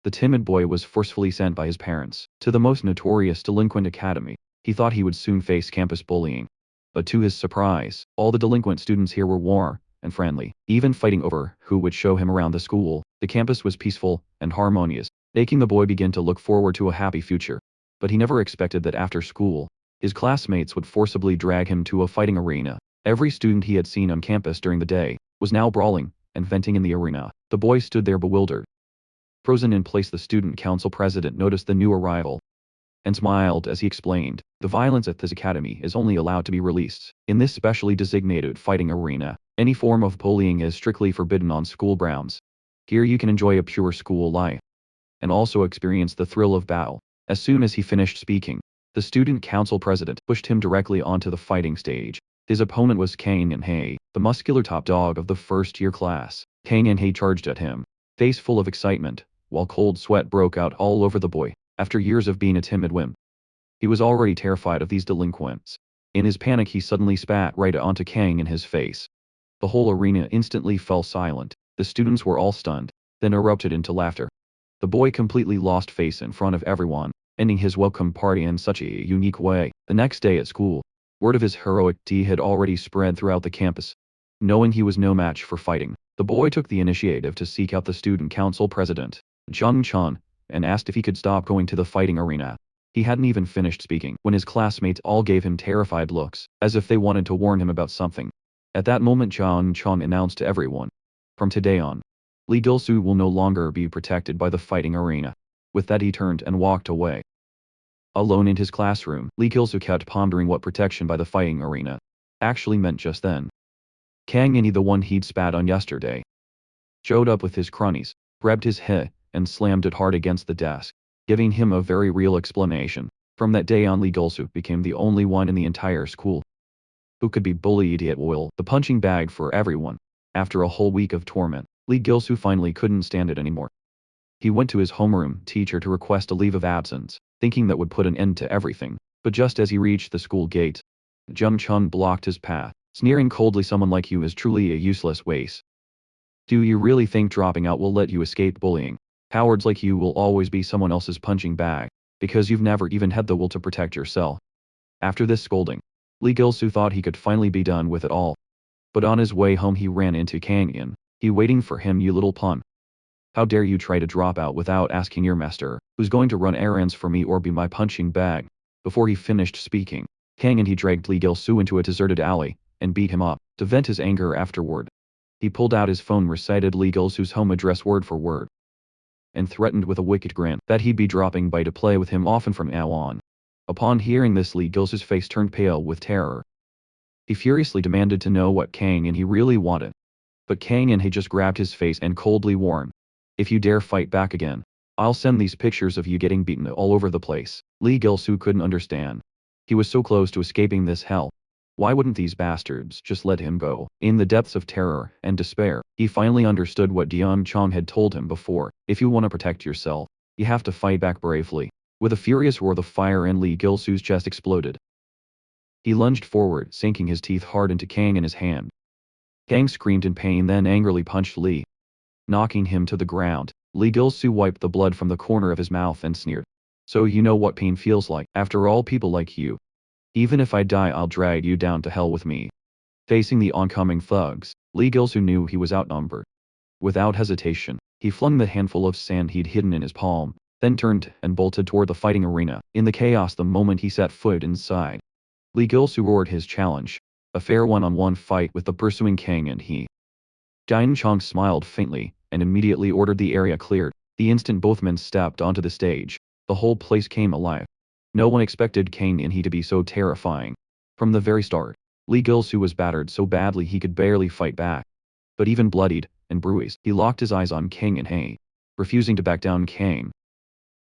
The timid boy was forcefully sent by his parents to the most notorious delinquent academy. He thought he would soon face campus bullying. But to his surprise, all the delinquent students here were warm and friendly, even fighting over who would show him around the school. The campus was peaceful and harmonious, making the boy begin to look forward to a happy future. But he never expected that after school, his classmates would forcibly drag him to a fighting arena. Every student he had seen on campus during the day was now brawling and venting in the arena. The boy stood there bewildered. Frozen in place, the student council president noticed the new arrival and smiled as he explained, "The violence at this academy is only allowed to be released in this specially designated fighting arena. Any form of bullying is strictly forbidden on school grounds. Here you can enjoy a pure school life and also experience the thrill of battle." As soon as he finished speaking, the student council president pushed him directly onto the fighting stage. His opponent was Kang In-hye, the muscular top dog of the first-year class. Kang In-hye charged at him, face full of excitement, while cold sweat broke out all over the boy. After years of being a timid wimp, he was already terrified of these delinquents. In his panic, he suddenly spat right onto Kang in his face. The whole arena instantly fell silent. The students were all stunned, then erupted into laughter. The boy completely lost face in front of everyone, ending his welcome party in such a unique way. The next day at school, word of his heroic deed had already spread throughout the campus. Knowing he was no match for fighting, the boy took the initiative to seek out the student council president, Jung Chun, and asked if he could stop going to the fighting arena. He hadn't even finished speaking when his classmates all gave him terrified looks, as if they wanted to warn him about something. At that moment, Jung Chun announced to everyone, "From today on, Lee Gil-soo will no longer be protected by the fighting arena." With that, he turned and walked away. Alone in his classroom, Lee Gil-soo kept pondering what protection by the fighting arena actually meant just then. Kang In-hye, the one he'd spat on yesterday, showed up with his cronies, grabbed his head, and slammed it hard against the desk, giving him a very real explanation. From that day on, Lee Gil-soo became the only one in the entire school who could be bullied at will, the punching bag for everyone. After a whole week of torment, Lee Gil-soo finally couldn't stand it anymore. He went to his homeroom teacher to request a leave of absence, thinking that would put an end to everything. But just as he reached the school gate, Jung Chun blocked his path, sneering coldly, "Someone like you is truly a useless waste. Do you really think dropping out will let you escape bullying? Cowards like you will always be someone else's punching bag, because you've never even had the will to protect yourself." After this scolding, Lee Gil-soo thought he could finally be done with it all. But on his way home, he ran into Kang In-hye waiting for him. "You little pun. How dare you try to drop out without asking your master, who's going to run errands for me or be my punching bag?" Before he finished speaking, Kang In-hye dragged Lee Gil-soo into a deserted alley and beat him up. To vent his anger afterward, he pulled out his phone, recited Lee Gil-soo's home address word for word, and threatened with a wicked grin that he'd be dropping by to play with him often from now on. Upon hearing this, Lee Gil-soo's face turned pale with terror. He furiously demanded to know what Kang In-hye really wanted. But Kang In-hye just grabbed his face and coldly warned, "If you dare fight back again, I'll send these pictures of you getting beaten all over the place." Lee Gil-soo couldn't understand. He was so close to escaping this hell. Why wouldn't these bastards just let him go? In the depths of terror and despair, he finally understood what Jung Chun had told him before. If you want to protect yourself, you have to fight back bravely. With a furious roar, the fire in Lee Gil-soo's chest exploded. He lunged forward, sinking his teeth hard into Kang in his hand. Kang screamed in pain, then angrily punched Lee, knocking him to the ground. Lee Gil-soo wiped the blood from the corner of his mouth and sneered, "So you know what pain feels like. After all, people like you. Even if I die, I'll drag you down to hell with me." Facing the oncoming thugs, Lee Gil-soo knew he was outnumbered. Without hesitation, he flung the handful of sand he'd hidden in his palm, then turned and bolted toward the fighting arena. In the chaos the moment he set foot inside, Lee Gil-soo roared his challenge, a fair one-on-one fight with the pursuing Kang In-hye. Jung Chun smiled faintly and immediately ordered the area cleared. The instant both men stepped onto the stage, the whole place came alive. No one expected Kang In-hye to be so terrifying. From the very start, Lee Gil-soo was battered so badly he could barely fight back. But even bloodied and bruised, he locked his eyes on Kang In-hye, refusing to back down. Kang,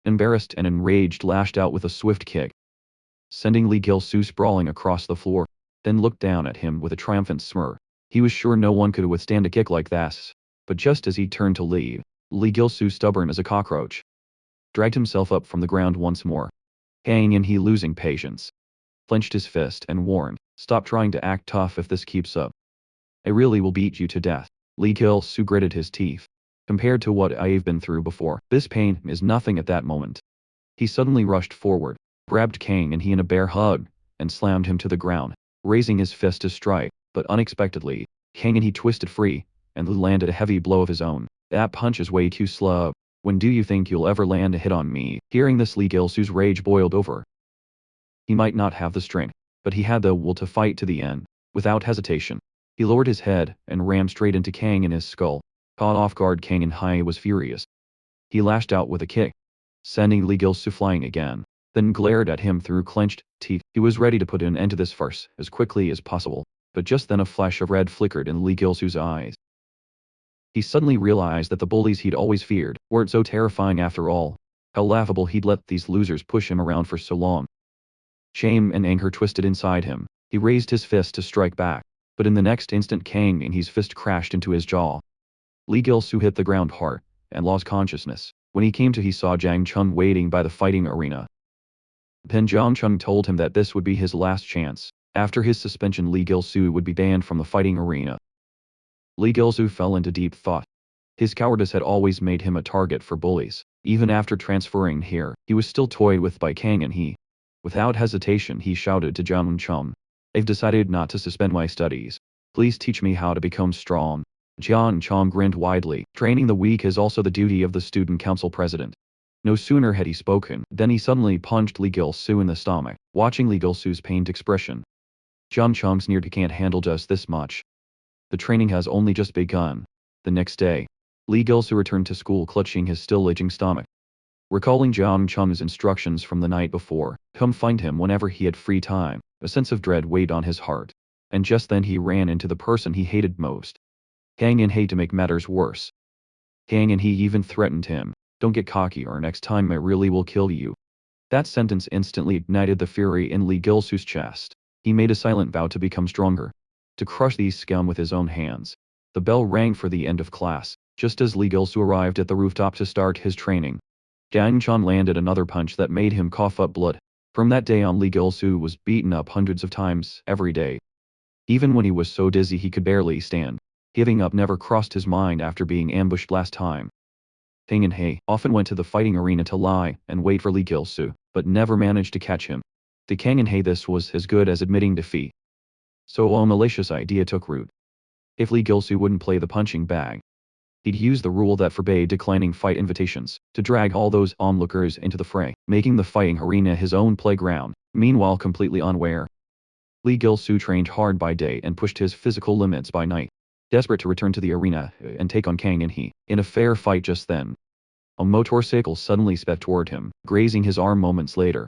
embarrassed and enraged, lashed out with a swift kick, sending Lee Gil-soo sprawling across the floor, then looked down at him with a triumphant smirk. He was sure no one could withstand a kick like that. But just as he turned to leave, Lee Gil-soo, stubborn as a cockroach, dragged himself up from the ground once more. Kang In-hye, losing patience, clenched his fist and warned, "Stop trying to act tough. If this keeps up, I really will beat you to death." Lee Gil-soo gritted his teeth, Compared to what I've been through before, this pain is nothing at that moment. He suddenly rushed forward, grabbed Kang and he in a bear hug, and slammed him to the ground, raising his fist to strike, but unexpectedly, Kang and he twisted free, and landed a heavy blow of his own. That punch is way too slow. When do you think you'll ever land a hit on me? Hearing this, Lee Gil-soo's rage boiled over. He might not have the strength, but he had the will to fight to the end. Without hesitation, he lowered his head and rammed straight into Kang in his skull. Caught off guard, Kang in Hai was furious. He lashed out with a kick, sending Lee Gil-soo flying again, then glared at him through clenched teeth. He was ready to put an end to this farce as quickly as possible, but just then a flash of red flickered in Lee Gil-soo's eyes. He suddenly realized that the bullies he'd always feared weren't so terrifying after all. How laughable he'd let these losers push him around for so long. Shame and anger twisted inside him. He raised his fist to strike back, but in the next instant Kang and his fist crashed into his jaw. Lee Gil-soo hit the ground hard and lost consciousness. When he came to, he saw Jang Chung waiting by the fighting arena. Pen Jang Chung told him that this would be his last chance. After his suspension, Lee Gil-soo would be banned from the fighting arena. Lee Gil-soo fell into deep thought. His cowardice had always made him a target for bullies. Even after transferring here, he was still toyed with by Kang and he. Without hesitation, he shouted to Jang Chung, "I've decided not to suspend my studies. Please teach me how to become strong." Jang Chung grinned widely. Training the weak is also the duty of the student council president. No sooner had he spoken than he suddenly punched Lee Gil-soo in the stomach. Watching Lee Gil-soo's pained expression, Jang Chung sneered, "He can't handle just this much. The training has only just begun." The next day, Lee Gil-soo returned to school clutching his still aching stomach. Recalling Jang Chung's instructions from the night before, come find him whenever he had free time, a sense of dread weighed on his heart. And just then he ran into the person he hated most. Kang In-hae. To make matters worse, Kang In-hae even threatened him, "Don't get cocky or next time I really will kill you." That sentence instantly ignited the fury in Lee Gil-soo's chest. He made a silent vow to become stronger, to crush these scum with his own hands. The bell rang for the end of class, just as Lee Gil-soo arrived at the rooftop to start his training. Jang Chung landed another punch that made him cough up blood. From that day on, Lee Gil-soo was beaten up hundreds of times every day. Even when he was so dizzy he could barely stand, giving up never crossed his mind after being ambushed last time. Kang In-hae often went to the fighting arena to lie and wait for Lee Gil-soo, but never managed to catch him. To Kang In-hae, this was as good as admitting defeat. So a malicious idea took root. If Lee Gil-soo wouldn't play the punching bag, he'd use the rule that forbade declining fight invitations, to drag all those onlookers into the fray, making the fighting arena his own playground. Meanwhile, completely unaware, Lee Gil-soo trained hard by day and pushed his physical limits by night. Desperate to return to the arena and take on Kang In-hae in a fair fight. Just then, a motorcycle suddenly sped toward him, grazing his arm moments later.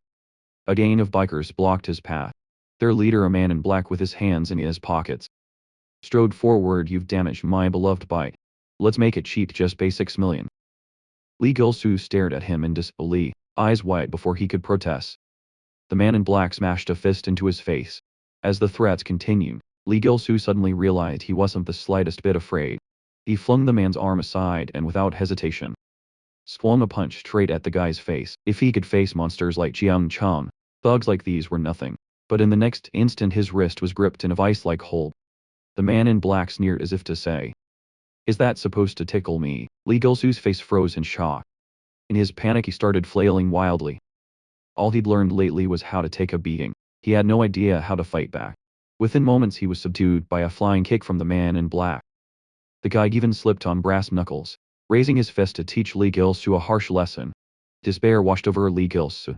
A gang of bikers blocked his path. Their leader, a man in black with his hands in his pockets, strode forward. "You've damaged my beloved bike. Let's make it cheap, just pay 6 million. Lee Gil-soo stared at him in disbelief, eyes wide before he could protest. The man in black smashed a fist into his face. As the threats continued, Lee Gil-soo suddenly realized he wasn't the slightest bit afraid. He flung the man's arm aside and without hesitation swung a punch straight at the guy's face. If he could face monsters like Jang Chung, thugs like these were nothing. But in the next instant his wrist was gripped in a vice-like hold. The man in black sneered as if to say, "Is that supposed to tickle me?" Lee Gil-soo's face froze in shock. In his panic he started flailing wildly. All he'd learned lately was how to take a beating. He had no idea how to fight back. Within moments he was subdued by a flying kick from the man in black. The guy even slipped on brass knuckles, raising his fist to teach Lee Gil-soo a harsh lesson. Despair washed over Lee Gil-soo.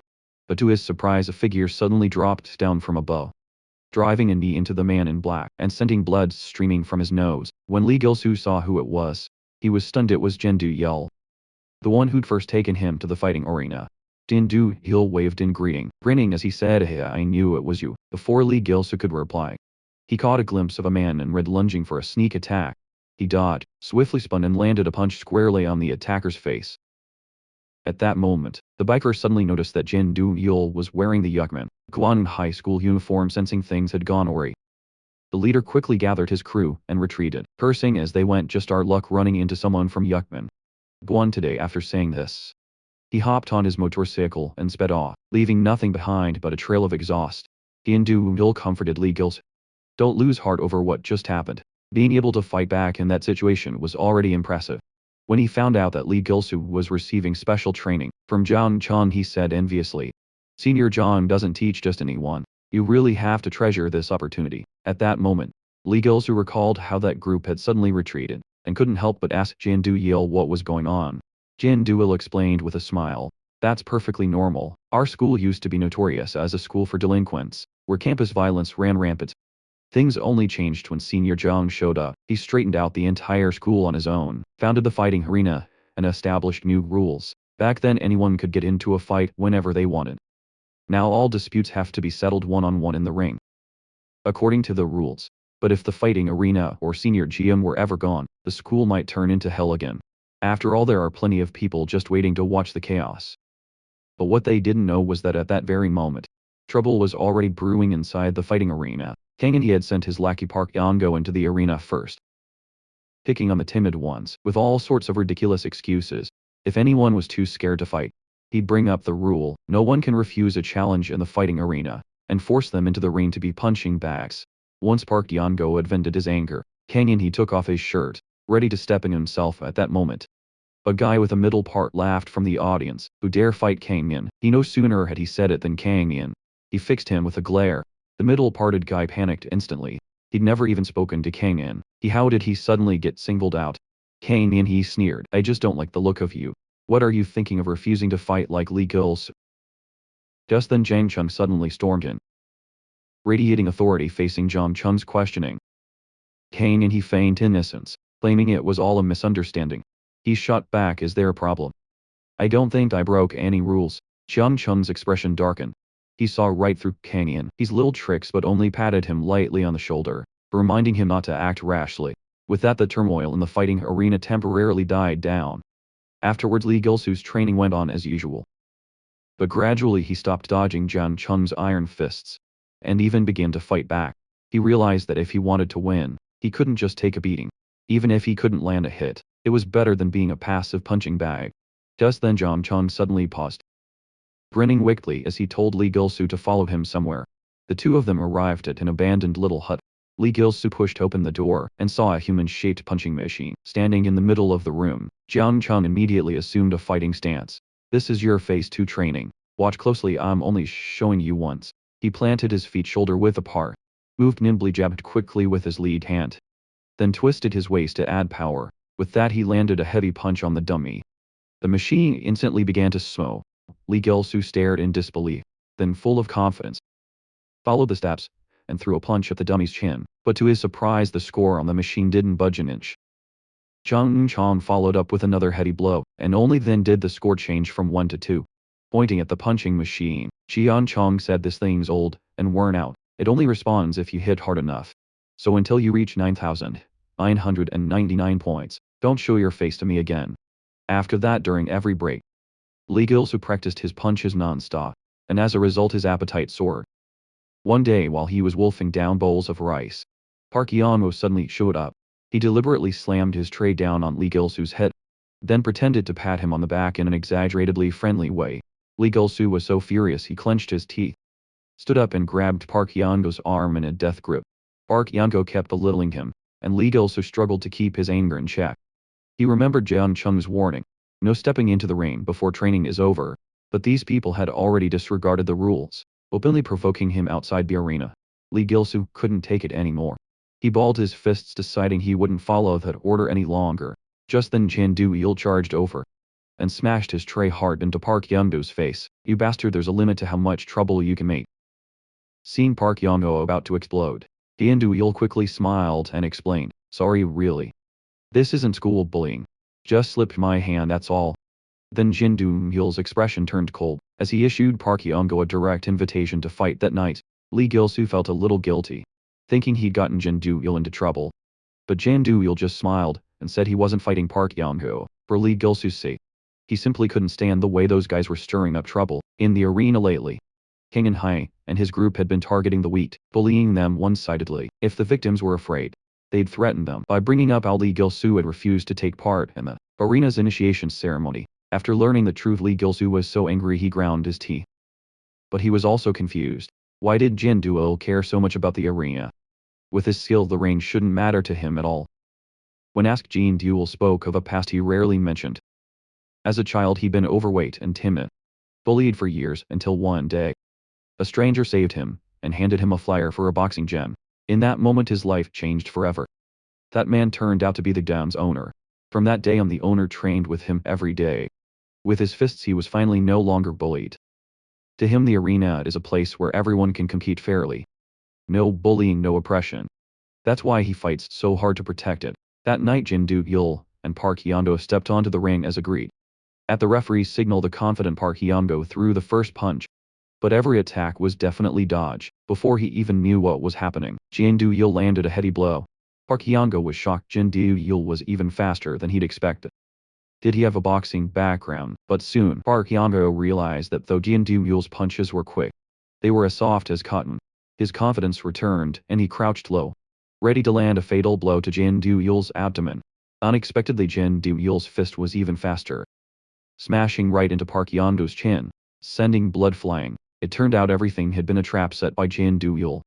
But to his surprise a figure suddenly dropped down from above, driving a knee into the man in black and sending blood streaming from his nose. When Lee Gil-soo saw who it was, he was stunned. It was Jin Do-yeol, the one who'd first taken him to the fighting arena. Jin Do-yeol waved in greeting, grinning as he said, "Hey, I knew it was you." Before Lee Gil-soo could reply, he caught a glimpse of a man in red lunging for a sneak attack. He dodged, swiftly spun and landed a punch squarely on the attacker's face. At that moment, the biker suddenly noticed that Jin Do-yeol was wearing the Yukman Gwanun High School uniform. Sensing things had gone awry, the leader quickly gathered his crew and retreated, cursing as they went. "Just our luck running into someone from Yukman Gwan today." After saying this, he hopped on his motorcycle and sped off, leaving nothing behind but a trail of exhaust. Jin Do-yeol comforted Lee Gil-soo. "Don't lose heart over what just happened. Being able to fight back in that situation was already impressive. When he found out that Lee Gilsoo was receiving special training from Zhang Chong, he said enviously, "Senior Zhang doesn't teach just anyone. You really have to treasure this opportunity." At that moment, Lee Gilsoo recalled how that group had suddenly retreated, and couldn't help but ask Jan Duyil what was going on. Jan Duyil explained with a smile, "That's perfectly normal. Our school used to be notorious as a school for delinquents, where campus violence ran rampant. Things only changed when Senior Zhang showed up. He straightened out the entire school on his own, founded the fighting arena, and established new rules. Back then anyone could get into a fight whenever they wanted. Now all disputes have to be settled one-on-one in the ring, according to the rules. But if the fighting arena or senior GM were ever gone, the school might turn into hell again. After all, there are plenty of people just waiting to watch the chaos." But what they didn't know was that at that very moment, trouble was already brewing inside the fighting arena. Kang and he had sent his lackey Park Yango into the arena first, picking on the timid ones, with all sorts of ridiculous excuses. If anyone was too scared to fight, he'd bring up the rule, no one can refuse a challenge in the fighting arena, and force them into the ring to be punching bags. Once Park Yango had vented his anger, Kang and he took off his shirt, ready to step in himself at that moment. A guy with a middle part laughed from the audience, "Who dare fight Kang Yin?" He no sooner had he said it than Kang Yin. He fixed him with a glare. The middle-parted guy panicked instantly. He'd never even spoken to Kang Yin. How did he suddenly get singled out? "Kang Yin," he sneered, "I just don't like the look of you. What are you thinking of refusing to fight like Lee Gilsoo?" Just then Zhang Chung suddenly stormed in, radiating authority facing Zhang Chung's questioning. Kang Yin he feigned innocence, claiming it was all a misunderstanding. He shot back, "Is there a problem? I don't think I broke any rules." Zhang Chung's expression darkened. He saw right through Kang Yin. His little tricks but only patted him lightly on the shoulder, reminding him not to act rashly. With that, the turmoil in the fighting arena temporarily died down. Afterwards, Lee Gilsoo's training went on as usual. But gradually he stopped dodging Zhang Chung's iron fists, and even began to fight back. He realized that if he wanted to win, he couldn't just take a beating. Even if he couldn't land a hit, it was better than being a passive punching bag. Just then Zhang Chung suddenly paused, grinning wickedly as he told Lee Gilsoo to follow him somewhere. The two of them arrived at an abandoned little hut. Lee Gilsoo pushed open the door and saw a human-shaped punching machine standing in the middle of the room. Zhang Chung immediately assumed a fighting stance. "This is your phase 2 training. Watch closely, I'm only showing you once." He planted his feet shoulder width apart, moved nimbly, jabbed quickly with his lead hand, then twisted his waist to add power. With that he landed a heavy punch on the dummy. The machine instantly began to slow. Lee Gilsoo stared in disbelief, then full of confidence, followed the steps, and threw a punch at the dummy's chin, but to his surprise the score on the machine didn't budge an inch. Zhang Chong followed up with another heavy blow, and only then did the score change from 1 to 2. Pointing at the punching machine, Jian Chong said, "This thing's old and worn out. It only responds if you hit hard enough. So until you reach 9,999 points, don't show your face to me again." After that, during every break, Lee Gilsoo practiced his punches non-stop, and as a result his appetite soared. One day while he was wolfing down bowls of rice, Park Yanmo suddenly showed up. He deliberately slammed his tray down on Lee Gilsoo's head, then pretended to pat him on the back in an exaggeratedly friendly way. Lee Gilsoo was so furious he clenched his teeth, stood up and grabbed Park Yango's arm in a death grip. Park Yango kept belittling him, and Lee Gilsoo struggled to keep his anger in check. He remembered Jian Chung's warning, no stepping into the ring before training is over, but these people had already disregarded the rules, openly provoking him outside the arena. Lee Gilsoo couldn't take it anymore. He balled his fists, deciding he wouldn't follow that order any longer. Just then Jan Du-il charged over and smashed his tray hard into Park Young-do's face. "You bastard, there's a limit to how much trouble you can make." Seeing Park Young-do about to explode, Jan Du-il quickly smiled and explained, "Sorry, really. This isn't school bullying. Just slipped my hand, that's all." Then Jin Du-il's expression turned cold, as he issued Park Young-do a direct invitation to fight that night. Lee Gilsoo felt a little guilty, thinking he'd gotten Jin Du-il into trouble. But Jan Du-il just smiled and said he wasn't fighting Park Young-do for Lee Gilsoo's sake. He simply couldn't stand the way those guys were stirring up trouble in the arena lately. King and Hai and his group had been targeting the weak, bullying them one-sidedly. If the victims were afraid, they'd threaten them by bringing up how Lee Gilsoo had refused to take part in the arena's initiation ceremony. After learning the truth, Lee Gilsoo was so angry he ground his teeth. But he was also confused. Why did Jin Du-il care so much about the arena? With his skill, the range shouldn't matter to him at all. When asked, Jean Duel spoke of a past he rarely mentioned. As a child he'd been overweight and timid, bullied for years until one day, a stranger saved him and handed him a flyer for a boxing gym. In that moment his life changed forever. That man turned out to be the gym's owner. From that day on, the owner trained with him every day. With his fists he was finally no longer bullied. To him the arena is a place where everyone can compete fairly. No bullying, no oppression. That's why he fights so hard to protect it. That night Jin Do-yeol and Park Hyun-go stepped onto the ring as agreed. At the referee's signal, the confident Park Hyun-go threw the first punch. But every attack was definitely dodged. Before he even knew what was happening, Jin Do-yeol landed a heavy blow. Park Hyun-go was shocked. Jin Do-yeol was even faster than he'd expected. Did he have a boxing background? But soon, Park Hyun-go realized that though Jin Do-yeol's punches were quick, they were as soft as cotton. His confidence returned, and he crouched low, ready to land a fatal blow to Jin Do-yeol's abdomen. Unexpectedly, Jin Do-yeol's fist was even faster, smashing right into Park Hyun-go's chin, sending blood flying. It turned out everything had been a trap set by Jin Do-yeol.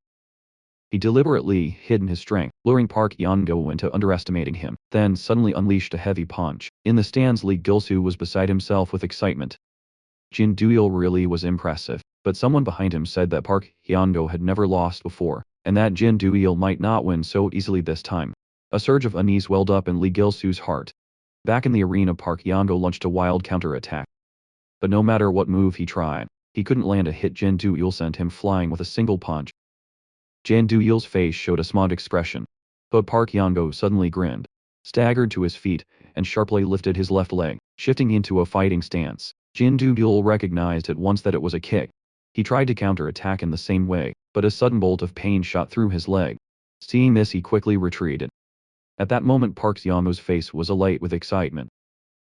He deliberately hidden his strength, luring Park Hyun-go into underestimating him, then suddenly unleashed a heavy punch. In the stands, Lee Gil-soo was beside himself with excitement. Jin Do-yeol really was impressive, but someone behind him said that Park Hyun-go had never lost before, and that Jin Do-yeol might not win so easily this time. A surge of unease welled up in Lee Gil-soo's heart. Back in the arena, Park Hyun-go launched a wild counter-attack. But no matter what move he tried, he couldn't land a hit. Jin Do-yeol sent him flying with a single punch. Jin Do-yeol's face showed a smug expression, but Park Hyun-go suddenly grinned, staggered to his feet, and sharply lifted his left leg, shifting into a fighting stance. Jin Do-yeol recognized at once that it was a kick. He tried to counter-attack in the same way, but a sudden bolt of pain shot through his leg. Seeing this, he quickly retreated. At that moment, Park Hyun-go's face was alight with excitement.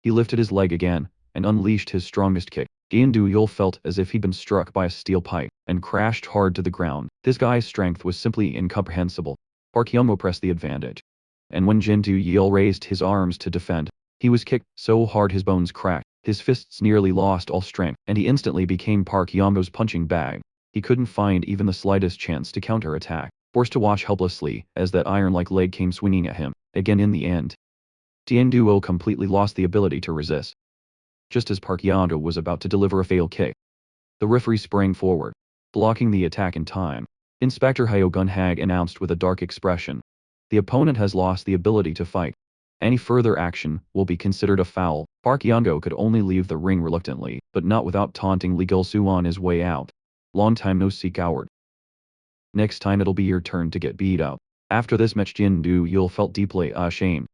He lifted his leg again and unleashed his strongest kick. Jin Do-yeol felt as if he'd been struck by a steel pipe and crashed hard to the ground. This guy's strength was simply incomprehensible. Park Hyun-go pressed the advantage, and when Jin Do-yeol raised his arms to defend, he was kicked so hard his bones cracked. His fists nearly lost all strength, and he instantly became Park Hyun-go's punching bag. He couldn't find even the slightest chance to counterattack, forced to watch helplessly as that iron-like leg came swinging at him. Again, in the end, Jin Do-yeol completely lost the ability to resist. Just as Park Hyun-go was about to deliver a fatal kick, the referee sprang forward, blocking the attack in time. Inspector Hyo Gun-hag announced with a dark expression, "The opponent has lost the ability to fight. Any further action will be considered a foul." Park Hyun-go could only leave the ring reluctantly, but not without taunting Lee Gil-soo on his way out. "Long time no see, coward. Next time it'll be your turn to get beat up." After this match, Jin Do-yeol felt deeply ashamed,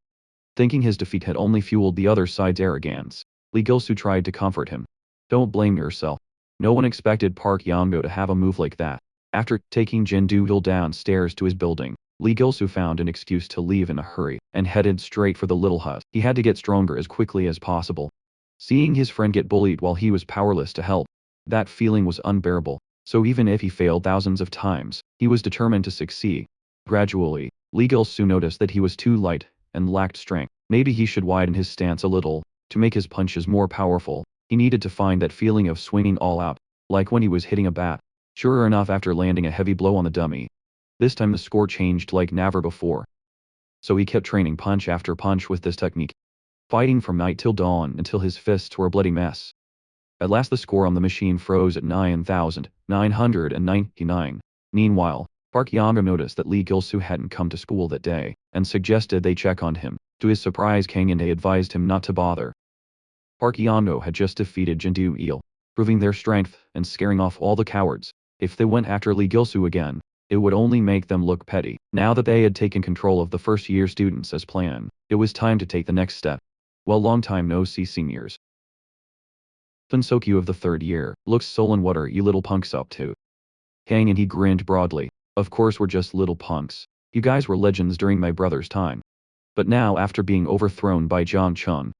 thinking his defeat had only fueled the other side's arrogance. Lee Gil-soo tried to comfort him. "Don't blame yourself. No one expected Park Hyun-go to have a move like that." After taking Jin Do-yeol downstairs to his building, Lee Gil-soo found an excuse to leave in a hurry and headed straight for the little hut. He had to get stronger as quickly as possible. Seeing his friend get bullied while he was powerless to help, that feeling was unbearable. So even if he failed thousands of times, he was determined to succeed. Gradually, Lee Gil-soo noticed that he was too light and lacked strength. Maybe he should widen his stance a little to make his punches more powerful. He needed to find that feeling of swinging all out, like when he was hitting a bat. Sure enough, after landing a heavy blow on the dummy, this time the score changed like never before. So he kept training punch after punch with this technique, fighting from night till dawn until his fists were a bloody mess. At last the score on the machine froze at 9,999. Meanwhile, Park Hyun-go noticed that Lee Gil-soo hadn't come to school that day, and suggested they check on him. To his surprise, Kang In-hae advised him not to bother. Park Hyun-go had just defeated Jin Do-yeol, proving their strength and scaring off all the cowards. If they went after Lee Gil-soo again, it would only make them look petty. Now that they had taken control of the first-year students as planned, it was time to take the next step. Well, long time no see, seniors. Funsokyu of the third year, looks sullen. "What are you little punks up to?" Kang In-hae grinned broadly. "Of course we're just little punks. You guys were legends during my brother's time. But now, after being overthrown by Jong Chun,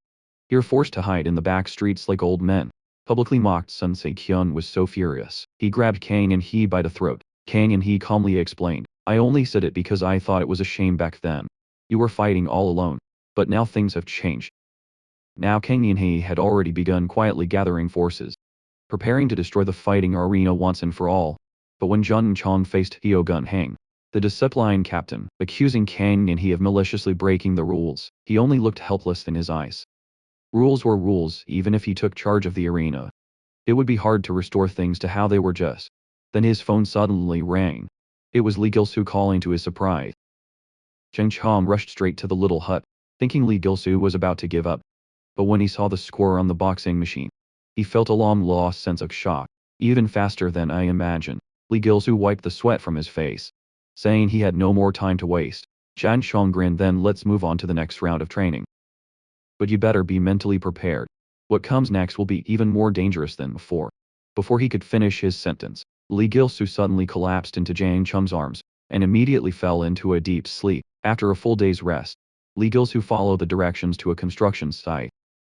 you're forced to hide in the back streets like old men." Publicly mocked Sun Se-kyun was so furious, he grabbed Kang In-hae by the throat. Kang In-hae calmly explained, "I only said it because I thought it was a shame back then. You were fighting all alone. But now things have changed." Now Kang In-hae had already begun quietly gathering forces, preparing to destroy the fighting arena once and for all. But when Jun Chong faced Hyo Gun-hang, the discipline captain, accusing Kang In-hae of maliciously breaking the rules, He only looked helpless in his eyes. Rules were rules, even if he took charge of the arena. It would be hard to restore things to how they were just. Then his phone suddenly rang. It was Lee Gilsoo calling. To his surprise, Cheng Chom rushed straight to the little hut, thinking Lee Gilsoo was about to give up. But when he saw the score on the boxing machine, he felt a long-lost sense of shock, even faster than I imagined. Lee Gilsoo wiped the sweat from his face, saying he had no more time to waste. Jan Chong grinned. Then let's move on to the next round of training. But you better be mentally prepared. What comes next will be even more dangerous than before. Before he could finish his sentence, Lee Gilsoo suddenly collapsed into Jang Chum's arms, and immediately fell into a deep sleep. After a full day's rest, Lee Gilsoo followed the directions to a construction site.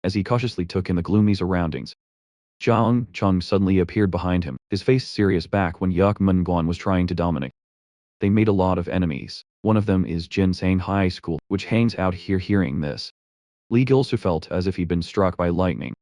As he cautiously took in the gloomy surroundings, Zhang Chung suddenly appeared behind him, his face serious back when Yuk Mun-guan was trying to dominate. They made a lot of enemies. One of them is Jinsang High School, which hangs out here. Hearing this, Lee Gilsoo felt as if he'd been struck by lightning.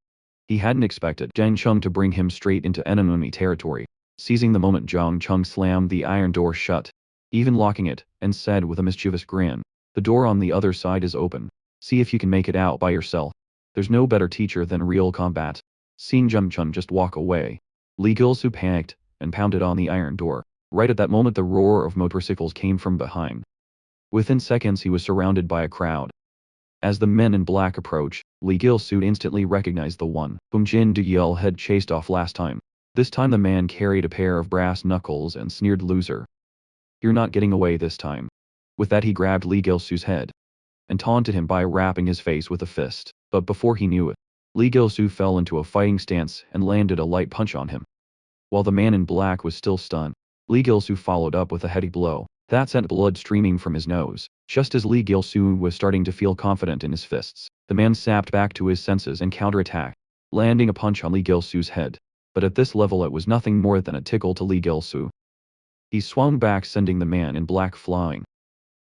He hadn't expected Zhang Chung to bring him straight into enemy territory. Seizing the moment, Zhang Chung slammed the iron door shut, even locking it, and said with a mischievous grin, "The door on the other side is open. See if you can make it out by yourself. There's no better teacher than real combat." Seeing Zhang Chung just walk away, Lee Gilsoo panicked and pounded on the iron door. Right at that moment, the roar of motorcycles came from behind. Within seconds, he was surrounded by a crowd. As the men in black approached, Lee Gilsoo instantly recognized the one whom Jin Du-yeol had chased off last time. This time the man carried a pair of brass knuckles and sneered, "Loser. You're not getting away this time." With that, he grabbed Lee Gilsoo's head and taunted him by rapping his face with a fist. But before he knew it, Lee Gilsoo fell into a fighting stance and landed a light punch on him. While the man in black was still stunned, Lee Gilsoo followed up with a heady blow that sent blood streaming from his nose. Just as Lee Gilsoo was starting to feel confident in his fists, the man snapped back to his senses and counterattacked, landing a punch on Lee Gilsoo's head. But at this level, it was nothing more than a tickle to Lee Gilsoo. He swung back, sending the man in black flying.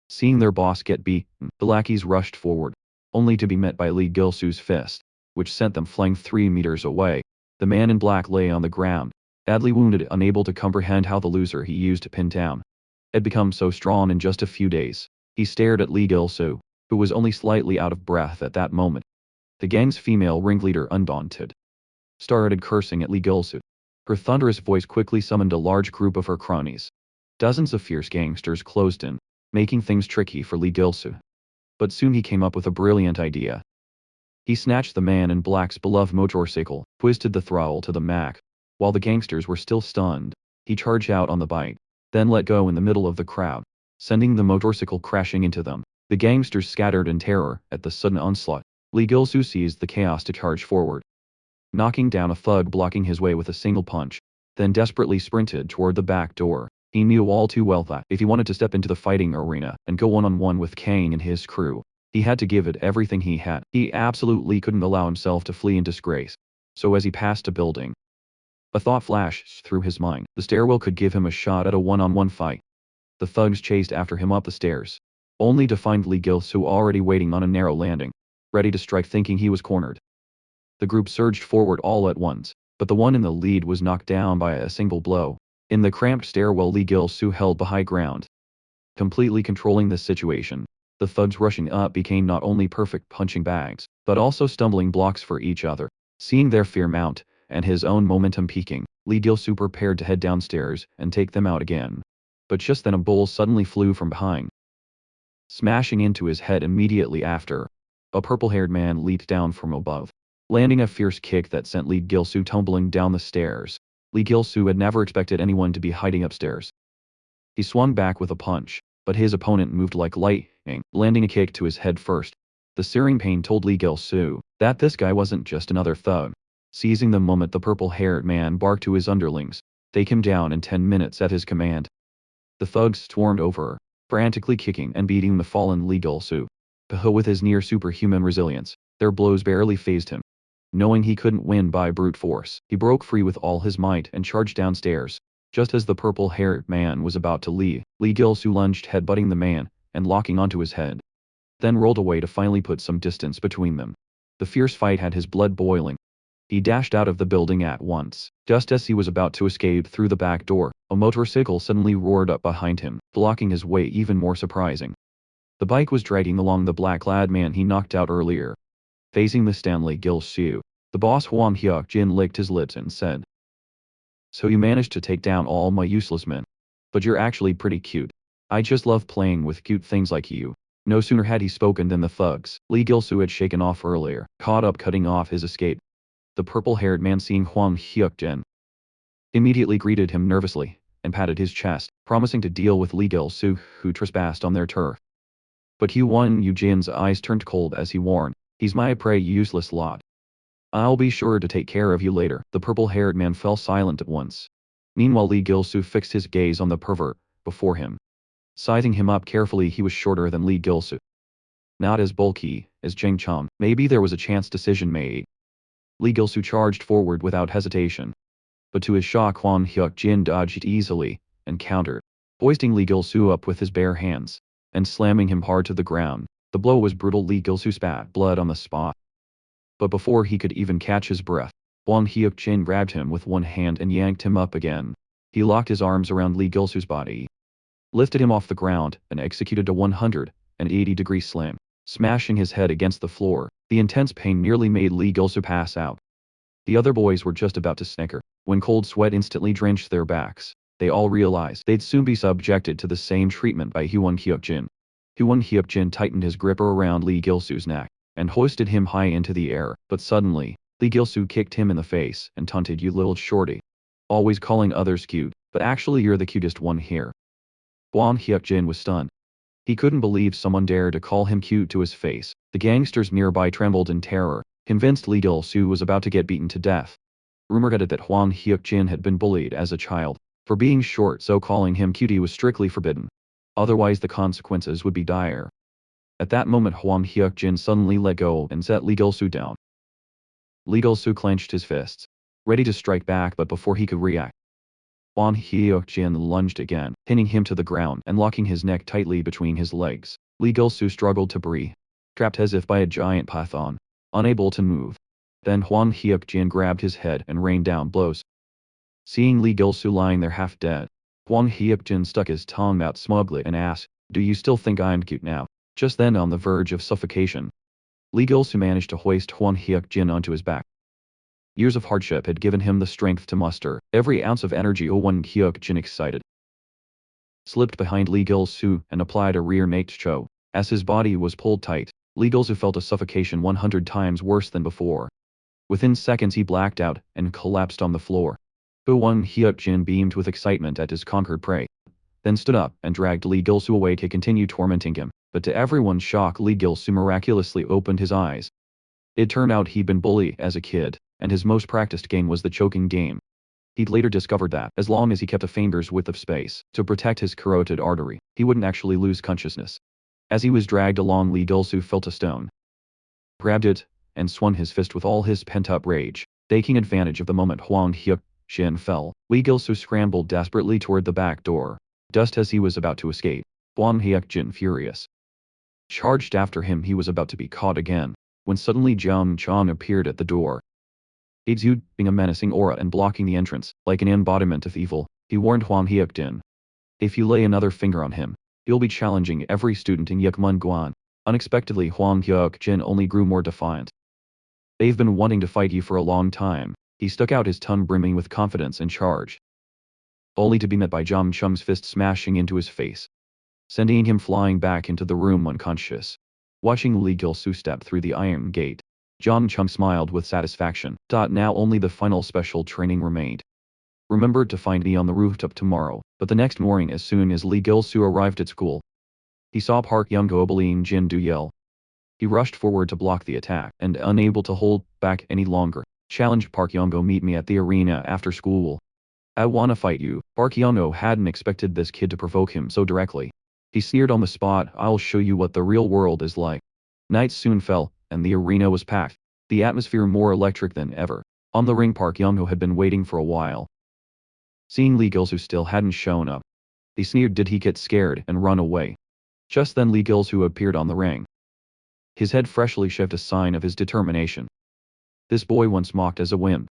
Seeing their boss get beaten, the lackeys rushed forward, only to be met by Lee Gilsoo's fist, which sent them flying 3 meters away. The man in black lay on the ground, badly wounded, unable to comprehend how the loser he used to pin down had become so strong in just a few days. He stared at Lee Gilsoo, who was only slightly out of breath at that moment. The gang's female ringleader, undaunted, started cursing at Lee Gilsoo. Her thunderous voice quickly summoned a large group of her cronies. Dozens of fierce gangsters closed in, making things tricky for Lee Gilsoo. But soon he came up with a brilliant idea. He snatched the man in black's beloved motorcycle, twisted the throttle to the max. While the gangsters were still stunned, he charged out on the bike, then let go in the middle of the crowd, sending the motorcycle crashing into them. The gangsters scattered in terror at the sudden onslaught. Lee Gilsoo seized the chaos to charge forward, knocking down a thug blocking his way with a single punch, then desperately sprinted toward the back door. He knew all too well that if he wanted to step into the fighting arena and go one-on-one with Kang and his crew, he had to give it everything he had. He absolutely couldn't allow himself to flee in disgrace. So as he passed a building, a thought flashed through his mind. The stairwell could give him a shot at a one-on-one fight. The thugs chased after him up the stairs, only to find Lee Gilsoo already waiting on a narrow landing, ready to strike, thinking he was cornered. The group surged forward all at once, but the one in the lead was knocked down by a single blow. In the cramped stairwell, Lee Gilsoo held the high ground, completely controlling the situation. The thugs rushing up became not only perfect punching bags, but also stumbling blocks for each other. Seeing their fear mount, and his own momentum peaking, Lee Gilsoo prepared to head downstairs and take them out again. But just then a bull suddenly flew from behind, smashing into his head. Immediately after, a purple-haired man leaped down from above, landing a fierce kick that sent Lee Gilsoo tumbling down the stairs. Lee Gilsoo had never expected anyone to be hiding upstairs. He swung back with a punch, but his opponent moved like lightning, landing a kick to his head first. The searing pain told Lee Gilsoo that this guy wasn't just another thug. Seizing the moment, the purple-haired man barked to his underlings, "Take him down in 10 minutes" at his command. The thugs swarmed over, frantically kicking and beating the fallen Lee Gilsoo. But with his near superhuman resilience, their blows barely fazed him. Knowing he couldn't win by brute force, he broke free with all his might and charged downstairs. Just as the purple-haired man was about to leave, Lee Gilsoo lunged, headbutting the man and locking onto his head, then rolled away to finally put some distance between them. The fierce fight had his blood boiling. He dashed out of the building at once. Just as he was about to escape through the back door, a motorcycle suddenly roared up behind him, blocking his way. Even more surprising, The bike was dragging along the black-clad man he knocked out earlier. Facing the Stanley Gil-su, the boss Hwang Hyuk-jin licked his lips and said, "So you managed to take down all my useless men. But you're actually pretty cute. I just love playing with cute things like you." No sooner had he spoken than the thugs Lee Gil-su had shaken off earlier caught up cutting off his escape. The purple-haired man, seeing Hwang Hyuk-jin, immediately greeted him nervously and patted his chest, promising to deal with Lee Gil-su, who trespassed on their turf. But Hwang Hyuk-jin's eyes turned cold as he warned, "He's my prey, you useless lot. I'll be sure to take care of you later." The purple-haired man fell silent at once. Meanwhile, Lee Gil-su fixed his gaze on the pervert before him. Sizing him up carefully, he was shorter than Lee Gil-su, not as bulky as Jang Chong. Maybe there was a chance decision made. Lee Gil-su charged forward without hesitation. But to his shock, Hwang Hyuk-jin dodged easily and countered, hoisting Lee Gil-su up with his bare hands and slamming him hard to the ground. The blow was brutal. Lee Gil-su spat blood on the spot. But before he could even catch his breath, Hwang Hyuk-jin grabbed him with one hand and yanked him up again. He locked his arms around Lee Gil-su's body, lifted him off the ground, and executed a 180-degree slam, smashing his head against the floor. The intense pain nearly made Lee Gil-su pass out. The other boys were just about to snicker, when cold sweat instantly drenched their backs. They all realized they'd soon be subjected to the same treatment by Hwang Hyuk-jin. Hwang Hyuk-jin tightened his grip around Lee Gil-su's neck and hoisted him high into the air, but suddenly, Lee Gil-su kicked him in the face and taunted, "You little shorty. Always calling others cute, but actually you're the cutest one here." Hwang Hyuk-jin was stunned. He couldn't believe someone dared to call him cute to his face. The gangsters nearby trembled in terror, convinced Lee Gil-su was about to get beaten to death. Rumor had it that Hwang Hyuk-jin had been bullied as a child for being short, so calling him cutie was strictly forbidden. Otherwise the consequences would be dire. At that moment, Hwang Hyuk-jin suddenly let go and set Lee Gil-su down. Lee Gil-su clenched his fists, ready to strike back, but before he could react, Hwang Hyuk-jin lunged again, pinning him to the ground and locking his neck tightly between his legs. Lee Gil-su struggled to breathe, trapped as if by a giant python, unable to move. Then Hwang Hyuk-jin grabbed his head and rained down blows. Seeing Lee Gil-su lying there half dead, Hwang Hyuk-jin stuck his tongue out smugly and asked, "Do you still think I'm cute now?" Just then, on the verge of suffocation, Lee Gil-su managed to hoist Hwang Hyuk-jin onto his back. Years of hardship had given him the strength to muster every ounce of energy. Hwang Hyuk-jin, excited, slipped behind Lee Gil-su and applied a rear naked choke. As his body was pulled tight, Lee Gil-su felt a suffocation 100 times worse than before. Within seconds he blacked out and collapsed on the floor. Hwang Hyuk-jin beamed with excitement at his conquered prey, then stood up and dragged Lee Gil-su away to continue tormenting him. But to everyone's shock, Lee Gil-su miraculously opened his eyes. It turned out he'd been bullied as a kid, and his most practiced game was the choking game. He'd later discovered that, as long as he kept a finger's width of space to protect his carotid artery, he wouldn't actually lose consciousness. As he was dragged along, Lee Gil-su felt a stone, grabbed it, and swung his fist with all his pent-up rage. Taking advantage of the moment Hwang Hyuk-jin fell, Lee Gil-su scrambled desperately toward the back door. Just as he was about to escape, Hwang Hyuk-jin, furious, charged after him. He was about to be caught again, when suddenly Jang Chong appeared at the door, exuding a menacing aura and blocking the entrance. Like an embodiment of evil, he warned Hwang Hyuk-jin, "If you lay another finger on him, you'll be challenging every student in Yukmun-gwan." Unexpectedly, Hwang Hyuk-jin only grew more defiant. "They've been wanting to fight you for a long time." He stuck out his tongue, brimming with confidence, and charged, only to be met by Jang Chung's fist smashing into his face, sending him flying back into the room unconscious. Watching Lee Gil-su step through the iron gate, Jang Chung smiled with satisfaction. Now only the final special training remained. Remember to find me on the rooftop tomorrow. But the next morning, as soon as Lee Gil-su arrived at school, he saw Park Young-go bullying Jin Do-yel. He rushed forward to block the attack, and unable to hold back any longer, challenged Park Young-go, "Meet me at the arena after school. I wanna fight you." Park Young-go hadn't expected this kid to provoke him so directly. He sneered on the spot, "I'll show you what the real world is like." Night soon fell, and the arena was packed, the atmosphere more electric than ever. On the ring, Park Young-ho had been waiting for a while. Seeing Lee Gil-su still hadn't shown up, he sneered, "Did he get scared and run away?" Just then Lee Gil-su appeared on the ring, his head freshly shaved, a sign of his determination. This boy, once mocked as a wimp,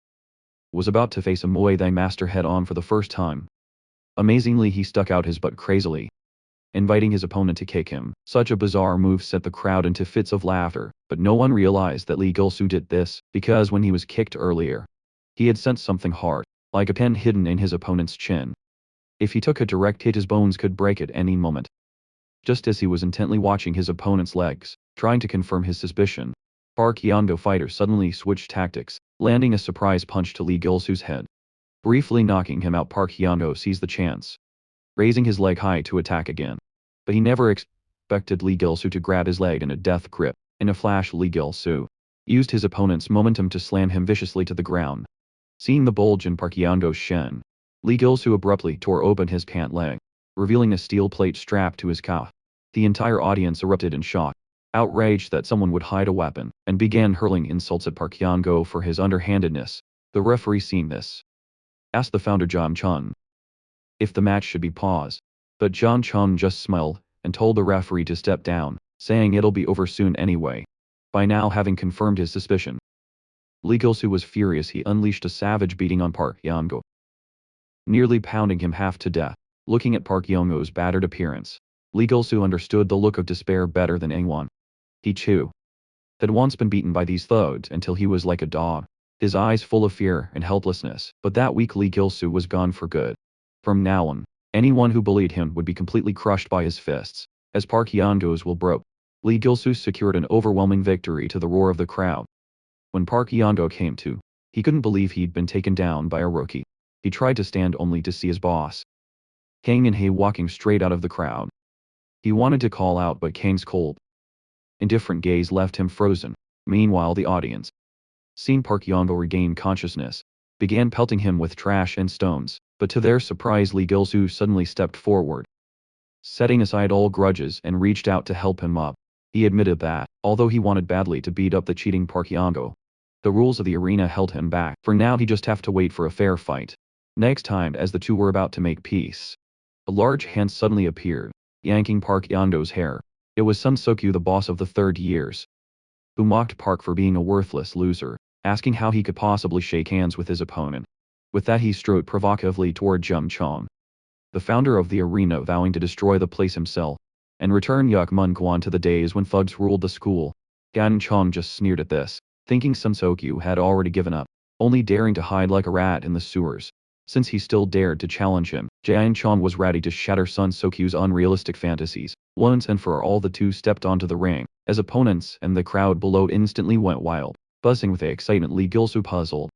was about to face a Muay Thai master head-on for the first time. Amazingly, he stuck out his butt crazily, inviting his opponent to kick him. Such a bizarre move set the crowd into fits of laughter, but no one realized that Lee Gilsu did this, because when he was kicked earlier, he had sensed something hard, like a pen hidden in his opponent's chin. If he took a direct hit, his bones could break at any moment. Just as he was intently watching his opponent's legs, trying to confirm his suspicion, Park Hyun-go fighter suddenly switched tactics, landing a surprise punch to Lee Gilsu's head. Briefly knocking him out, Park Hyun-go seized the chance, raising his leg high to attack again. But he never expected Lee Gilsu to grab his leg in a death grip. In a flash, Lee Gilsu used his opponent's momentum to slam him viciously to the ground. Seeing the bulge in Park Hyun-go's shin, Lee Gilsu abruptly tore open his pant leg, revealing a steel plate strapped to his calf. The entire audience erupted in shock, outraged that someone would hide a weapon, and began hurling insults at Park Hyun-go for his underhandedness. The referee, seeing this, asked the founder John Chun if the match should be paused, but John Chun just smiled and told the referee to step down, saying it'll be over soon anyway. By now, having confirmed his suspicion, Lee Gilsu was furious. He unleashed a savage beating on Park Hyun-go, nearly pounding him half to death. Looking at Park Hyun-go's battered appearance, Lee Gilsu understood the look of despair better than anyone. He too had once been beaten by these thugs until he was like a dog, his eyes full of fear and helplessness. But that week, Lee Gilsu was gone for good. From now on, anyone who bullied him would be completely crushed by his fists. As Park Hyun-go's will broke, Lee Gilsu secured an overwhelming victory to the roar of the crowd. When Park Hyun-go came to, he couldn't believe he'd been taken down by a rookie. He tried to stand only to see his boss, Kang In-hee, walking straight out of the crowd. He wanted to call out, but Kang's cold, indifferent gaze left him frozen. Meanwhile, the audience, seeing Park Hyun-go regain consciousness, began pelting him with trash and stones. But to their surprise, Lee Gilsu suddenly stepped forward, setting aside all grudges, and reached out to help him up. He admitted that, although he wanted badly to beat up the cheating Park Hyun-go, the rules of the arena held him back. For now, he just have to wait for a fair fight. Next time, as the two were about to make peace, a large hand suddenly appeared, yanking Park Hyun-go's hair. It was Sun Sokyu, the boss of the third years, who mocked Park for being a worthless loser, asking how he could possibly shake hands with his opponent. With that, he strode provocatively toward Jung Chong, the founder of the arena, vowing to destroy the place himself and return Manhwa to the days when thugs ruled the school. Gan Chong just sneered at this, thinking Sun Sokyu had already given up, only daring to hide like a rat in the sewers. Since he still dared to challenge him, Jain Chong was ready to shatter Sun Sokyu's unrealistic fantasies. Once and for all, the two stepped onto the ring as opponents, and the crowd below instantly went wild, buzzing with excitement. Lee Gilsu, puzzled,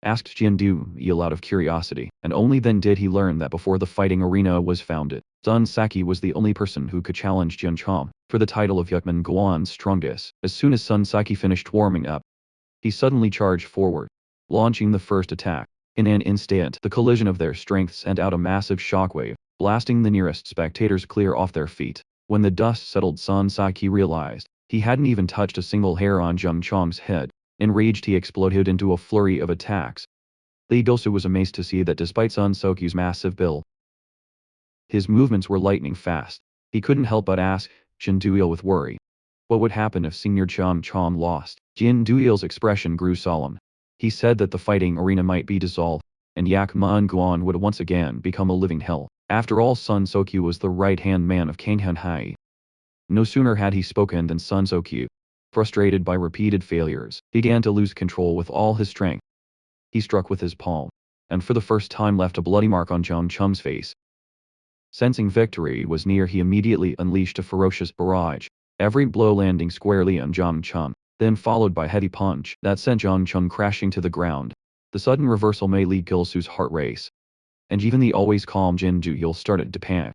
asked Jin Du-il out of curiosity, and only then did he learn that before the fighting arena was founded, Sun Saki was the only person who could challenge Jin Chong for the title of Manhwa's strongest. As soon as Sun Saki finished warming up, he suddenly charged forward, launching the first attack. In an instant, the collision of their strengths sent out a massive shockwave, blasting the nearest spectators clear off their feet. When the dust settled, Sun Saki realized he hadn't even touched a single hair on Jung Chong's head. Enraged, he exploded into a flurry of attacks. Lee Gilsu was amazed to see that despite Sun Sokyu's massive build, his movements were lightning fast. He couldn't help but ask Jin Du-il with worry, what would happen if Senior Jung Chong lost? Jin Du-il's expression grew solemn. He said that the fighting arena might be dissolved, and Manhwa would once again become a living hell. After all, Sun Sokyu was the right-hand man of Kang In-hee. No sooner had he spoken than Sun Sokyu, frustrated by repeated failures, began to lose control with all his strength. He struck with his palm, and for the first time left a bloody mark on Jung Chung's face. Sensing victory was near, he immediately unleashed a ferocious barrage, every blow landing squarely on Jung Chung, then followed by a heavy punch that sent Jung Chung crashing to the ground. The sudden reversal made Lee Gilsu's heart race, and even the always calm Jin Du-il started to panic.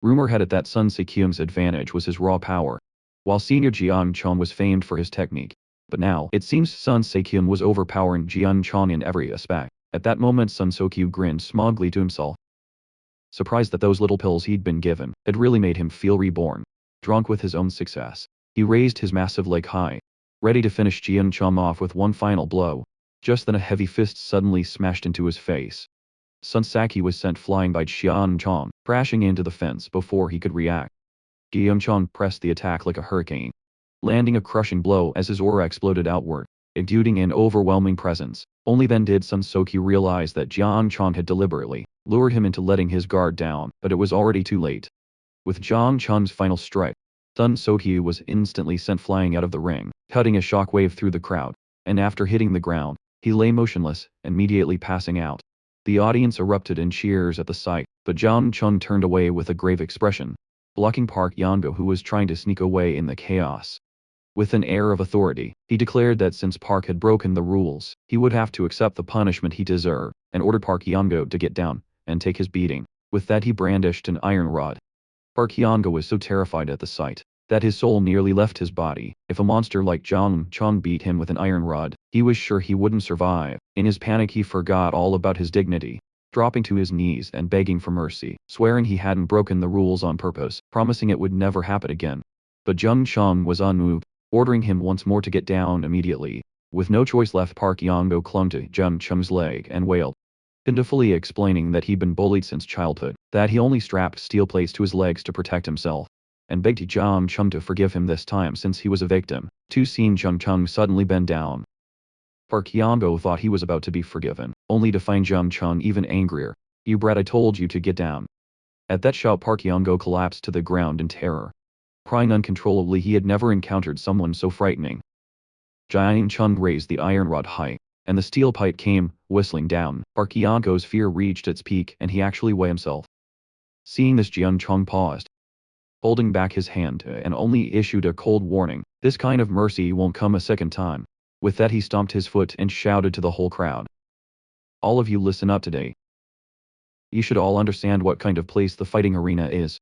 Rumor had it that Sun Sekyum's advantage was his raw power, while Senior Jung Chung was famed for his technique. But now, it seems Sun Sekyum was overpowering Jung Chung in every aspect. At that moment, Sun Sokyu grinned smugly to himself, surprised that those little pills he'd been given had really made him feel reborn. Drunk with his own success, he raised his massive leg high, ready to finish Jung Chung off with one final blow. Just then, a heavy fist suddenly smashed into his face. Sun Saki was sent flying by Jung Chung, crashing into the fence before he could react. Jung Chung pressed the attack like a hurricane, landing a crushing blow as his aura exploded outward, exuding an overwhelming presence. Only then did Sun Sokyu realize that Jung Chung had deliberately lured him into letting his guard down, but it was already too late. With Zhang Cheng's final strike, Sun Sokyu was instantly sent flying out of the ring, cutting a shockwave through the crowd, and after hitting the ground, he lay motionless, immediately passing out. The audience erupted in cheers at the sight, but Zhang Cheng turned away with a grave expression, blocking Park Yango, who was trying to sneak away in the chaos. With an air of authority, he declared that since Park had broken the rules, he would have to accept the punishment he deserved, and ordered Park Yango to get down and take his beating. With that, he brandished an iron rod. Park Yango was so terrified at the sight that his soul nearly left his body. If a monster like Zhang Cheng beat him with an iron rod, he was sure he wouldn't survive. In his panic, he forgot all about his dignity, dropping to his knees and begging for mercy, swearing he hadn't broken the rules on purpose, promising it would never happen again. But Zhang Cheng was unmoved, ordering him once more to get down immediately. With no choice left, Park Yango clung to Zhang Cheng's leg and wailed, pitifully explaining that he'd been bullied since childhood, that he only strapped steel plates to his legs to protect himself, and begged Zhang Cheng to forgive him this time since he was a victim. Seeing Zhang Cheng suddenly bend down, Park Yango thought he was about to be forgiven, only to find Zhang Cheng even angrier. "You brat, I told you to get down." At that shout, Park Yango collapsed to the ground in terror. Crying uncontrollably, he had never encountered someone so frightening. Zhang Cheng raised the iron rod high, and the steel pipe came whistling down. Park Yango's fear reached its peak, and he actually weighed himself. Seeing this, Zhang Cheng paused, holding back his hand, and only issued a cold warning, "This kind of mercy won't come a second time." With that, he stomped his foot and shouted to the whole crowd, "All of you listen up today. You should all understand what kind of place the fighting arena is.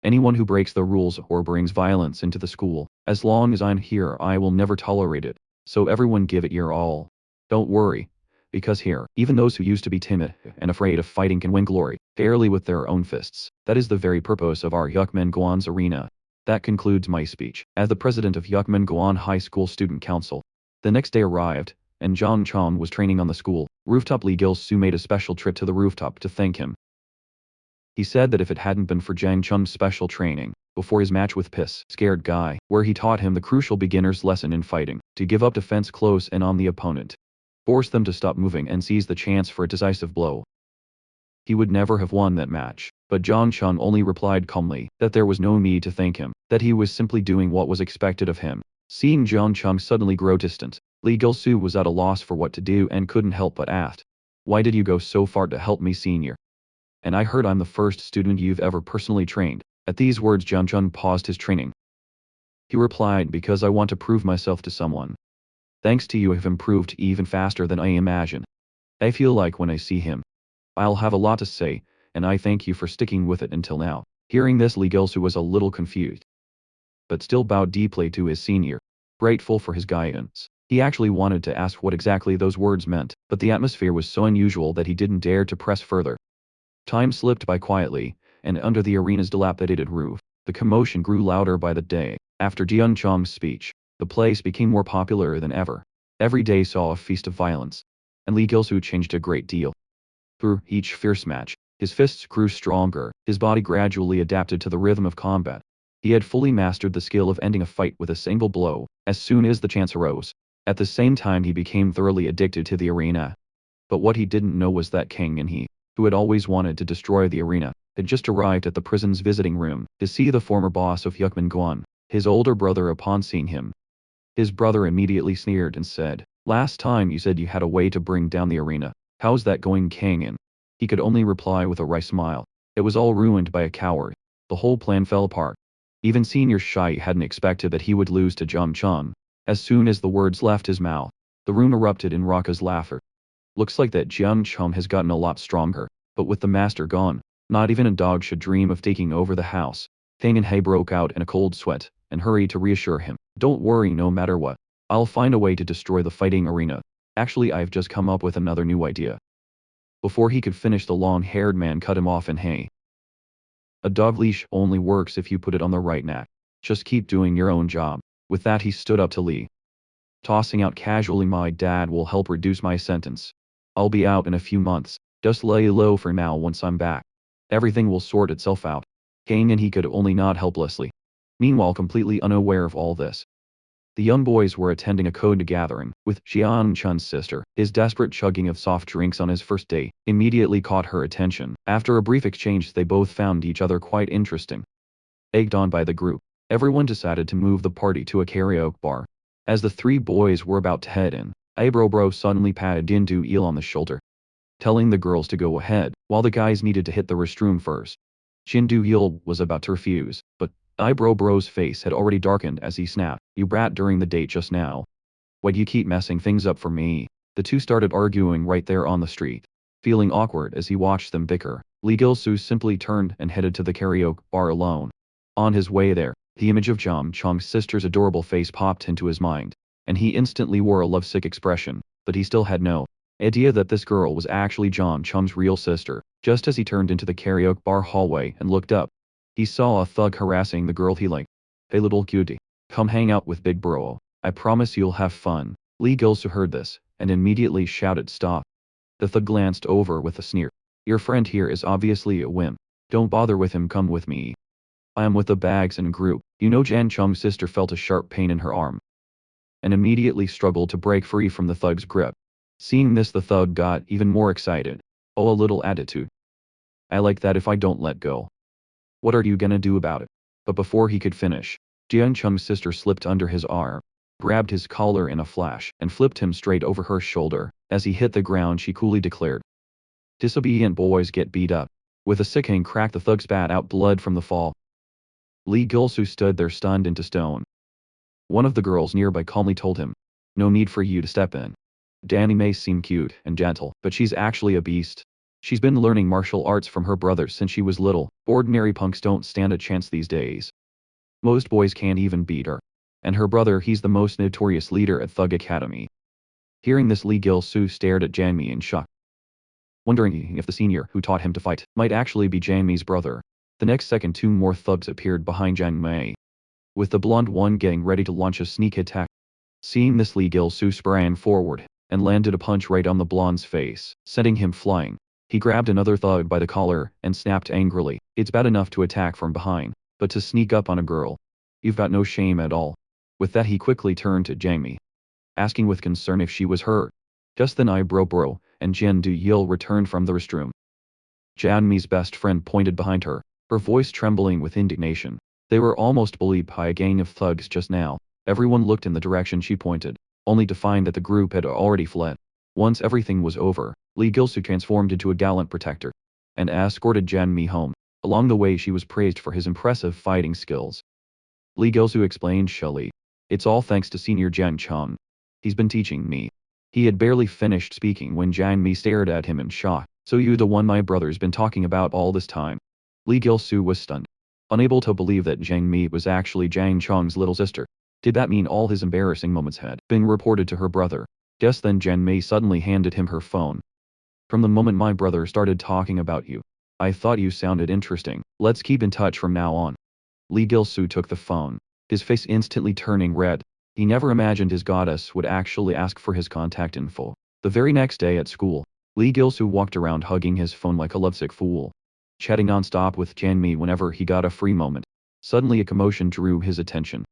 Anyone who breaks the rules or brings violence into the school, as long as I'm here, I will never tolerate it. So everyone give it your all. Don't worry, because here, even those who used to be timid and afraid of fighting can win glory, fairly with their own fists. That is the very purpose of our Yukmen-Guan's arena." That concludes my speech. As the president of Yukmen-Guan High School Student Council, the next day arrived, and Zhang Cheng was training on the school rooftop. Li Gilsu made a special trip to the rooftop to thank him. He said that if it hadn't been for Zhang Cheng's special training, before his match with Piss Scared Guy, where he taught him the crucial beginner's lesson in fighting, to give up defense close and on the opponent, force them to stop moving and seize the chance for a decisive blow, he would never have won that match. But Zhang Cheng only replied calmly that there was no need to thank him, that he was simply doing what was expected of him. Seeing Zhang Cheng suddenly grow distant, Li Gilsu was at a loss for what to do and couldn't help but ask, "Why did you go so far to help me, senior? And I heard I'm the first student you've ever personally trained." At these words, Zhang Cheng paused his training. He replied, "Because I want to prove myself to someone. Thanks to you, I've improved even faster than I imagined. I feel like when I see him, I'll have a lot to say, and I thank you for sticking with it until now." Hearing this, Li Gilsu was a little confused, but still bowed deeply to his senior, grateful for his guidance. He actually wanted to ask what exactly those words meant, but the atmosphere was so unusual that he didn't dare to press further. Time slipped by quietly, and under the arena's dilapidated roof, the commotion grew louder by the day. After Zhang Cheng's speech, the place became more popular than ever. Every day saw a feast of violence, and Li Gilsu changed a great deal. Through each fierce match, his fists grew stronger, his body gradually adapted to the rhythm of combat. He had fully mastered the skill of ending a fight with a single blow, as soon as the chance arose. At the same time, he became thoroughly addicted to the arena. But what he didn't know was that King and he, who had always wanted to destroy the arena, had just arrived at the prison's visiting room to see the former boss of Yukmen Guan, his older brother. Upon seeing him, his brother immediately sneered and said, "Last time you said you had a way to bring down the arena. How's that going, King?" And he could only reply with a wry smile, "It was all ruined by a coward. The whole plan fell apart." Even Senior Shai hadn't expected that he would lose to Zhang Cheng. As soon as the words left his mouth, the room erupted in raucous laughter. "Looks like that Zhang Cheng has gotten a lot stronger, but with the master gone, not even a dog should dream of taking over the house." Fang and He broke out in a cold sweat, and hurried to reassure him, "Don't worry, no matter what, I'll find a way to destroy the fighting arena. Actually, I've just come up with another new idea." Before he could finish, the long-haired man cut him off and, "Hey, a dog leash only works if you put it on the right neck. Just keep doing your own job." With that, he stood up to Li, tossing out casually, "My dad will help reduce my sentence. I'll be out in a few months. Just lay low for now. Once I'm back, everything will sort itself out." Kang and he could only nod helplessly. Meanwhile, completely unaware of all this, the young boys were attending a code gathering, with Xian Chun's sister. His desperate chugging of soft drinks on his first day immediately caught her attention. After a brief exchange, they both found each other quite interesting. Egged on by the group, everyone decided to move the party to a karaoke bar. As the three boys were about to head in, Bro suddenly patted Jindu Il on the shoulder, telling the girls to go ahead, while the guys needed to hit the restroom first. Jindu Il was about to refuse, but Bro's face had already darkened as he snapped, "You brat during the date just now. Why'd you keep messing things up for me?" The two started arguing right there on the street. Feeling awkward as he watched them bicker, Lee Gil-soo simply turned and headed to the karaoke bar alone. On his way there, the image of Jang Chong's sister's adorable face popped into his mind, and he instantly wore a lovesick expression, but he still had no idea that this girl was actually Jang Chong's real sister. Just as he turned into the karaoke bar hallway and looked up, he saw a thug harassing the girl he liked. "Hey little cutie, come hang out with Big Bro. I promise you'll have fun." Lee Gil-soo heard this, and immediately shouted stop. The thug glanced over with a sneer. "Your friend here is obviously a wimp. Don't bother with him, come with me. I am with the bags and group." Jan Chung's sister felt a sharp pain in her arm, and immediately struggled to break free from the thug's grip. Seeing this, the thug got even more excited. "Oh, a little attitude. I like that if I don't let go. What are you gonna do about it?" But before he could finish, Jian Chung's sister slipped under his arm, grabbed his collar in a flash, and flipped him straight over her shoulder. As he hit the ground, she coolly declared, "Disobedient boys get beat up." With a sickening crack, the thug spat out blood from the fall. Lee Gil-soo stood there stunned into stone. One of the girls nearby calmly told him, "No need for you to step in. Danny may seem cute and gentle, but she's actually a beast. She's been learning martial arts from her brother since she was little. Ordinary punks don't stand a chance these days. Most boys can't even beat her. And her brother, he's the most notorious leader at Thug Academy." Hearing this, Lee Gil-soo stared at Jang Mi in shock, wondering if the senior who taught him to fight might actually be Jang Mi's brother. The next second, two more thugs appeared behind Jang Mi, with the blonde one getting ready to launch a sneak attack. Seeing this, Lee Gil-soo sprang forward and landed a punch right on the blonde's face, sending him flying. He grabbed another thug by the collar and snapped angrily, "It's bad enough to attack from behind, but to sneak up on a girl. You've got no shame at all." With that, he quickly turned to Jang Mi, asking with concern if she was hurt. Just then, Bro and Jin Do-il returned from the restroom. Jan Mi's best friend pointed behind her, her voice trembling with indignation. They were almost bullied by a gang of thugs just now. Everyone looked in the direction she pointed, only to find that the group had already fled. Once everything was over, Lee Gil-soo transformed into a gallant protector and escorted Jan Mi home. Along the way, she was praised for his impressive fighting skills. Lee Gil-soo explained shellily, "It's all thanks to Senior Jang Chong. He's been teaching me." He had barely finished speaking when Jang Mi stared at him in shock. "So you the one my brother's been talking about all this time?" Lee Gil-soo was stunned, unable to believe that Jang Mi was actually Jang Chong's little sister. Did that mean all his embarrassing moments had been reported to her brother? Just then, Jang Mi suddenly handed him her phone. "From the moment my brother started talking about you, I thought you sounded interesting. Let's keep in touch from now on." Lee Gil-soo took the phone, his face instantly turning red. He never imagined his goddess would actually ask for his contact info. The very next day at school, Lee Gil-soo walked around hugging his phone like a lovesick fool, chatting non-stop with Jang Mi whenever he got a free moment. Suddenly, a commotion drew his attention.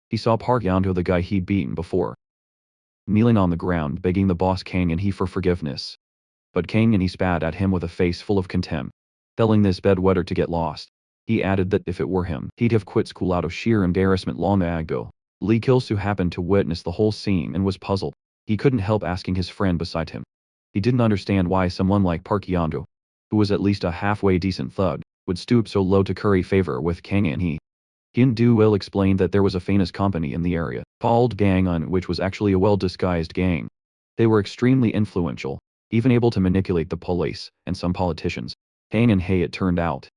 He saw Park Yeon-ho, the guy he'd beaten before, kneeling on the ground begging the boss Kang In-hee for forgiveness. But Kang In-hee spat at him with a face full of contempt, telling this bedwetter to get lost. He added that if it were him, he'd have quit school out of sheer embarrassment long ago. Lee Gil-soo happened to witness the whole scene and was puzzled. He couldn't help asking his friend beside him. He didn't understand why someone like Park Yeon-ho, who was at least a halfway decent thug, would stoop so low to curry favor with Kang In-hee. Hyun Do-il explained that there was a famous company in the area, called Gang Un, which was actually a well-disguised gang. They were extremely influential, even able to manipulate the police and some politicians. Kang In-hee, it turned out,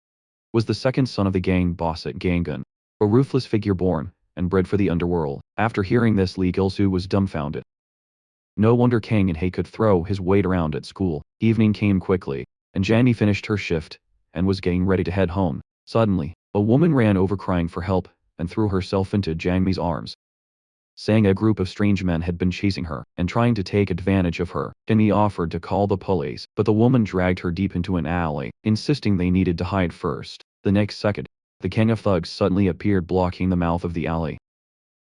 was the second son of the gang boss at Gangun, a ruthless figure born and bred for the underworld. After hearing this, Lee Gil-soo was dumbfounded. No wonder Kang In-hee could throw his weight around at school. Evening came quickly, and Jang Mi finished her shift and was getting ready to head home. Suddenly, a woman ran over crying for help and threw herself into Jang Mi's arms, saying a group of strange men had been chasing her and trying to take advantage of her. Jang Mi offered to call the police, but the woman dragged her deep into an alley, insisting they needed to hide first. The next second, the gang of thugs suddenly appeared, blocking the mouth of the alley.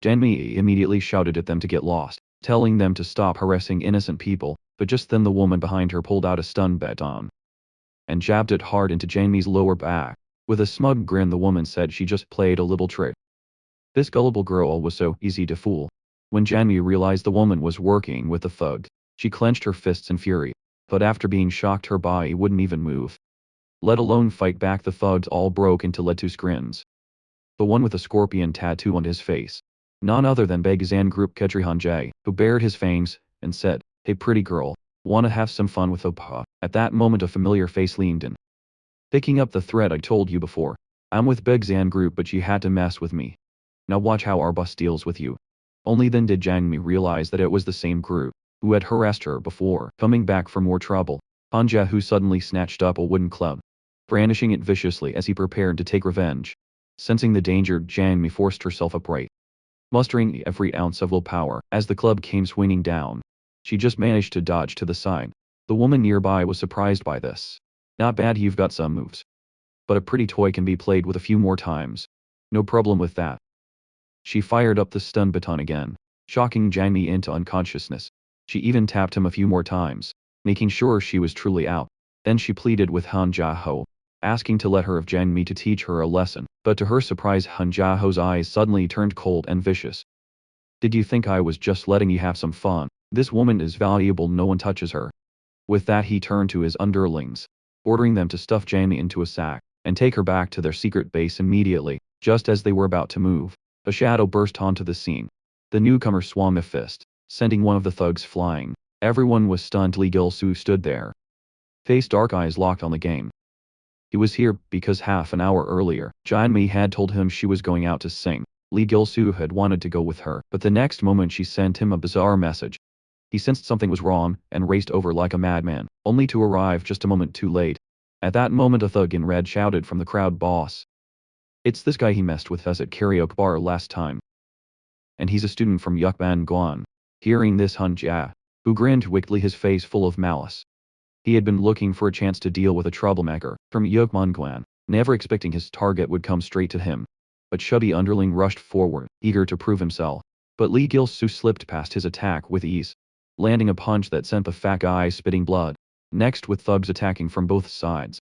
Jang Mi immediately shouted at them to get lost, telling them to stop harassing innocent people, but just then the woman behind her pulled out a stun baton and jabbed it hard into Jang Mi's lower back. With a smug grin the woman said she just played a little trick. This gullible girl was so easy to fool. When Janmi realized the woman was working with the thug, she clenched her fists in fury, but after being shocked her body wouldn't even move. Let alone fight back. The thugs all broke into lettuce grins. The one with a scorpion tattoo on his face. None other than Begzan Group Kedri Hanjay, who bared his fangs, and said, "Hey pretty girl, wanna have some fun with Opa?" At that moment a familiar face leaned in. Picking up the thread I told you before. I'm with Begzan Group but you had to mess with me. Now watch how our boss deals with you. Only then did Jangmi realize that it was the same group, who had harassed her before, coming back for more trouble. Hanja who suddenly snatched up a wooden club, brandishing it viciously as he prepared to take revenge. Sensing the danger, Jangmi forced herself upright, mustering every ounce of willpower as the club came swinging down. She just managed to dodge to the side. The woman nearby was surprised by this. Not bad, you've got some moves. But a pretty toy can be played with a few more times. No problem with that. She fired up the stun baton again, shocking Jangmi into unconsciousness. She even tapped him a few more times, making sure she was truly out. Then she pleaded with Han Jiaho, asking to let her have Jangmi to teach her a lesson. But to her surprise Han Jiaho's eyes suddenly turned cold and vicious. "Did you think I was just letting you have some fun? This woman is valuable, no one touches her." With that he turned to his underlings, ordering them to stuff Jangmi into a sack, and take her back to their secret base immediately. Just as they were about to move, a shadow burst onto the scene. The newcomer swung a fist, sending one of the thugs flying. Everyone was stunned. Lee Gil-soo stood there, face dark, eyes locked on the game. He was here because half an hour earlier, Janmi had told him she was going out to sing. Lee Gil-soo had wanted to go with her, but the next moment she sent him a bizarre message. He sensed something was wrong and raced over like a madman, only to arrive just a moment too late. At that moment a thug in red shouted from the crowd, "Boss! It's this guy he messed with us at karaoke bar last time. And he's a student from Yukban Guan." Hearing this, Han Jia, who grinned wickedly, his face full of malice. He had been looking for a chance to deal with a troublemaker from Yukban Guan, never expecting his target would come straight to him. A chubby underling rushed forward, eager to prove himself. But Lee Gil-soo slipped past his attack with ease, landing a punch that sent the fat guy spitting blood. Next, with thugs attacking from both sides,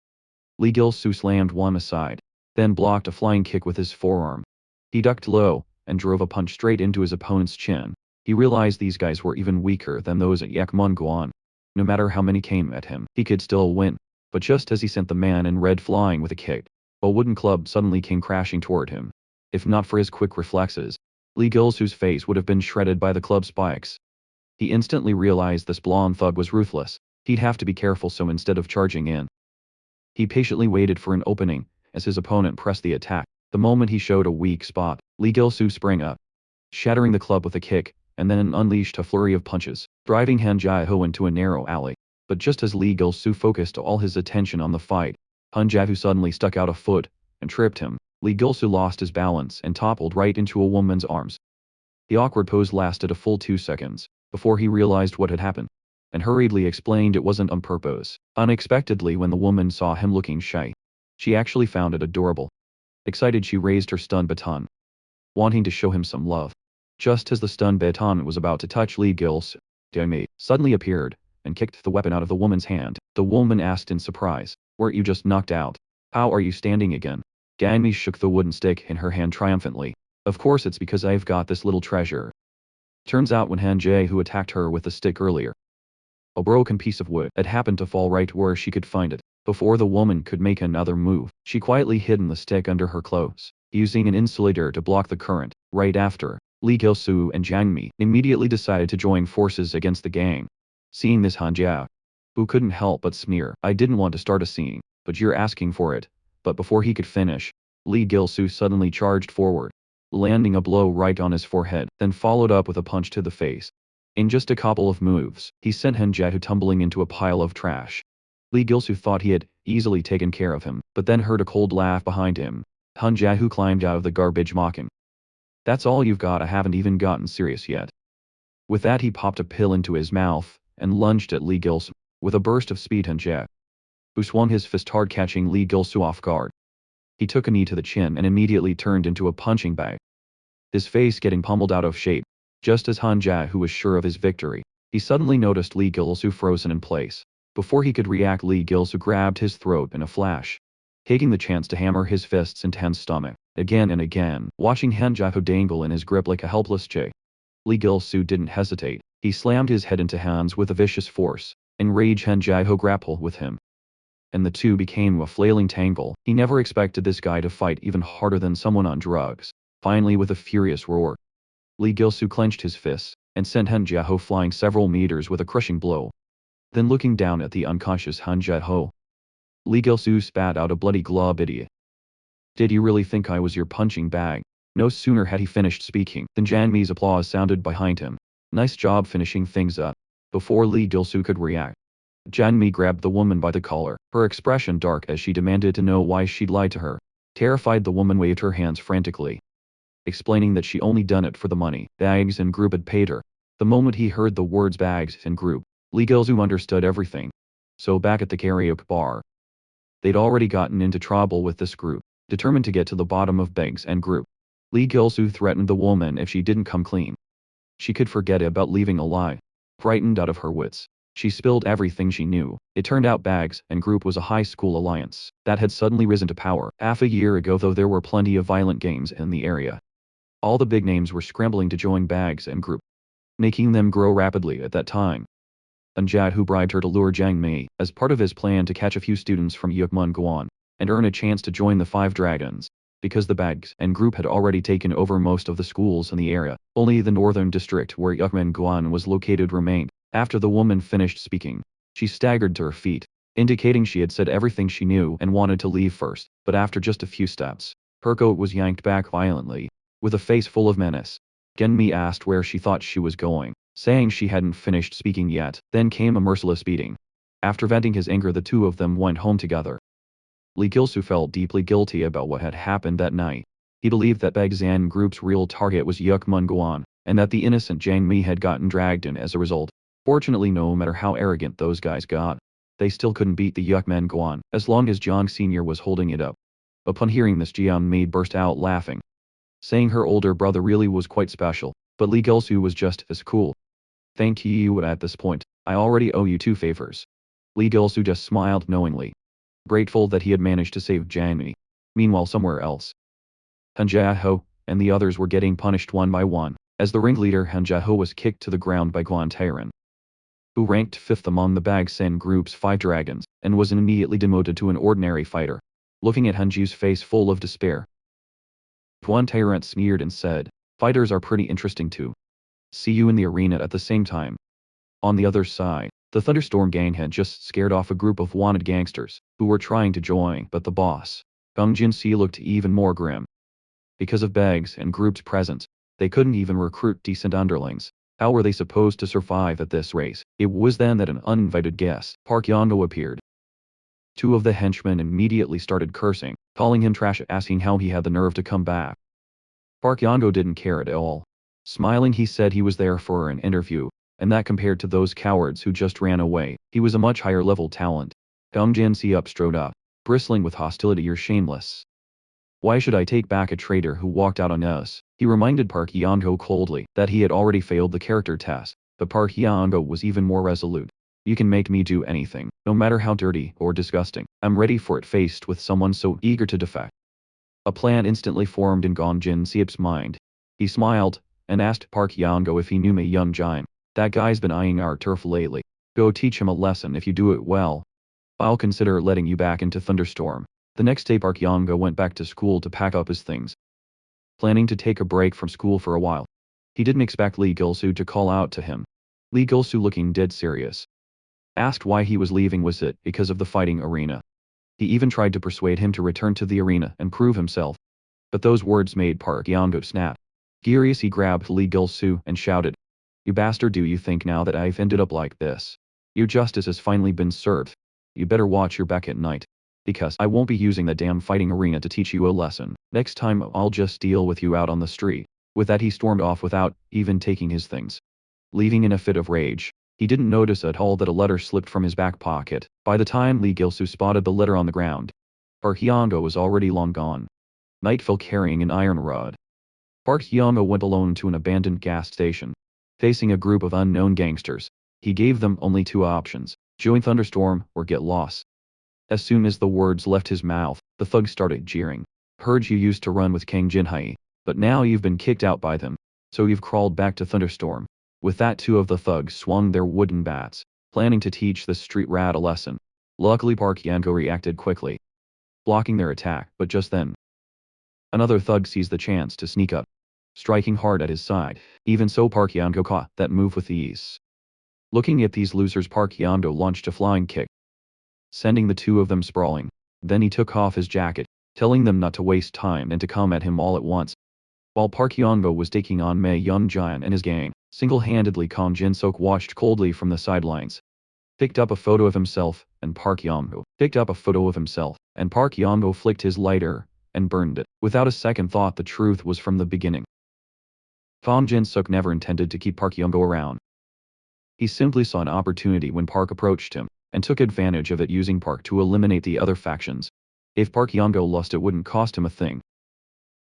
Lee Gil-soo slammed one aside, then blocked a flying kick with his forearm. He ducked low, and drove a punch straight into his opponent's chin. He realized these guys were even weaker than those at Yakmon Guan. No matter how many came at him, he could still win. But just as he sent the man in red flying with a kick, a wooden club suddenly came crashing toward him. If not for his quick reflexes, Lee Gil-soo's face would have been shredded by the club spikes. He instantly realized this blonde thug was ruthless. He'd have to be careful, so instead of charging in, he patiently waited for an opening as his opponent pressed the attack. The moment he showed a weak spot, Lee Gil-soo sprang up, shattering the club with a kick, and then unleashed a flurry of punches, driving Han Jiaho into a narrow alley. But just as Lee Gil-soo focused all his attention on the fight, Han Jiaho suddenly stuck out a foot and tripped him. Lee Gil-soo lost his balance and toppled right into a woman's arms. The awkward pose lasted a full 2 seconds before he realized what had happened, and hurriedly explained it wasn't on purpose. Unexpectedly, when the woman saw him looking shy, she actually found it adorable. Excited, she raised her stun baton, wanting to show him some love. Just as the stun baton was about to touch Lee Gil-soo, Demi suddenly appeared and kicked the weapon out of the woman's hand. The woman asked in surprise, "Weren't you just knocked out? How are you standing again?" Demi shook the wooden stick in her hand triumphantly. "Of course, it's because I've got this little treasure." Turns out when Han Jae, who attacked her with the stick earlier, a broken piece of wood had happened to fall right where she could find it. Before the woman could make another move, she quietly hidden the stick under her clothes, using an insulator to block the current. Right after, Lee Gil-soo and Jang Mi immediately decided to join forces against the gang. Seeing this, Han Jia, who couldn't help but sneer, "I didn't want to start a scene, but you're asking for it." But before he could finish, Lee Gil-soo suddenly charged forward, landing a blow right on his forehead, then followed up with a punch to the face. In just a couple of moves, he sent Han Jia tumbling into a pile of trash. Lee Gil-soo thought he had easily taken care of him, but then heard a cold laugh behind him. Han Jia climbed out of the garbage, mocking, "That's all you've got? I haven't even gotten serious yet." With that, he popped a pill into his mouth and lunged at Lee Gil-soo. With a burst of speed, Han Jia, who swung his fist hard, catching Lee Gil-soo off guard. He took a knee to the chin and immediately turned into a punching bag, his face getting pummeled out of shape. Just as Han Jia, who was sure of his victory, he suddenly noticed Lee Gil-soo frozen in place. Before he could react, Lee Gil-soo grabbed his throat in a flash. taking the chance to hammer his fists into Hen's stomach, again and again, watching Han Jiaho dangle in his grip like a helpless Jay. Lee Gil-soo didn't hesitate. He slammed his head into Han's with a vicious force. Enraged Han Jiaho grappled with him, and the two became a flailing tangle. He never expected this guy to fight even harder than someone on drugs. Finally, with a furious roar, Lee Gil-soo clenched his fists and sent Han Jiaho flying several meters with a crushing blow. Then looking down at the unconscious Han Jiaho, Lee Gil-soo spat out a bloody glob. Idiot. Did you really think I was your punching bag? No sooner had he finished speaking than Janmi's applause sounded behind him. Nice job finishing things up. Before Lee Gil-soo could react, Janmi grabbed the woman by the collar, her expression dark as she demanded to know why she'd lied to her. Terrified, the woman waved her hands frantically, explaining that she only done it for the money Bags and Group had paid her. The moment he heard the words Bags and Group, Lee Gil-soo understood everything. So back at the karaoke bar, they'd already gotten into trouble with this group. Determined to get to the bottom of Bags and Group, Lee Gil-soo threatened the woman if she didn't come clean, she could forget about leaving a lie. Frightened out of her wits, she spilled everything she knew. It turned out Bags and Group was a high school alliance that had suddenly risen to power half a year ago, though there were plenty of violent gangs in the area. All the big names were scrambling to join Bags and Group, making them grow rapidly at that time. Anjad, who bribed her to lure Jiang Mei as part of his plan to catch a few students from Yukmun and earn a chance to join the Five Dragons. Because the Bags and Group had already taken over most of the schools in the area, only the northern district where Yukmun was located remained. After the woman finished speaking, she staggered to her feet, indicating she had said everything she knew and wanted to leave first, but after just a few steps, her coat was yanked back violently. With a face full of menace, Genmi asked where she thought she was going, saying she hadn't finished speaking yet. Then came a merciless beating. After venting his anger, the two of them went home together. Lee Gil-soo felt deeply guilty about what had happened that night. He believed that Bags and Group's real target was Yukmun, and that the innocent Jiang Mi had gotten dragged in as a result. Fortunately, no matter how arrogant those guys got, they still couldn't beat the Yukmun as long as Jiang Sr. was holding it up. Upon hearing this, Jiang Mi burst out laughing, saying her older brother really was quite special, but Lee Gil-soo was just as cool. Thank you. At this point, I already owe you 2 favors. Lee Gil-soo just smiled knowingly, grateful that he had managed to save Jiang Mi. Meanwhile, somewhere else, Han Jiaho and the others were getting punished one by one, as the ringleader Han Jiaho was kicked to the ground by Guan Tairan, who ranked 5th among the Bags and Group's 5 dragons, and was immediately demoted to an ordinary fighter. Looking at Hanji's face full of despair, Guan Tairan sneered and said, "Fighters are pretty interesting too. See you in the arena at the same time." On the other side, the Thunderstorm gang had just scared off a group of wanted gangsters, who were trying to join, but the boss, Kang Jin-si, looked even more grim. Because of Bags and Group's presence, they couldn't even recruit decent underlings. How were they supposed to survive at this race? It was then that an uninvited guest, Park Yongo, appeared. 2 of the henchmen immediately started cursing, calling him trash, asking how he had the nerve to come back. Park Yongo didn't care at all. Smiling, he said he was there for an interview, and that compared to those cowards who just ran away, he was a much higher level talent. Kang Jin-si strode up, bristling with hostility. "You're shameless. Why should I take back a traitor who walked out on us?" He reminded Park Yongo coldly that he had already failed the character test, but Park Yongo was even more resolute. "You can make me do anything, no matter how dirty or disgusting. I'm ready for it." Faced with someone so eager to defect, a plan instantly formed in Kang Jin-si's mind. He smiled and asked Park Yongo if he knew Mei Young Jin. "That guy's been eyeing our turf lately. Go teach him a lesson. If you do it well, I'll consider letting you back into Thunderstorm." The next day, Park Yongo went back to school to pack up his things, planning to take a break from school for a while. He didn't expect Lee Gil-soo to call out to him. Lee Gil-soo, looking dead serious, asked why he was leaving. Was it because of the fighting arena? He even tried to persuade him to return to the arena and prove himself. But those words made Park Yongo snap. Furious, he grabbed Lee Gil-soo and shouted, "You bastard, do you think now that I've ended up like this, your justice has finally been served? You better watch your back at night, because I won't be using the damn fighting arena to teach you a lesson. Next time I'll just deal with you out on the street." With that, he stormed off without even taking his things, leaving in a fit of rage. He didn't notice at all that a letter slipped from his back pocket. By the time Lee Gil-soo spotted the letter on the ground, Park Yongo was already long gone. Night fell, carrying an iron rod. Park Yongo went alone to an abandoned gas station, facing a group of unknown gangsters. He gave them only 2 options: join Thunderstorm or get lost. As soon as the words left his mouth, The thugs started jeering. Heard you used to run with King Jinhai, but now you've been kicked out by them. So you've crawled back to Thunderstorm. With that, two of the thugs swung their wooden bats, planning to teach the street rat a lesson. Luckily Park Yango reacted quickly, blocking their attack, but just then, another thug seized the chance to sneak up, striking hard at his side. Even so, Park Yango caught that move with ease. Looking at these losers, Park Yango launched a flying kick, sending the two of them sprawling. Then he took off his jacket, telling them not to waste time and to come at him all at once. While Park Yango was taking on Mei Young Giant and his gang, single-handedly Kong Jin-sok watched coldly from the sidelines. Picked up a photo of himself, and Park Yango flicked his lighter and burned it. Without a second thought, the truth was from the beginning. Kong Jin-sok never intended to keep Park Yango around. He simply saw an opportunity when Park approached him, and took advantage of it, using Park to eliminate the other factions. If Park Yango lost, it wouldn't cost him a thing.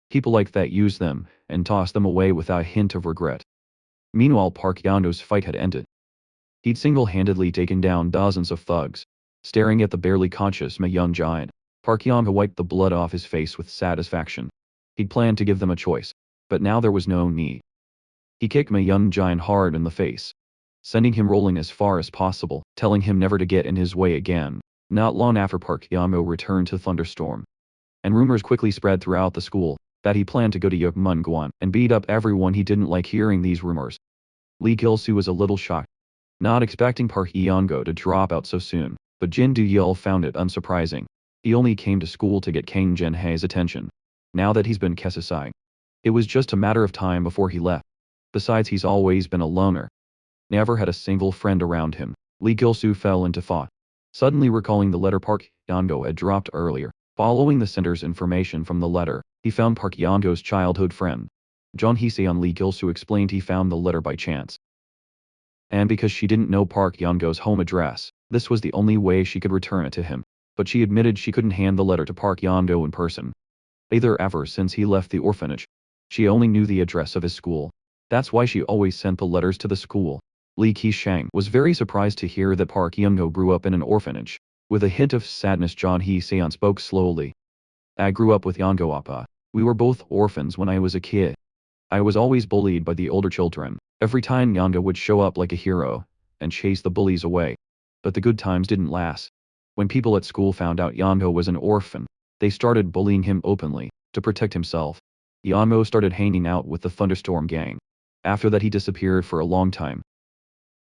People like that use them, and toss them away without a hint of regret. Meanwhile, Park Yango's fight had ended. He'd single-handedly taken down dozens of thugs. Staring at the barely conscious Mei Young Giant, Park Yango wiped the blood off his face with satisfaction. He'd planned to give them a choice, but now there was no need. He kicked Mei Young Giant hard in the face, sending him rolling as far as possible, telling him never to get in his way again. Not long after, Park Yango returned to Thunderstorm, and rumors quickly spread throughout the school that he planned to go to Yukmungwan and beat up everyone he didn't like. Hearing these rumors, Lee Gil-soo was a little shocked, not expecting Park Yango to drop out so soon, but Jin Do-yeol found it unsurprising. He only came to school to get Kang Jin-hae's attention. Now that he's been kept aside, it was just a matter of time before he left. Besides, he's always been a loner, never had a single friend around him. Lee Gil-soo fell into thought, suddenly recalling the letter Park Yango had dropped earlier. Following the center's information from the letter, he found Park Yango's childhood friend, John Hee-seon. Lee Gil-soo explained he found the letter by chance, and because she didn't know Park Yango's home address, this was the only way she could return it to him. But she admitted she couldn't hand the letter to Park Yango in person, either. Ever since he left the orphanage, she only knew the address of his school. That's why she always sent the letters to the school. Lee Ki-shang was very surprised to hear that Park Yango grew up in an orphanage. With a hint of sadness, John Hee-seon spoke slowly. I grew up with Yango Appa. We were both orphans when I was a kid. I was always bullied by the older children. Every time Yango would show up like a hero and chase the bullies away. But the good times didn't last. When people at school found out Yango was an orphan, they started bullying him openly. To protect himself, Yango started hanging out with the Thunderstorm gang. After that, he disappeared for a long time.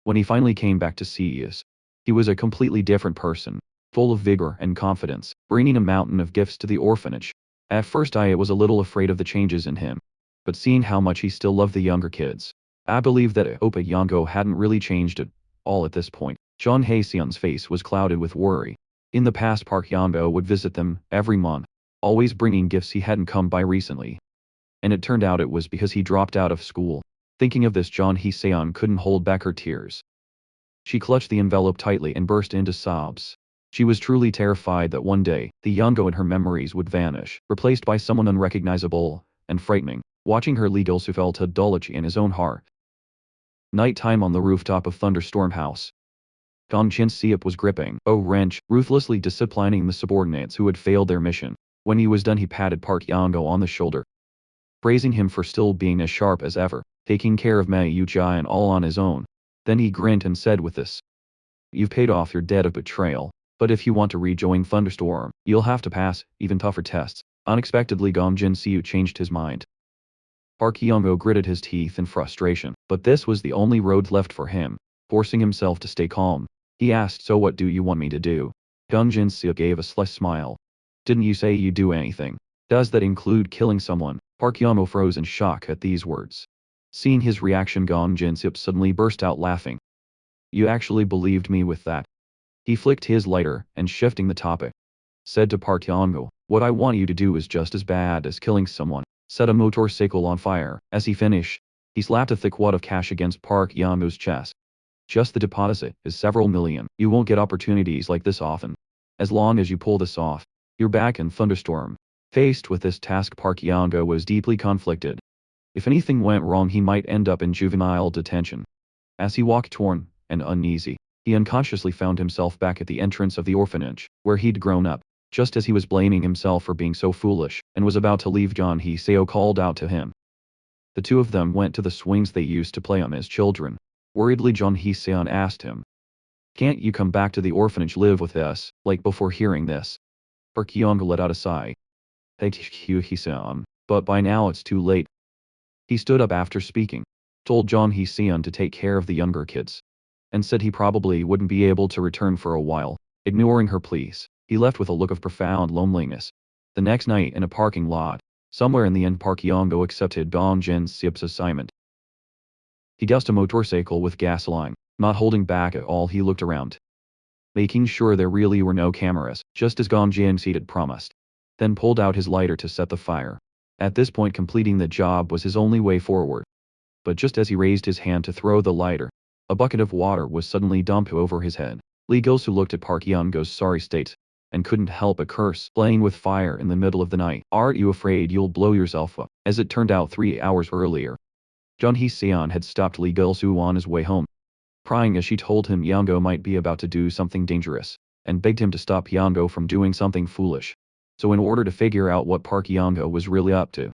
When he finally came back to see us, he was a completely different person, full of vigor and confidence, bringing a mountain of gifts to the orphanage. At first I was a little afraid of the changes in him, but seeing how much he still loved the younger kids, I believed that Oppa Yango hadn't really changed at all at this point. John Hee-seon's face was clouded with worry. In the past, Park Yango would visit them every month, always bringing gifts he hadn't come by recently. And it turned out it was because he dropped out of school. Thinking of this, John Hee-seon couldn't hold back her tears. She clutched the envelope tightly and burst into sobs. She was truly terrified that one day, the Yango in her memories would vanish, replaced by someone unrecognizable and frightening. Watching her, Lee Gil-soo felt a dullage in his own heart. Nighttime on the rooftop of Thunderstorm House. Gong Jin-seop was gripping a wrench, ruthlessly disciplining the subordinates who had failed their mission. When he was done, he patted Park Yango on the shoulder, praising him for still being as sharp as ever, taking care of Mei Yu Jian all on his own. Then he grinned and said, with this, you've paid off your debt of betrayal, but if you want to rejoin Thunderstorm, you'll have to pass even tougher tests. Unexpectedly, Gong Jin-seop changed his mind. Park Yango gritted his teeth in frustration, but this was the only road left for him. Forcing himself to stay calm, he asked, so what do you want me to do? Gong Jin-seop gave a slight smile. Didn't you say you'd do anything? Does that include killing someone? Park Yango froze in shock at these words. Seeing his reaction, Gong Jin-seop suddenly burst out laughing. You actually believed me with that? He flicked his lighter and, shifting the topic, said to Park Yango, what I want you to do is just as bad as killing someone. Set a motorcycle on fire. As he finished, he slapped a thick wad of cash against Park Yango's chest. Just the deposit is several million. You won't get opportunities like this often. As long as you pull this off, you're back in Thunderstorm. Faced with this task, Park Yango was deeply conflicted. If anything went wrong, he might end up in juvenile detention. As he walked torn and uneasy, he unconsciously found himself back at the entrance of the orphanage, where he'd grown up. Just as he was blaming himself for being so foolish, and was about to leave, John Hee-seo called out to him. The two of them went to the swings they used to play on as children. Worriedly, John Hee-seon asked him, "Can't you come back to the orphanage live with us?" Like before hearing this, Park Hyung let out a sigh. Thank you, Hee-seon, but by now it's too late. He stood up after speaking, told John Hee-seon to take care of the younger kids, and said he probably wouldn't be able to return for a while. Ignoring her pleas, he left with a look of profound loneliness. The next night in a parking lot, somewhere in the end, Park Hyung accepted Dong Jin-seop's assignment. He doused a motorcycle with gasoline. Not holding back at all, he looked around, making sure there really were no cameras, just as Gong Jin-se had promised. Then pulled out his lighter to set the fire. At this point, completing the job was his only way forward. But just as he raised his hand to throw the lighter, a bucket of water was suddenly dumped over his head. Lee Gil-soo looked at Park Hyung-go's sorry state, and couldn't help but curse. Playing with fire in the middle of the night. Aren't you afraid you'll blow yourself up? As it turned out, 3 hours earlier, John Hee-seon had stopped Lee Gil-soo on his way home, crying as she told him Hyung-go might be about to do something dangerous, and begged him to stop Hyung-go from doing something foolish. So in order to figure out what Park Hyung-go was really up to,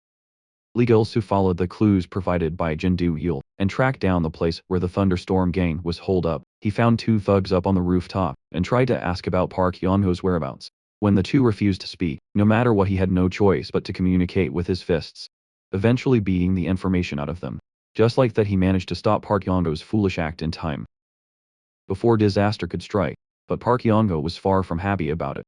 Lee Gil-soo followed the clues provided by Jin Do-yeol, and tracked down the place where the Thunderstorm gang was holed up. He found 2 thugs up on the rooftop, and tried to ask about Park Hyung-go's whereabouts. When the 2 refused to speak, no matter what, he had no choice but to communicate with his fists, eventually beating the information out of them. Just like that, he managed to stop Park Hyung-go's foolish act in time, before disaster could strike. But Park Hyung-go was far from happy about it.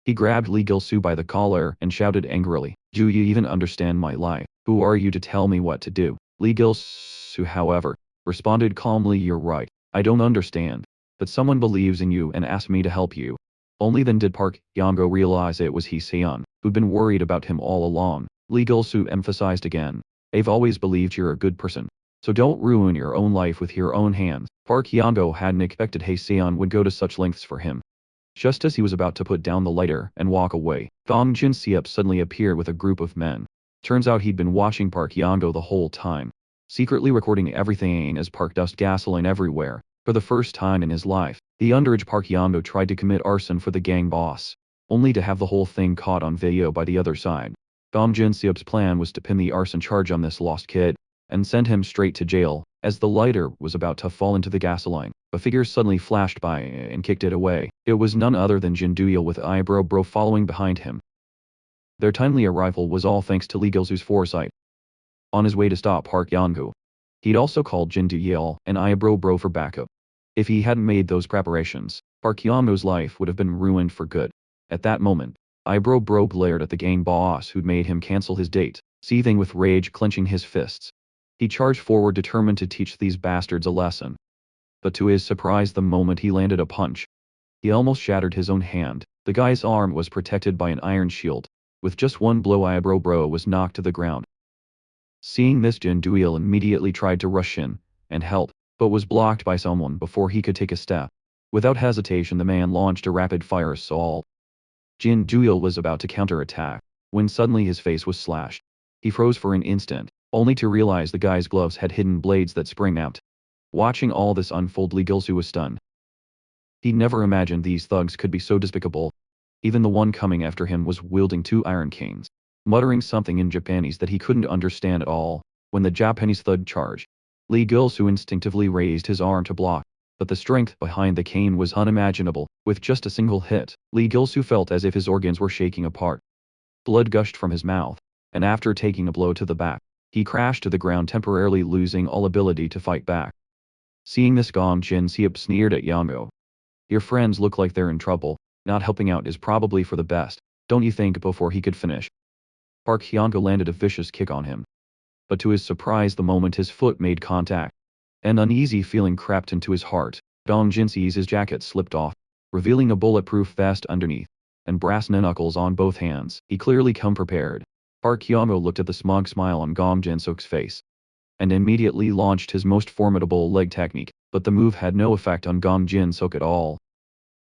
He grabbed Lee Gil-soo by the collar and shouted angrily, "Do you even understand my life? Who are you to tell me what to do?" Lee Gil-soo, however, responded calmly, "You're right, I don't understand, but someone believes in you and asked me to help you." Only then did Park Hyung-go realize it was Hee-seon, who'd been worried about him all along. Lee Gil-soo emphasized again, "I've always believed you're a good person, so don't ruin your own life with your own hands." Park Hyung-go hadn't expected Hee-seon would go to such lengths for him. Just as he was about to put down the lighter and walk away, Gong Jin-seop suddenly appeared with a group of men. Turns out he'd been watching Park Hyung-go the whole time, secretly recording everything as Park doused gasoline everywhere. For the first time in his life, the underage Park Hyung-go tried to commit arson for the gang boss, only to have the whole thing caught on video by the other side. Gong Jin-seop's plan was to pin the arson charge on this lost kid, and send him straight to jail. As the lighter was about to fall into the gasoline, a figure suddenly flashed by and kicked it away. It was none other than Jin Do-yeol with Eyebrow Bro following behind him. Their timely arrival was all thanks to Lee Gil-soo's foresight. On his way to stop Park Hyung-go, he'd also called Jin Do-yeol and Eyebrow Bro for backup. If he hadn't made those preparations, Park Hyung-go's life would have been ruined for good. At that moment, Eyebrow Bro glared at the gang boss who'd made him cancel his date, seething with rage, clenching his fists. He charged forward, determined to teach these bastards a lesson. But to his surprise, the moment he landed a punch, he almost shattered his own hand. The guy's arm was protected by an iron shield. With just one blow, Eyebrow Bro was knocked to the ground. Seeing this, Jin Do-yeol immediately tried to rush in and help, but was blocked by someone before he could take a step. Without hesitation, the man launched a rapid-fire assault. Jin Do-yeol was about to counterattack, when suddenly his face was slashed. He froze for an instant, only to realize the guy's gloves had hidden blades that sprang out. Watching all this unfold, Lee Gil-soo was stunned. He never imagined these thugs could be so despicable. Even the one coming after him was wielding 2 iron canes, muttering something in Japanese that he couldn't understand at all. When the Japanese thug charged, Lee Gil-soo instinctively raised his arm to block, but the strength behind the cane was unimaginable. With just a single hit, Lee Gil-soo felt as if his organs were shaking apart. Blood gushed from his mouth, and after taking a blow to the back, he crashed to the ground, temporarily losing all ability to fight back. Seeing this, Gong Jin-seop sneered at Hyung-go. "Your friends look like they're in trouble. Not helping out is probably for the best, don't you think?" Before he could finish, Park Hyung-go landed a vicious kick on him. But to his surprise, the moment his foot made contact, an uneasy feeling crept into his heart. Gong Jin-seop's jacket slipped off, revealing a bulletproof vest underneath, and brass knuckles on both hands. He clearly come prepared. Park Hyung-go looked at the smug smile on Gong Jin-seop's face, and immediately launched his most formidable leg technique, but the move had no effect on Gong Jin-seop at all.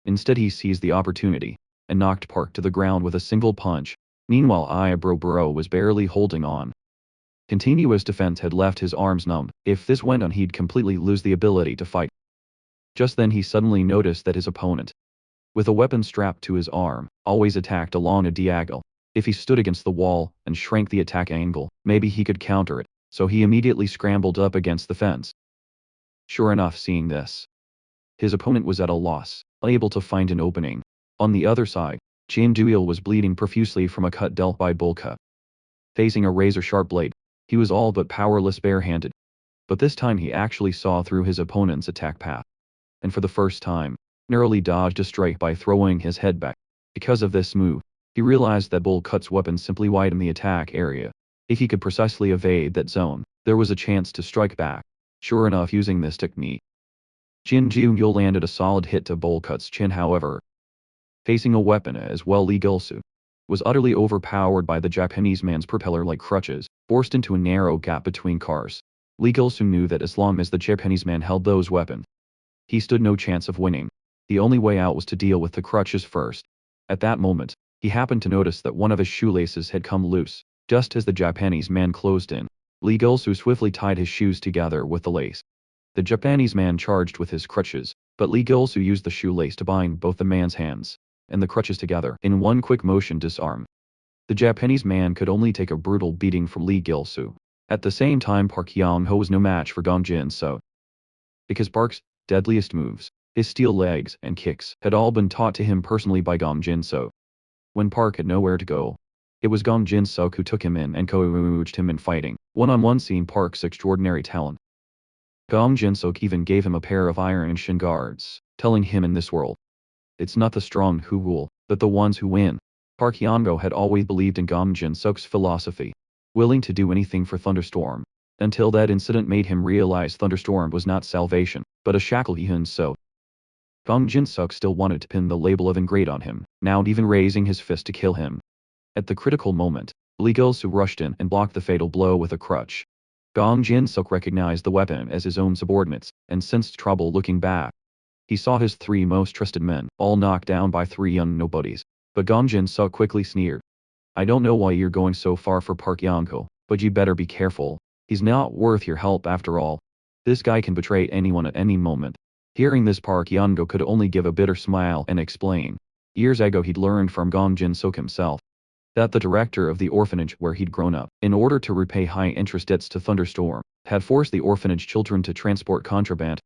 Instead, he seized the opportunity, and knocked Park to the ground with a single punch. Meanwhile, Eyebrow Bro was barely holding on. Continuous defense had left his arms numb. If this went on, he'd completely lose the ability to fight. Just then he suddenly noticed that his opponent, with a weapon strapped to his arm, always attacked along a diagonal. If he stood against the wall and shrank the attack angle, maybe he could counter it, so he immediately scrambled up against the fence. Sure enough, seeing this, his opponent was at a loss, unable to find an opening. On the other side, Jin Duil was bleeding profusely from a cut dealt by Bulka. Facing a razor-sharp blade, he was all but powerless barehanded. But this time he actually saw through his opponent's attack path. And for the first time, narrowly dodged a strike by throwing his head back. Because of this move, he realized that Bulka's weapon simply widened the attack area. If he could precisely evade that zone, there was a chance to strike back. Sure enough, using this technique, Jin Jiu landed a solid hit to Bulka's chin. However, facing a weapon as well, Lee Gilsu was utterly overpowered by the Japanese man's propeller-like crutches, forced into a narrow gap between cars. Lee Gilsu knew that as long as the Japanese man held those weapons, he stood no chance of winning. The only way out was to deal with the crutches first. At that moment, he happened to notice that one of his shoelaces had come loose. Just as the Japanese man closed in, Lee Gilsu swiftly tied his shoes together with the lace. The Japanese man charged with his crutches, but Lee Gilsu used the shoelace to bind both the man's hands and the crutches together in one quick motion to disarm. The Japanese man could only take a brutal beating from Lee Gilsu. At the same time, Park Yang-ho was no match for Gong Jin-so. Because Park's deadliest moves, his steel legs and kicks, had all been taught to him personally by Gong Jin-so. When Park had nowhere to go, it was Gong Jin-so who took him in and coached him in fighting, one-on-one, seeing Park's extraordinary talent. Gong Jin-so even gave him a pair of iron shin guards, telling him in this world, it's not the strong who rule, but the ones who win. Park Hyun-go had always believed in Gong Jin-so's philosophy, willing to do anything for Thunderstorm, until that incident made him realize Thunderstorm was not salvation, but a shackle he so. Gong Jin-so still wanted to pin the label of ingrate on him, now even raising his fist to kill him. At the critical moment, Lee Gilsu rushed in and blocked the fatal blow with a crutch. Gong Jin-so recognized the weapon as his own subordinates, and sensed trouble looking back. He saw his three most trusted men, all knocked down by three young nobodies. But Gong Jin-so quickly sneered. I don't know why you're going so far for Park Yang-ho, but you better be careful. He's not worth your help after all. This guy can betray anyone at any moment. Hearing this, Park Yang-ho could only give a bitter smile and explain. Years ago he'd learned from Gong Jin-so himself that the director of the orphanage where he'd grown up, in order to repay high-interest debts to Thunderstorm, had forced the orphanage children to transport contraband.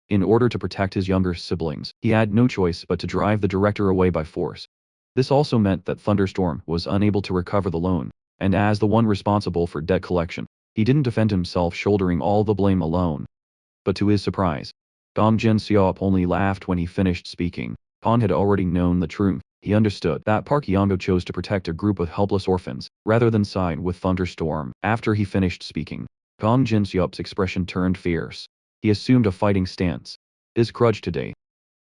In order to protect his younger siblings, he had no choice but to drive the director away by force. This also meant that Thunderstorm was unable to recover the loan, and as the one responsible for debt collection, he didn't defend himself, shouldering all the blame alone. But to his surprise, Gong Jin-seop only laughed when he finished speaking. Han had already known the truth. He understood that Park Yang-ho chose to protect a group of helpless orphans, rather than side with Thunderstorm. After he finished speaking, Gong Jin-seop's expression turned fierce. He assumed a fighting stance. His grudge today.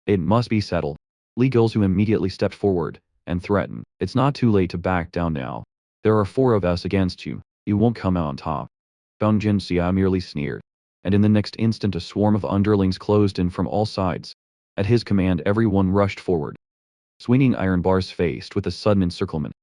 It must be settled. Lee Gilsu immediately stepped forward and threatened, it's not too late to back down now. There are 4 of us against you. You won't come out on top. Gong Jin-seop merely sneered. And in the next instant a swarm of underlings closed in from all sides. At his command everyone rushed forward. Swinging iron bars faced with a sudden encirclement.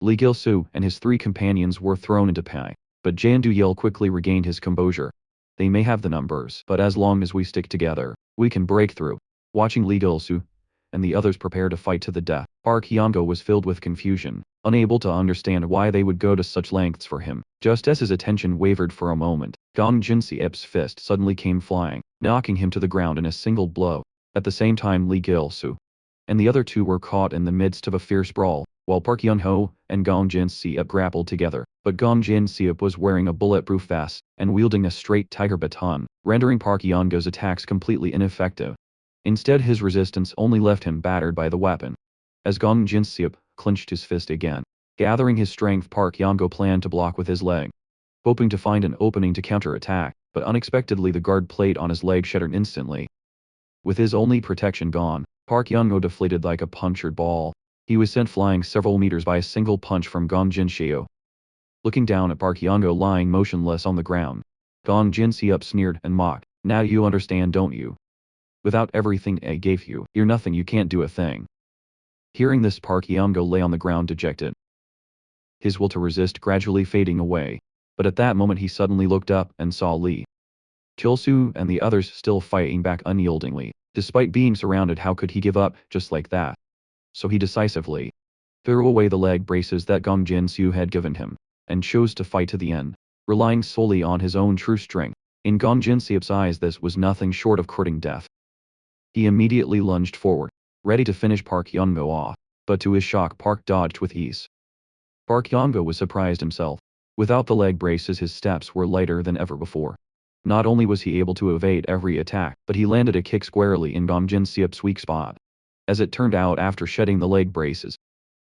Lee Gilsu and his 3 companions were thrown into panic, but Jan Du-yel quickly regained his composure. They may have the numbers, but as long as we stick together, we can break through. Watching Lee Gilsu and the others prepare to fight to the death, Park Hyun-go was filled with confusion, unable to understand why they would go to such lengths for him. Just as his attention wavered for a moment, Gong Jin-seop's fist suddenly came flying, knocking him to the ground in a single blow. At the same time, Lee Gilsu and the other 2 were caught in the midst of a fierce brawl, while Park Hyun-ho and Gong Jin-seop grappled together. But Gong Jin-seop was wearing a bulletproof vest and wielding a straight tiger baton, rendering Park Hyun-go's attacks completely ineffective. Instead, his resistance only left him battered by the weapon. As Gong Jin-seop clenched his fist again, gathering his strength, Park Hyun-go planned to block with his leg, hoping to find an opening to counterattack, but unexpectedly the guard plate on his leg shattered instantly. With his only protection gone, Park Hyun-go deflated like a punctured ball. He was sent flying several meters by a single punch from Gong Jin-seop. Looking down at Park Hyun-go lying motionless on the ground, Gong Jin-seop sneered and mocked, now you understand, don't you? Without everything I gave you, you're nothing, you can't do a thing. Hearing this, Park Hyun-go lay on the ground dejected, his will to resist gradually fading away. But at that moment he suddenly looked up and saw Lee Gilsu and the others still fighting back unyieldingly. Despite being surrounded, how could he give up just like that? so he decisively threw away the leg braces that Gong Jin-soo had given him, and chose to fight to the end, relying solely on his own true strength. In Gong Jin-seop's eyes this was nothing short of courting death. He immediately lunged forward, ready to finish Park Yong-go off, but to his shock Park dodged with ease. Park Yong-go was surprised himself. Without the leg braces his steps were lighter than ever before. Not only was he able to evade every attack, but he landed a kick squarely in Gong Jin-seop's weak spot. As it turned out after shedding the leg braces,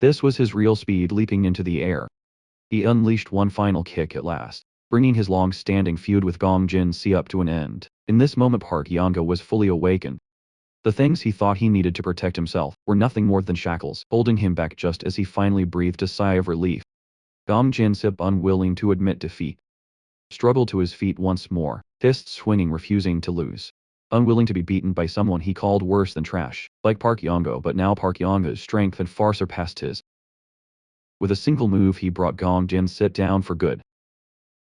this was his real speed leaping into the air. He unleashed one final kick at last, bringing his long-standing feud with Gong Jin-seop to an end. In this moment Park Yong-go was fully awakened. The things he thought he needed to protect himself were nothing more than shackles, holding him back just as he finally breathed a sigh of relief. Gong Jin-seop, unwilling to admit defeat, struggled to his feet once more, fists swinging, refusing to lose. Unwilling to be beaten by someone he called worse than trash, like Park Yong-go, but now Park Yong-go's strength had far surpassed his. With a single move he brought Gong Jin-seop down for good.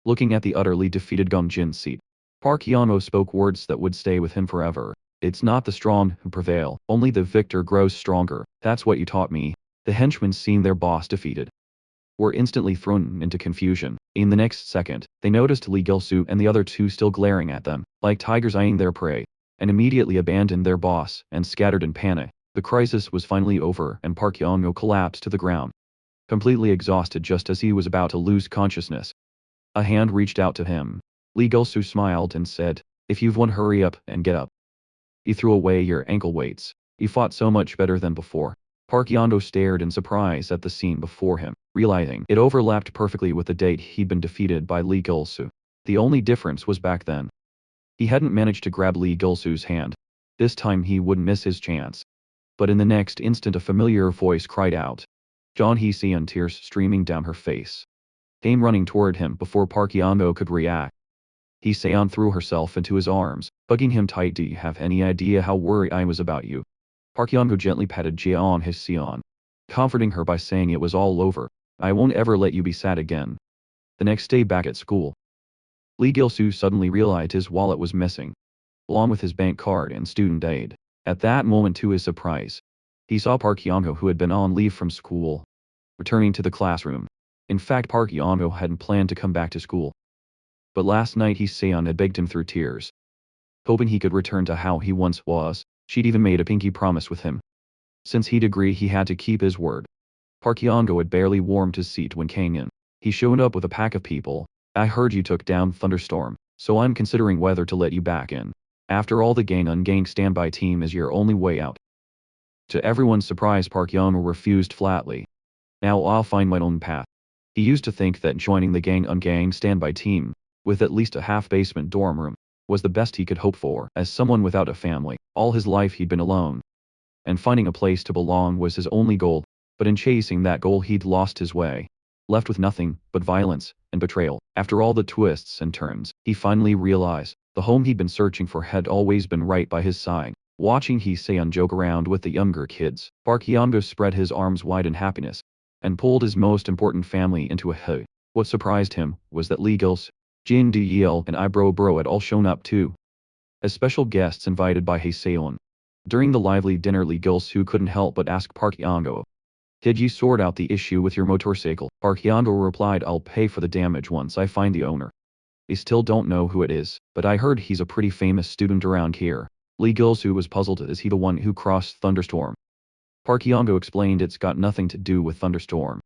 Looking at the utterly defeated Gong Jin-seop, Park Yong-go spoke words that would stay with him forever. It's not the strong who prevail, only the victor grows stronger. That's what you taught me. The henchmen, seeing their boss defeated, were instantly thrown into confusion. In the next second, they noticed Lee Gil-soo and the other two still glaring at them, like tigers eyeing their prey, and immediately abandoned their boss and scattered in panic. The crisis was finally over and Park Yong-go collapsed to the ground, completely exhausted just as he was about to lose consciousness. A hand reached out to him. Lee Gil-soo smiled and said, "If you've won, hurry up and get up. You threw away your ankle weights. You fought so much better than before." Park Yong-go stared in surprise at the scene before him, realizing it overlapped perfectly with the date he'd been defeated by Lee Gil-soo. The only difference was back then, he hadn't managed to grab Lee Gil-soo's hand. This time he wouldn't miss his chance. But in the next instant a familiar voice cried out. John Hee-seon, tears streaming down her face, came running toward him before Park Yong-go could react. Hee-seon threw herself into his arms, hugging him tight. "Do you have any idea how worried I was about you?" Park Yong-go gently patted Jeon Hee-seon, comforting her by saying it was all over. "I won't ever let you be sad again." The next day back at school, Lee Gil-soo suddenly realized his wallet was missing, along with his bank card and student aid. At that moment, to his surprise, he saw Park Yong-go, who had been on leave from school, returning to the classroom. In fact, Park Yong-go hadn't planned to come back to school, but last night Hee-seon had begged him through tears, hoping he could return to how he once was. She'd even made a pinky promise with him. Since he'd agree, he had to keep his word. Park Yong-go had barely warmed his seat when came in. He showed up with a pack of people. "I heard you took down Thunderstorm, so I'm considering whether to let you back in. After all, the gang on gang standby team is your only way out." To everyone's surprise, Park Yong-go refused flatly. "Now I'll find my own path." He used to think that joining the gang on gang standby team, with at least a half-basement dorm room, was the best he could hope for. As someone without a family, all his life he'd been alone, and finding a place to belong was his only goal. But in chasing that goal he'd lost his way, left with nothing but violence and betrayal. After all the twists and turns, he finally realized the home he'd been searching for had always been right by his side. Watching Hee-seon joke around with the younger kids, Park Yong-go spread his arms wide in happiness and pulled his most important family into a hug. What surprised him was that Lee Gil-soo, Jin Do-yeol and Ibro Bro had all shown up too, as special guests invited by Hee-seon. During the lively dinner, Lee Gil-soo couldn't help but ask Park Yong-go, "Did you sort out the issue with your motorcycle?" Park Yong-go replied, "I'll pay for the damage once I find the owner. I still don't know who it is, but I heard he's a pretty famous student around here." Lee Gil-soo was puzzled. Is he the one who crossed Thunderstorm? Park Yong-go explained it's got nothing to do with Thunderstorm.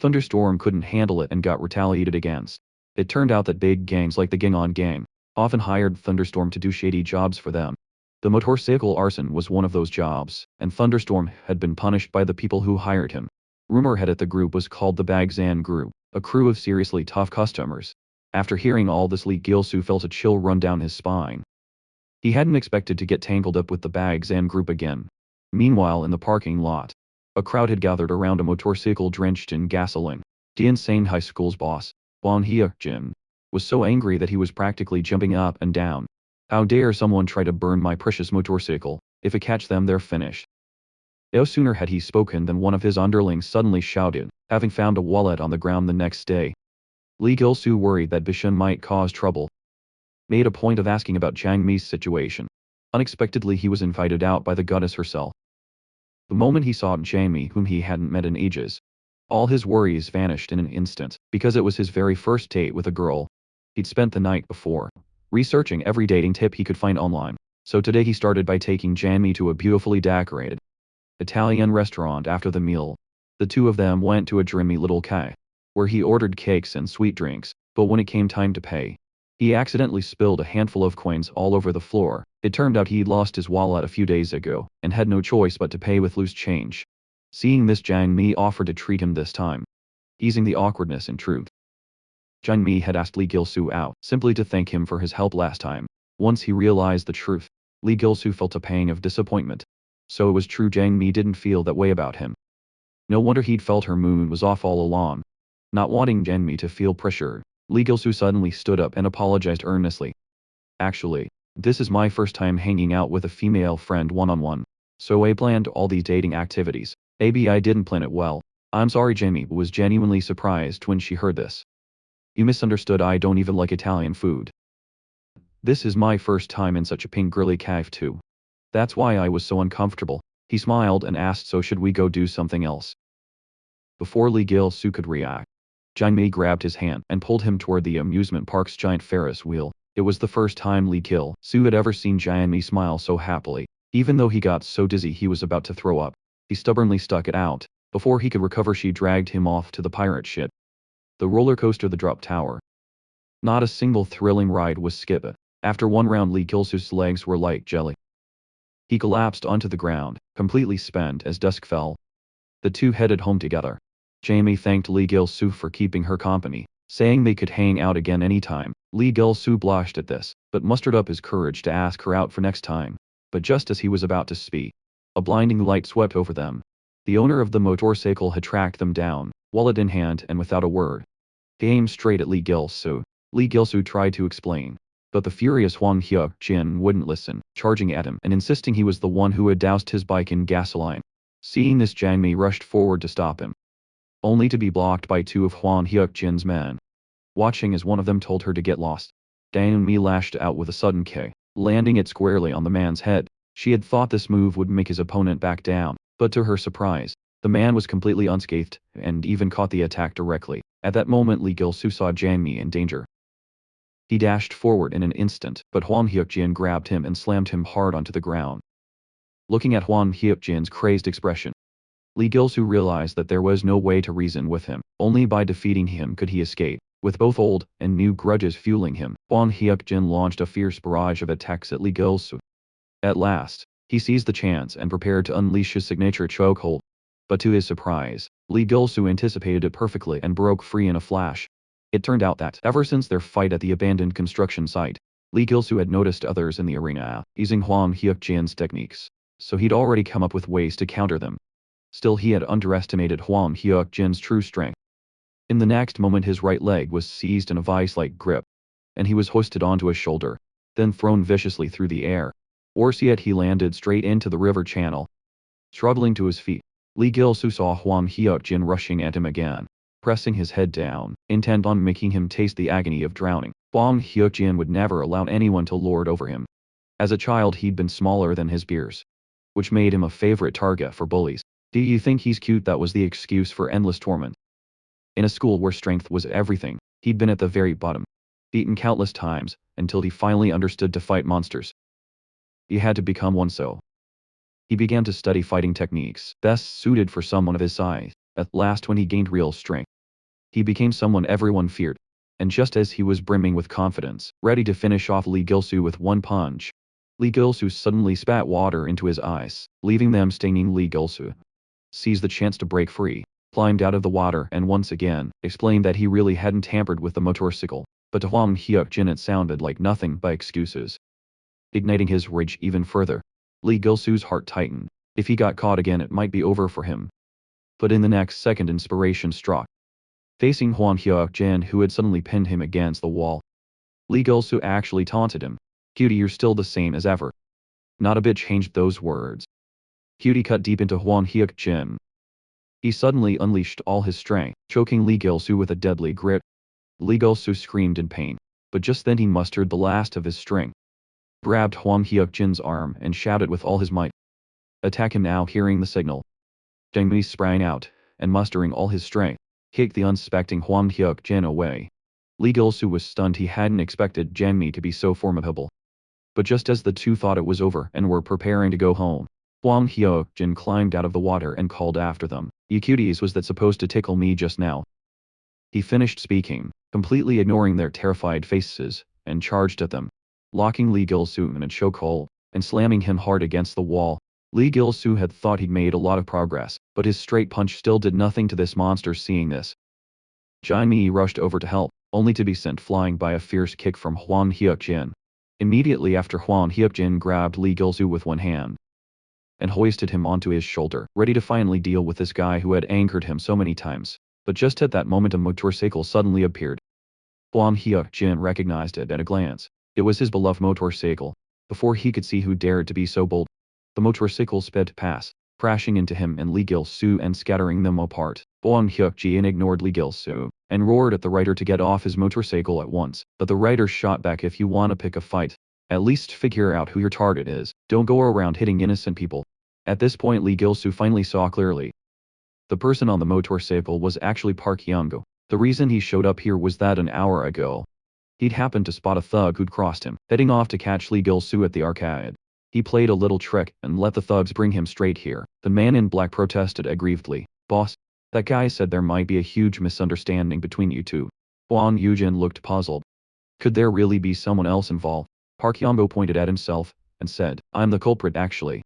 Thunderstorm couldn't handle it and got retaliated against. It turned out that big gangs like the Gang on Gang often hired Thunderstorm to do shady jobs for them. The motorcycle arson was one of those jobs, and Thunderstorm had been punished by the people who hired him. Rumor had it the group was called the Bagzan Group, a crew of seriously tough customers. After hearing all this, Lee Gil-soo felt a chill run down his spine. He hadn't expected to get tangled up with the Bagzan Group again. Meanwhile, in the parking lot, a crowd had gathered around a motorcycle drenched in gasoline. The insane high school's boss, Won Hye-jin, was so angry that he was practically jumping up and down. "How dare someone try to burn my precious motorcycle? If I catch them, they're finished." No sooner had he spoken than one of his underlings suddenly shouted, having found a wallet on the ground the next day. Lee Gil-soo, worried that Bishun might cause trouble, made a point of asking about Chang Mi's situation. Unexpectedly, he was invited out by the goddess herself. The moment he saw Jamie, whom he hadn't met in ages, all his worries vanished in an instant, because it was his very first date with a girl. He'd spent the night before researching every dating tip he could find online. So today he started by taking Jamie to a beautifully decorated Italian restaurant. After the meal, the two of them went to a dreamy little cafe, where he ordered cakes and sweet drinks, but when it came time to pay, he accidentally spilled a handful of coins all over the floor. It turned out he'd lost his wallet a few days ago, and had no choice but to pay with loose change. Seeing this, Jiang Mi offered to treat him this time, easing the awkwardness in truth. Jiang Mi had asked Li Gilsu out, simply to thank him for his help last time. Once he realized the truth, Li Gilsu felt a pang of disappointment. So it was true, Jiang Mi didn't feel that way about him. No wonder he'd felt her mood was off all along. Not wanting Jiang Mi to feel pressure, Li Gilsu suddenly stood up and apologized earnestly. Actually, this is my first time hanging out with a female friend one-on-one. So I planned all these dating activities. Maybe I didn't plan it well. I'm sorry. Jamie was genuinely surprised when she heard this. You misunderstood, I don't even like Italian food. This is my first time in such a pink girly cafe too. That's why I was so uncomfortable. He smiled and asked, so should we go do something else? Before Li Gilsu could react, Jiang Mi grabbed his hand and pulled him toward the amusement park's giant Ferris wheel. It was the first time Li Gilsu had ever seen Jiang Mi smile so happily. Even though he got so dizzy he was about to throw up, he stubbornly stuck it out. Before he could recover, she dragged him off to the pirate ship, the roller coaster, the drop tower. Not a single thrilling ride was skipped. After one round, Li Gilsu's legs were like jelly. He collapsed onto the ground, completely spent as dusk fell. The two headed home together. Jamie thanked Li Gilsu for keeping her company, saying they could hang out again anytime. Li Gilsu blushed at this, but mustered up his courage to ask her out for next time. But just as he was about to speak, a blinding light swept over them. The owner of the motorcycle had tracked them down, wallet in hand, and without a word, he aimed straight at Li Gilsu. Li Gilsu tried to explain, but the furious Huang Hyuk-jin wouldn't listen, charging at him and insisting he was the one who had doused his bike in gasoline. Seeing this, Jiang Mi rushed forward to stop him, only to be blocked by two of Huang Hyuk-jin's men. Watching as one of them told her to get lost, Jiang Mi lashed out with a sudden kick, landing it squarely on the man's head. She had thought this move would make his opponent back down, but to her surprise, the man was completely unscathed, and even caught the attack directly. At that moment, Li Gilsu saw Jiang Mi in danger. He dashed forward in an instant, but Huang Hyuk-jin grabbed him and slammed him hard onto the ground. Looking at Huang Hyuk-jin's crazed expression, Li Gilsu realized that there was no way to reason with him. Only by defeating him could he escape. With both old and new grudges fueling him, Huang Hyuk-jin launched a fierce barrage of attacks at Li Gilsu. At last, he seized the chance and prepared to unleash his signature chokehold. But to his surprise, Li Gilsu anticipated it perfectly and broke free in a flash. It turned out that, ever since their fight at the abandoned construction site, Li Gilsu had noticed others in the arena using Huang Hyuk-jin's techniques, so he'd already come up with ways to counter them. Still, he had underestimated Huang Hyuk-jin's true strength. In the next moment, his right leg was seized in a vice-like grip, and he was hoisted onto his shoulder, then thrown viciously through the air. Worse yet, he landed straight into the river channel. Struggling to his feet, Li Gilsu saw Huang Hyuk-jin rushing at him again, pressing his head down, intent on making him taste the agony of drowning. Huang Hyuk-jin would never allow anyone to lord over him. As a child, he'd been smaller than his peers, which made him a favorite target for bullies. Do you think he's cute? That was the excuse for endless torment. In a school where strength was everything, he'd been at the very bottom, beaten countless times, until he finally understood to fight monsters. He had to become one, so he began to study fighting techniques best suited for someone of his size. At last, when he gained real strength, he became someone everyone feared. And just as he was brimming with confidence, ready to finish off Li Gilsu with one punch, Li Gilsu suddenly spat water into his eyes, leaving them staining. Li Gilsu seized the chance to break free, climbed out of the water, and once again explained that he really hadn't tampered with the motorcycle. But to Huang Hyuk-jin it sounded like nothing but excuses. Igniting his rage even further, Li Gilsu's heart tightened. If he got caught again, it might be over for him. But in the next second, inspiration struck. Facing Huang Hyuk-jin, who had suddenly pinned him against the wall, Li Gilsu actually taunted him. "Cutie, you're still the same as ever." Not a bit changed those words. Cutie cut deep into Huang Hyuk-jin. He suddenly unleashed all his strength, choking Li Gilsu with a deadly grip. Li Gilsu screamed in pain, but just then he mustered the last of his strength, grabbed Huang Hyuk-jin's arm and shouted with all his might, Attack him now. Hearing the signal, Zhang Mi sprang out, and mustering all his strength, kicked the unsuspecting Huang Hyuk-jin away. Li Gilsu was stunned. He hadn't expected Zhang Mi to be so formidable. But just as the two thought it was over and were preparing to go home, Huang Hyuk-jin climbed out of the water and called after them, "You cuties, was that supposed to tickle me just now?" He finished speaking, completely ignoring their terrified faces, and charged at them, locking Li Gilsu in a chokehold, and slamming him hard against the wall. Li Gilsu had thought he'd made a lot of progress, but his straight punch still did nothing to this monster. Seeing this, Zhang Mi rushed over to help, only to be sent flying by a fierce kick from Huang Hyuk-jin. Immediately after, Huang Hyuk-jin grabbed Li Gilsu with one hand and hoisted him onto his shoulder, ready to finally deal with this guy who had angered him so many times. But just at that moment, a motorcycle suddenly appeared. Huang Hyuk-jin recognized it at a glance. It was his beloved motorcycle. Before he could see who dared to be so bold, the motorcycle sped past, crashing into him and Li Gilsu and scattering them apart. Huang Hyuk-jin ignored Li Gilsu and roared at the rider to get off his motorcycle at once, but the rider shot back, "If you want to pick a fight, at least figure out who your target is. Don't go around hitting innocent people." At this point, Li Gilsu finally saw clearly. The person on the motorcycle was actually Park Hyung-go. The reason he showed up here was that an hour ago, he'd happened to spot a thug who'd crossed him, heading off to catch Li Gilsu at the arcade. He played a little trick and let the thugs bring him straight here. The man in black protested aggrievedly, "Boss, that guy said there might be a huge misunderstanding between you two." Huang Hyuk-jin looked puzzled. Could there really be someone else involved? Park Hyung-go pointed at himself and said, "I'm the culprit actually.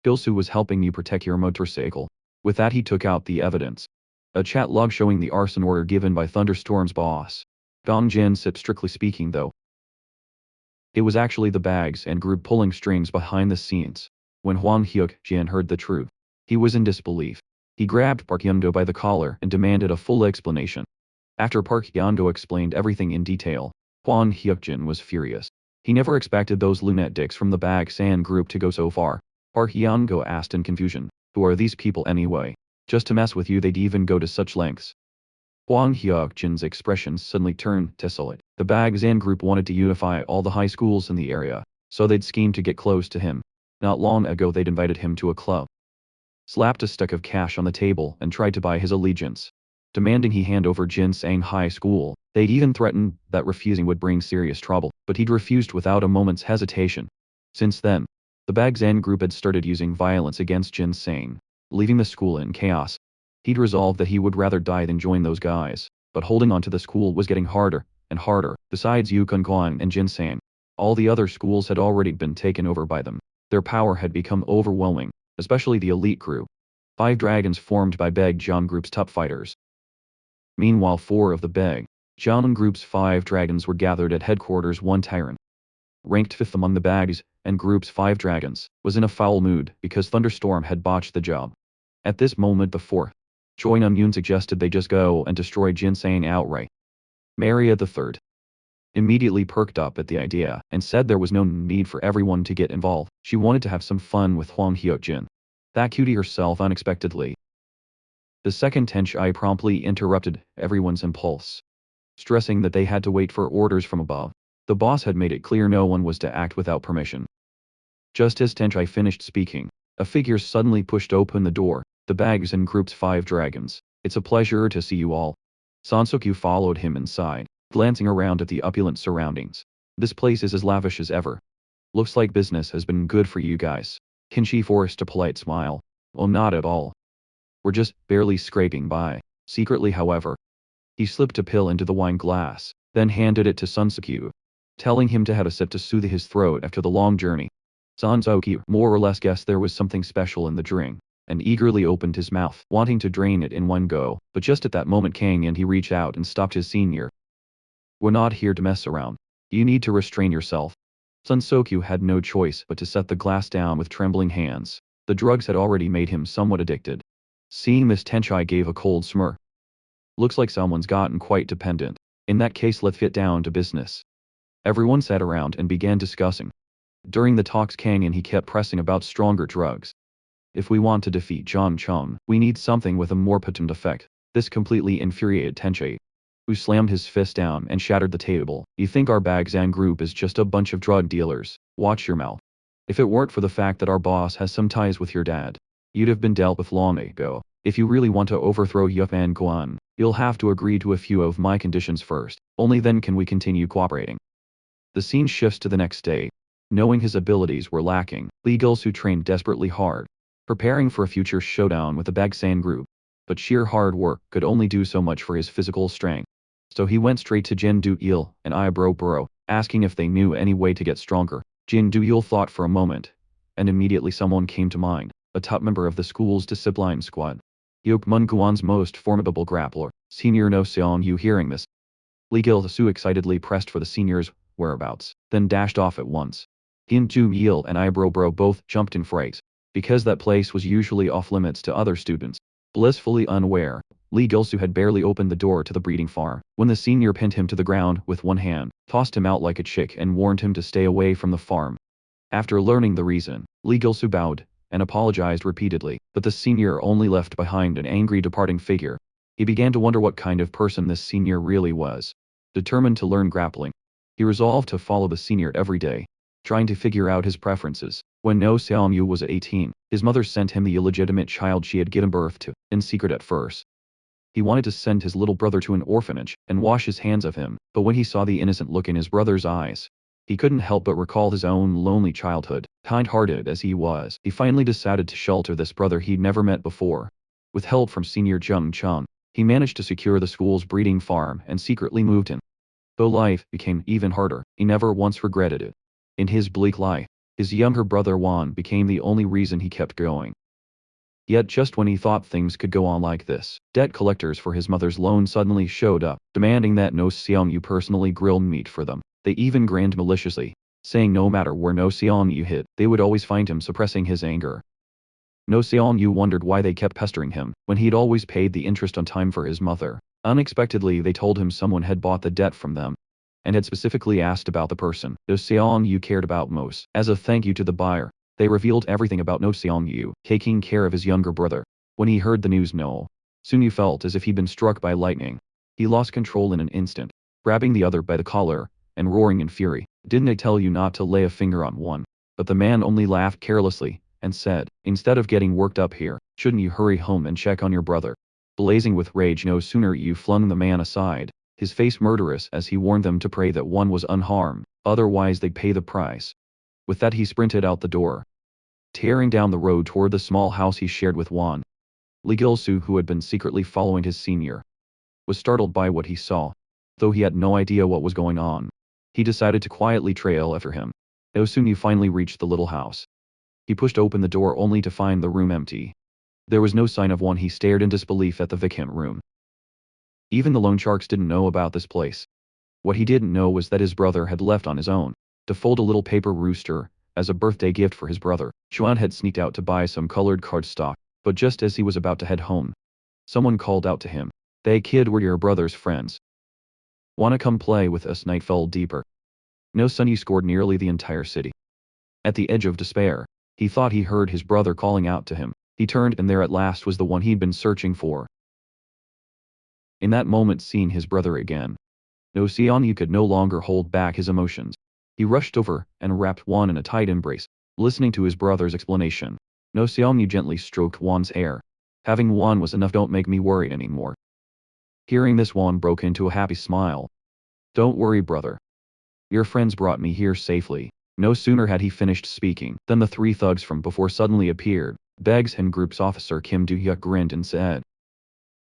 Gilsu was helping you protect your motorcycle." With that, he took out the evidence. A chat log showing the arson order given by Thunderstorm's boss. Gong Jin Sip. Strictly speaking though, it was actually the bags and group pulling strings behind the scenes. When Huang Hyuk-jin heard the truth, he was in disbelief. He grabbed Park Hyung-go by the collar and demanded a full explanation. After Park Hyung-go explained everything in detail, Huang Hyuk-jin was furious. He never expected those lunatics from the bags and group to go so far. Park Hyung-go asked in confusion, "Who are these people anyway? Just to mess with you they'd even go to such lengths?" Huang Hyuk-jin's expression suddenly turned desolate. The bags and group wanted to unify all the high schools in the area, so they'd schemed to get close to him. Not long ago they'd invited him to a club, slapped a stack of cash on the table and tried to buy his allegiance, demanding he hand over Jinsang High School. They'd even threatened that refusing would bring serious trouble, but he'd refused without a moment's hesitation. Since then, the bags and group had started using violence against Jinsang, leaving the school in chaos. He'd resolved that he would rather die than join those guys, but holding on to the school was getting harder and harder. Besides Yukon and Jinsang, all the other schools had already been taken over by them. Their power had become overwhelming, especially the elite crew. 5 dragons formed by Beg Jiang Group's top fighters. Meanwhile, 4 of the Beg Jiang Group's 5 dragons were gathered at headquarters. One tyrant, ranked 5th among the Bags and Group's 5 dragons, was in a foul mood because Thunderstorm had botched the job. At this moment, the 4th Choi Nam-yoon suggested they just go and destroy Jinsang outright. Maria III immediately perked up at the idea and said there was no need for everyone to get involved. She wanted to have some fun with Huang Hyuk-jin. That cutie herself unexpectedly. The second Tenchi promptly interrupted everyone's impulse, stressing that they had to wait for orders from above. The boss had made it clear no one was to act without permission. Just as Tenchi finished speaking, a figure suddenly pushed open the door. The bags and group's 5 dragons. "It's a pleasure to see you all." Sansokyu followed him inside, glancing around at the opulent surroundings. "This place is as lavish as ever. Looks like business has been good for you guys." Kinshi forced a polite smile. "Well, not at all. We're just barely scraping by." Secretly, however, he slipped a pill into the wine glass, then handed it to Sansokyu, telling him to have a sip to soothe his throat after the long journey. Sansokyu more or less guessed there was something special in the drink, and eagerly opened his mouth, wanting to drain it in one go, but just at that moment Kang and he reached out and stopped his senior. "We're not here to mess around. You need to restrain yourself." Sansokyu had no choice but to set the glass down with trembling hands. The drugs had already made him somewhat addicted. Seeing this, Tenchi gave a cold smirk. "Looks like someone's gotten quite dependent. In that case, let's get down to business." Everyone sat around and began discussing. During the talks, Kang and he kept pressing about stronger drugs. "If we want to defeat Zhang Cheng, we need something with a more potent effect." This completely infuriated Tenchi, who slammed his fist down and shattered the table. "You think our Bagzan group is just a bunch of drug dealers? Watch your mouth." If it weren't for the fact that our boss has some ties with your dad, you'd have been dealt with long ago. If you really want to overthrow Yuan Guan, you'll have to agree to a few of my conditions first. Only then can we continue cooperating. The scene shifts to the next day. Knowing his abilities were lacking, Li Gilsu trained desperately hard, preparing for a future showdown with the Bagsan group. But sheer hard work could only do so much for his physical strength. So he went straight to Jin Du-il and Eyebrow Bro, asking if they knew any way to get stronger. Jin Du-il thought for a moment, and immediately someone came to mind, a top member of the school's discipline squad. Yok Mun Guan's most formidable grappler, Senior No Seong Yu. Hearing this, Li Gilsu excitedly pressed for the senior's whereabouts, then dashed off at once. Jin Du-il and Eyebrow Bro both jumped in fright, because that place was usually off limits to other students. Blissfully unaware, Li Gilsu had barely opened the door to the breeding farm, when the senior pinned him to the ground with one hand, tossed him out like a chick and warned him to stay away from the farm. After learning the reason, Li Gilsu bowed, and apologized repeatedly, but the senior only left behind an angry departing figure. He began to wonder what kind of person this senior really was. Determined to learn grappling, he resolved to follow the senior every day, trying to figure out his preferences. When No Seong-yu was 18, his mother sent him the illegitimate child she had given birth to, in secret at first. He wanted to send his little brother to an orphanage and wash his hands of him, but when he saw the innocent look in his brother's eyes, he couldn't help but recall his own lonely childhood. Kind-hearted as he was, he finally decided to shelter this brother he'd never met before. With help from Senior Jung Chung, he managed to secure the school's breeding farm and secretly moved in. Though life became even harder, he never once regretted it. In his bleak life, his younger brother Juan became the only reason he kept going. Yet just when he thought things could go on like this, debt collectors for his mother's loan suddenly showed up, demanding that No Seong-yu personally grill meat for them. They even grinned maliciously, saying no matter where No Seong-yu hid, they would always find him suppressing his anger. No Seong-yu wondered why they kept pestering him, when he'd always paid the interest on time for his mother. Unexpectedly they told him someone had bought the debt from them, and had specifically asked about the person No Seong-yu cared about most. As a thank you to the buyer, they revealed everything about No Seong-yu taking care of his younger brother. When he heard the news, No Seong-yu felt as if he'd been struck by lightning. He lost control in an instant, grabbing the other by the collar, and roaring in fury, "Didn't I tell you not to lay a finger on one?" But the man only laughed carelessly, and said, "Instead of getting worked up here, shouldn't you hurry home and check on your brother?" Blazing with rage, No sooner you flung the man aside, his face murderous as he warned them to pray that one was unharmed, otherwise they'd pay the price. With that he sprinted out the door, tearing down the road toward the small house he shared with Juan. Li Gilsu, who had been secretly following his senior, was startled by what he saw. Though he had no idea what was going on, he decided to quietly trail after him. No soon he finally reached the little house. He pushed open the door only to find the room empty. There was no sign of one. He stared in disbelief at the vacant room. Even the loan sharks didn't know about this place. What he didn't know was that his brother had left on his own, to fold a little paper rooster, as a birthday gift for his brother. Chuan had sneaked out to buy some colored cardstock, but just as he was about to head home, someone called out to him, "They kid, we're your brother's friends. Wanna come play with us?" Night fell deeper. No Sunny scored nearly the entire city. At the edge of despair, he thought he heard his brother calling out to him. He turned and there at last was the one he'd been searching for. In that moment, seeing his brother again, No Seong-yu could no longer hold back his emotions. He rushed over and wrapped Juan in a tight embrace. Listening to his brother's explanation, No Seong-yu gently stroked Juan's hair. "Having Juan was enough, don't make me worry anymore." Hearing this, Juan broke into a happy smile. "Don't worry, brother. Your friends brought me here safely." No sooner had he finished speaking than the three thugs from before suddenly appeared. Bags and Group's officer Kim Do-hyuk grinned and said,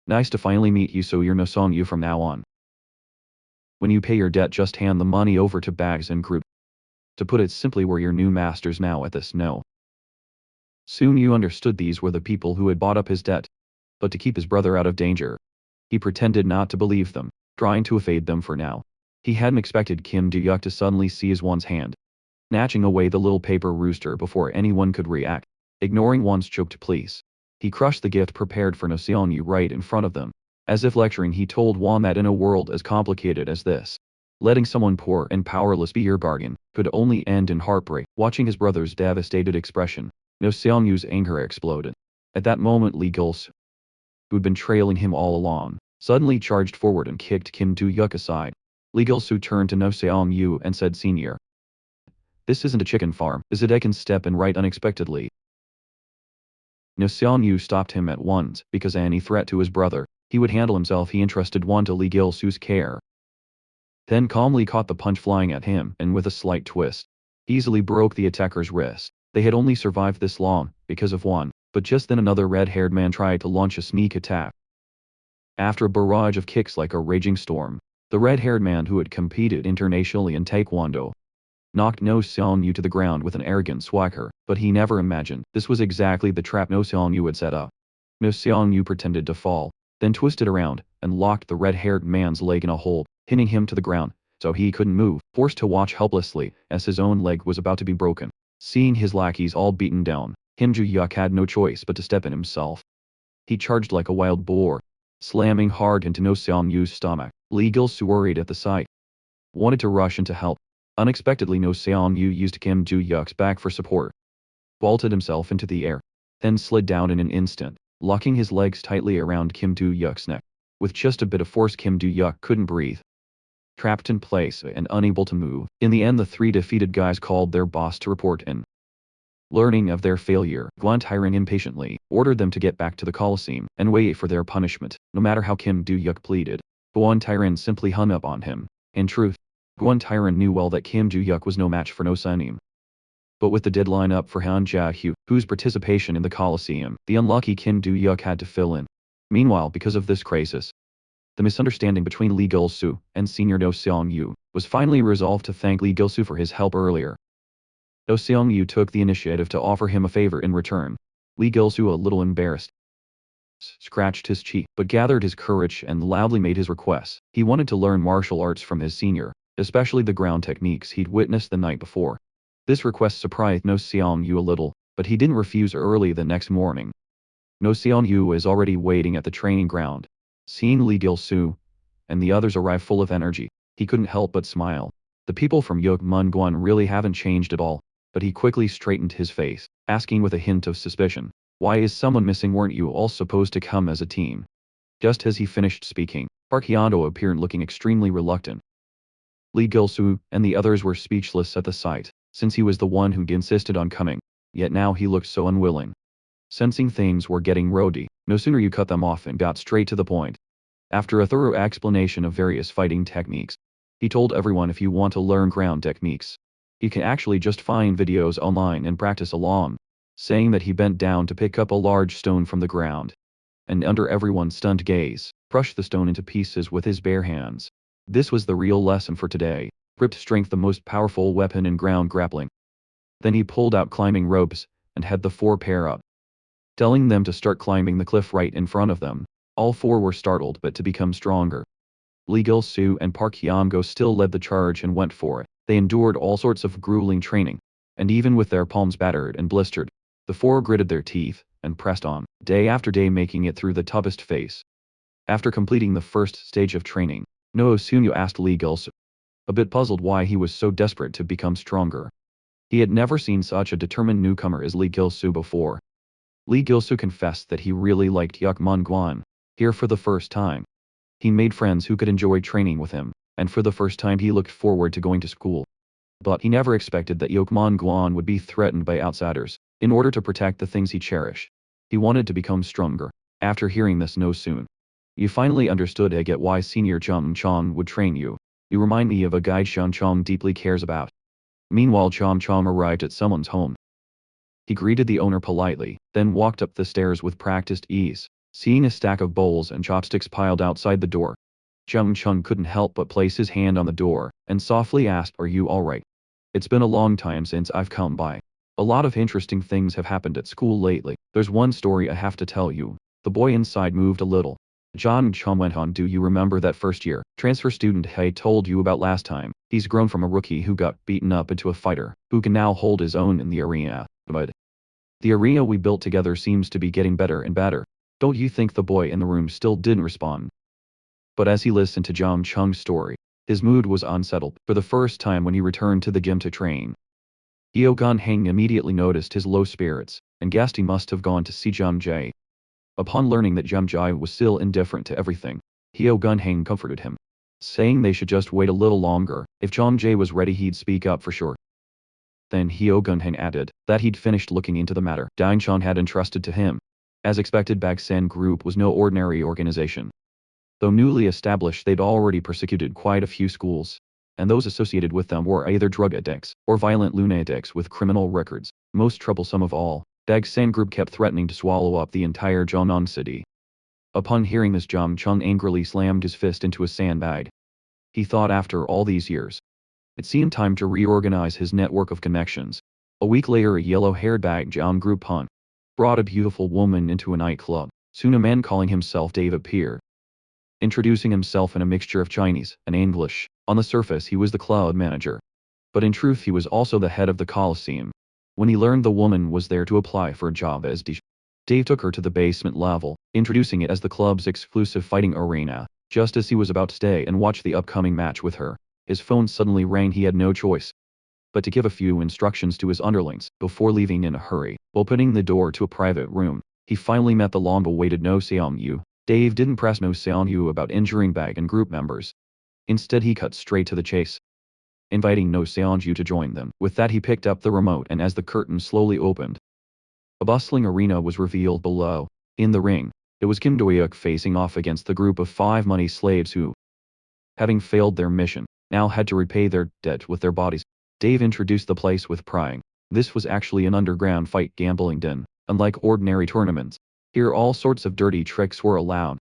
"Nice to finally meet you. So you're No Seong-yu from now on. When you pay your debt, just hand the money over to Bags and Group. To put it simply, we're your new masters now at this." No soon you understood these were the people who had bought up his debt. But to keep his brother out of danger, he pretended not to believe them, trying to evade them for now. He hadn't expected Kim Do-hyuk to suddenly seize Juan's hand, snatching away the little paper rooster before anyone could react. Ignoring Juan's choked pleas, he crushed the gift prepared for No Seong-yu right in front of them. As if lecturing, he told Juan that in a world as complicated as this, letting someone poor and powerless be your guardian could only end in heartbreak. Watching his brother's devastated expression, No Seong-yu's anger exploded. At that moment, Li Gilsu, who'd been trailing him all along, suddenly charged forward and kicked Kim Do-hyuk aside. Li Gilsu turned to No Seong-yu and said, "Senior, This isn't a chicken farm, is it? I can step in right unexpectedly. No Xiang Yu stopped him at once, because any threat to his brother, he would handle himself. He entrusted one to Li Gilsu's care. Then calmly caught the punch flying at him, and with a slight twist, easily broke the attacker's wrist. They had only survived this long, because of one, but just then another red-haired man tried to launch a sneak attack. After a barrage of kicks like a raging storm, the red-haired man who had competed internationally in Taekwondo knocked No Xiang Yu to the ground with an arrogant swagger, but he never imagined this was exactly the trap No Xiang Yu had set up. No Xiang Yu pretended to fall, then twisted around, and locked the red-haired man's leg in a hold, pinning him to the ground, so he couldn't move, forced to watch helplessly, as his own leg was about to be broken. Seeing his lackeys all beaten down, Kim Ju-yuk had no choice but to step in himself. He charged like a wild boar, slamming hard into No Xiang Yu's stomach. Li Gilsu worried at the sight, wanted to rush in to help. Unexpectedly No Xiang Yu used Kim Ju-yuk's back for support, vaulted himself into the air, then slid down in an instant, locking his legs tightly around Kim Ju-yuk's neck. With just a bit of force, Kim Ju-yuk couldn't breathe. Trapped in place and unable to move, in the end the three defeated guys called their boss to report in. Learning of their failure, Guan Tairen impatiently ordered them to get back to the Colosseum and wait for their punishment. No matter how Kim Ju-yuk pleaded, Guan Tairen simply hung up on him. In truth, Guan Tairen knew well that Kim Ju-yuk was no match for No Sanim. But with the deadline up for Han Jia-hu, whose participation in the Colosseum, the unlucky Kim Ju-yuk had to fill in. Meanwhile, because of this crisis, the misunderstanding between Li Gilsu and Senior No Xiang Yu was finally resolved to thank Li Gilsu for his help earlier. No Xiang Yu took the initiative to offer him a favor in return. Li Gilsu, a little embarrassed, scratched his cheek, but gathered his courage and loudly made his request. He wanted to learn martial arts from his senior, especially the ground techniques he'd witnessed the night before. This request surprised No Xiang Yu a little, but he didn't refuse early the next morning. No Xiang Yu was already waiting at the training ground. Seeing Li Gilsu and the others arrive full of energy, he couldn't help but smile. The people from Yokmunguan really haven't changed at all, but he quickly straightened his face, asking with a hint of suspicion, "Why is someone missing? Weren't you all supposed to come as a team?" Just as he finished speaking, Park Hyando appeared looking extremely reluctant. Li Gilsu and the others were speechless at the sight, since he was the one who'd insisted on coming, yet now he looked so unwilling. Sensing things were getting rowdy, no sooner you cut them off and got straight to the point. After a thorough explanation of various fighting techniques, he told everyone if you want to learn ground techniques, you can actually just find videos online and practice along, saying that he bent down to pick up a large stone from the ground, and under everyone's stunned gaze, crushed the stone into pieces with his bare hands. This was the real lesson for today. Grip strength, the most powerful weapon in ground grappling. Then he pulled out climbing ropes, and had the four pair up, telling them to start climbing the cliff right in front of them. All four were startled but to become stronger. Li Gilsu and Park Hyamgo still led the charge and went for it. They endured all sorts of grueling training, and even with their palms battered and blistered, the four gritted their teeth and pressed on, day after day, making it through the toughest phase. After completing the first stage of training, No Sunyu asked Li Gilsu, a bit puzzled why he was so desperate to become stronger. He had never seen such a determined newcomer as Li Gilsu before. Li Gilsu confessed that he really liked Yukmunguan. Here for the first time, he made friends who could enjoy training with him, and for the first time he looked forward to going to school. But he never expected that Yukmunguan would be threatened by outsiders. In order to protect the things he cherished, he wanted to become stronger. After hearing this, No soon, you finally understood. I get why Senior Chong Chong would train you. You remind me of a guy Chong Chong deeply cares about. Meanwhile, Chong Chong arrived at someone's home. He greeted the owner politely, then walked up the stairs with practiced ease. Seeing a stack of bowls and chopsticks piled outside the door, Chong Chong couldn't help but place his hand on the door, and softly asked, "Are you alright? It's been a long time since I've come by. A lot of interesting things have happened at school lately. There's one story I have to tell you." The boy inside moved a little. Chong Chong went on, "Do you remember that first year transfer student I told you about last time? He's grown from a rookie who got beaten up into a fighter, who can now hold his own in the arena. But the arena we built together seems to be getting better and better. Don't you think?" The boy in the room still didn't respond. But as he listened to Chong Chong's story, his mood was unsettled. For the first time when he returned to the gym to train, Yeo Gun Heng immediately noticed his low spirits, and guessed he must have gone to see Jung Jae. Upon learning that Jung Jae was still indifferent to everything, Yeo Gun Heng comforted him, saying they should just wait a little longer. If Jung Jae was ready, he'd speak up for sure. Then Hyo Gunheng added that he'd finished looking into the matter Danchan had entrusted to him. As expected, Bagsen Group was no ordinary organization. Though newly established, they'd already persecuted quite a few schools, and those associated with them were either drug addicts or violent lunatics with criminal records. Most troublesome of all, Bagsen Group kept threatening to swallow up the entire Jiangnan city. Upon hearing this, Jiang Cheng angrily slammed his fist into a sandbag. He thought after all these years, it seemed time to reorganize his network of connections. A week later, a yellow-haired bag Jiang Group Hun brought a beautiful woman into a nightclub. Soon a man calling himself Dave appeared, introducing himself in a mixture of Chinese and English. On the surface he was the club manager, but in truth he was also the head of the Coliseum. When he learned the woman was there to apply for a job as DJ, Dave took her to the basement level, introducing it as the club's exclusive fighting arena. Just as he was about to stay and watch the upcoming match with her, his phone suddenly rang. He had no choice but to give a few instructions to his underlings before leaving in a hurry. Opening the door to a private room, he finally met the long-awaited No Seong-yu. Dave didn't press No Seong-yu about injuring Bag and group members. Instead he cut straight to the chase, inviting No Seong-yu to join them. With that he picked up the remote, and as the curtain slowly opened, a bustling arena was revealed below. In the ring, it was Kim Do-hyuk facing off against the group of 5 money slaves who, having failed their mission, now had to repay their debt with their bodies. Dave introduced the place with pride. This was actually an underground fight gambling den. Unlike ordinary tournaments, here all sorts of dirty tricks were allowed.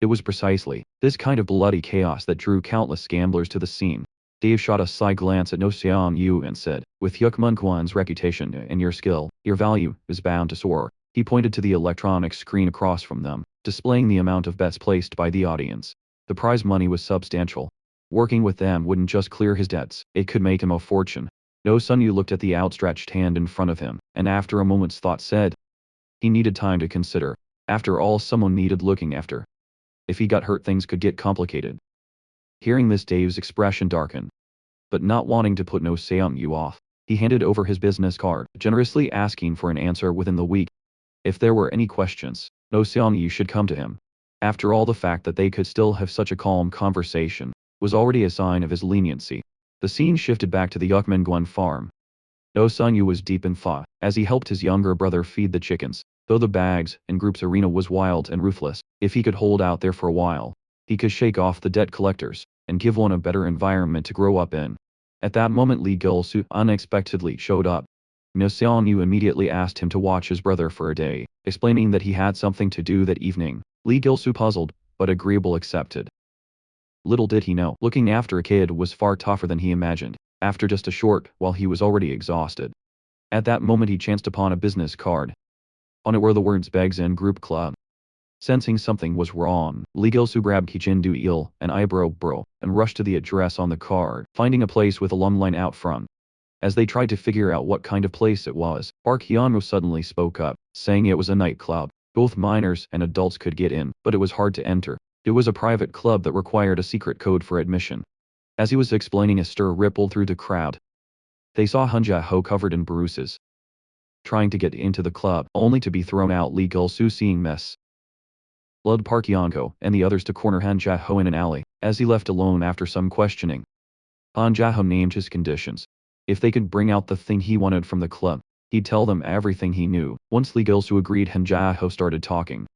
It was precisely this kind of bloody chaos that drew countless gamblers to the scene. Dave shot a side glance at No Seong-yu and said, "With Hyuk Mun-kwan's reputation and your skill, your value is bound to soar." He pointed to the electronic screen across from them, displaying the amount of bets placed by the audience. The prize money was substantial. Working with them wouldn't just clear his debts, it could make him a fortune. No Sun-yu looked at the outstretched hand in front of him, and after a moment's thought said, he needed time to consider. After all, someone needed looking after. If he got hurt, things could get complicated. Hearing this, Dave's expression darkened. But not wanting to put No Seong-yu off, he handed over his business card, generously asking for an answer within the week. If there were any questions, No Seong-yu should come to him. After all, the fact that they could still have such a calm conversation was already a sign of his leniency. The scene shifted back to the Yukmengwan farm. No Sun-yu was deep in thought as he helped his younger brother feed the chickens. Though the Bags and Group's arena was wild and ruthless, if he could hold out there for a while, he could shake off the debt collectors and give one a better environment to grow up in. At that moment, Lee Gil-soo unexpectedly showed up. No Seong-yu immediately asked him to watch his brother for a day, explaining that he had something to do that evening. Lee Gil-soo, puzzled but agreeable, accepted. Little did he know, looking after a kid was far tougher than he imagined. After just a short while he was already exhausted. At that moment he chanced upon a business card. On it were the words Bags and Group Club. Sensing something was wrong, Lee Gil-soo grabbed Kichin Do-il and Eyebrow Bro and rushed to the address on the card, finding a place with a long line out front. As they tried to figure out what kind of place it was, Park Hyun-mo suddenly spoke up, saying it was a nightclub. Both minors and adults could get in, but it was hard to enter. It was a private club that required a secret code for admission. As he was explaining, a stir rippled through the crowd. They saw Han Ja-ho covered in bruises, trying to get into the club, only to be thrown out. Lee Gil-soo, seeing mess, led Park Hyun-ko and the others to corner Han Ja-ho in an alley. As he left alone after some questioning, Han Ja-ho named his conditions. If they could bring out the thing he wanted from the club, he'd tell them everything he knew. Once Lee Gil-soo agreed, Han Ja-ho started talking.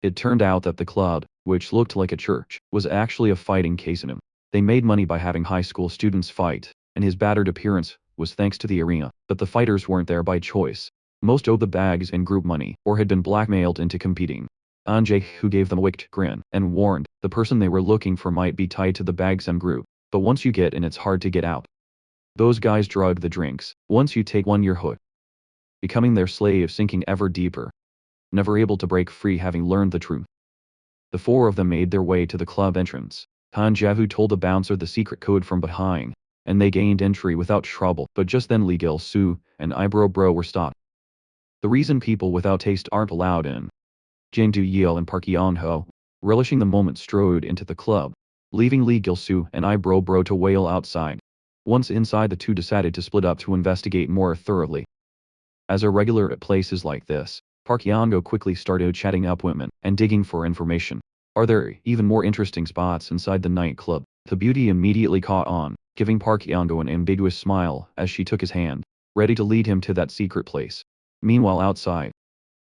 It turned out that the club, which looked like a church, was actually a fighting casino. They made money by having high school students fight, and his battered appearance was thanks to the arena. But the fighters weren't there by choice. Most owed the Bags and Group money, or had been blackmailed into competing. An Jae-who gave them a wicked grin, and warned, the person they were looking for might be tied to the Bags and Group, but once you get in it's hard to get out. Those guys drug the drinks. Once you take one, you're hooked, becoming their slave, sinking ever deeper, never able to break free, having learned the truth. The 4 of them made their way to the club entrance. Han Ja-ho told the bouncer the secret code from behind, and they gained entry without trouble. But just then Lee Gil-soo and Eyebrow Bro were stopped. The reason people without taste aren't allowed in. Jang Do-yeol and Park Yeon-ho, relishing the moment, strode into the club, leaving Lee Gil-soo and Eyebrow Bro to wail outside. Once inside, the two decided to split up to investigate more thoroughly. As a regular at places like this, Park Yeon-ho quickly started chatting up women and digging for information. Are there even more interesting spots inside the nightclub? The beauty immediately caught on. giving Park Yango an ambiguous smile as she took his hand, ready to lead him to that secret place. Meanwhile outside,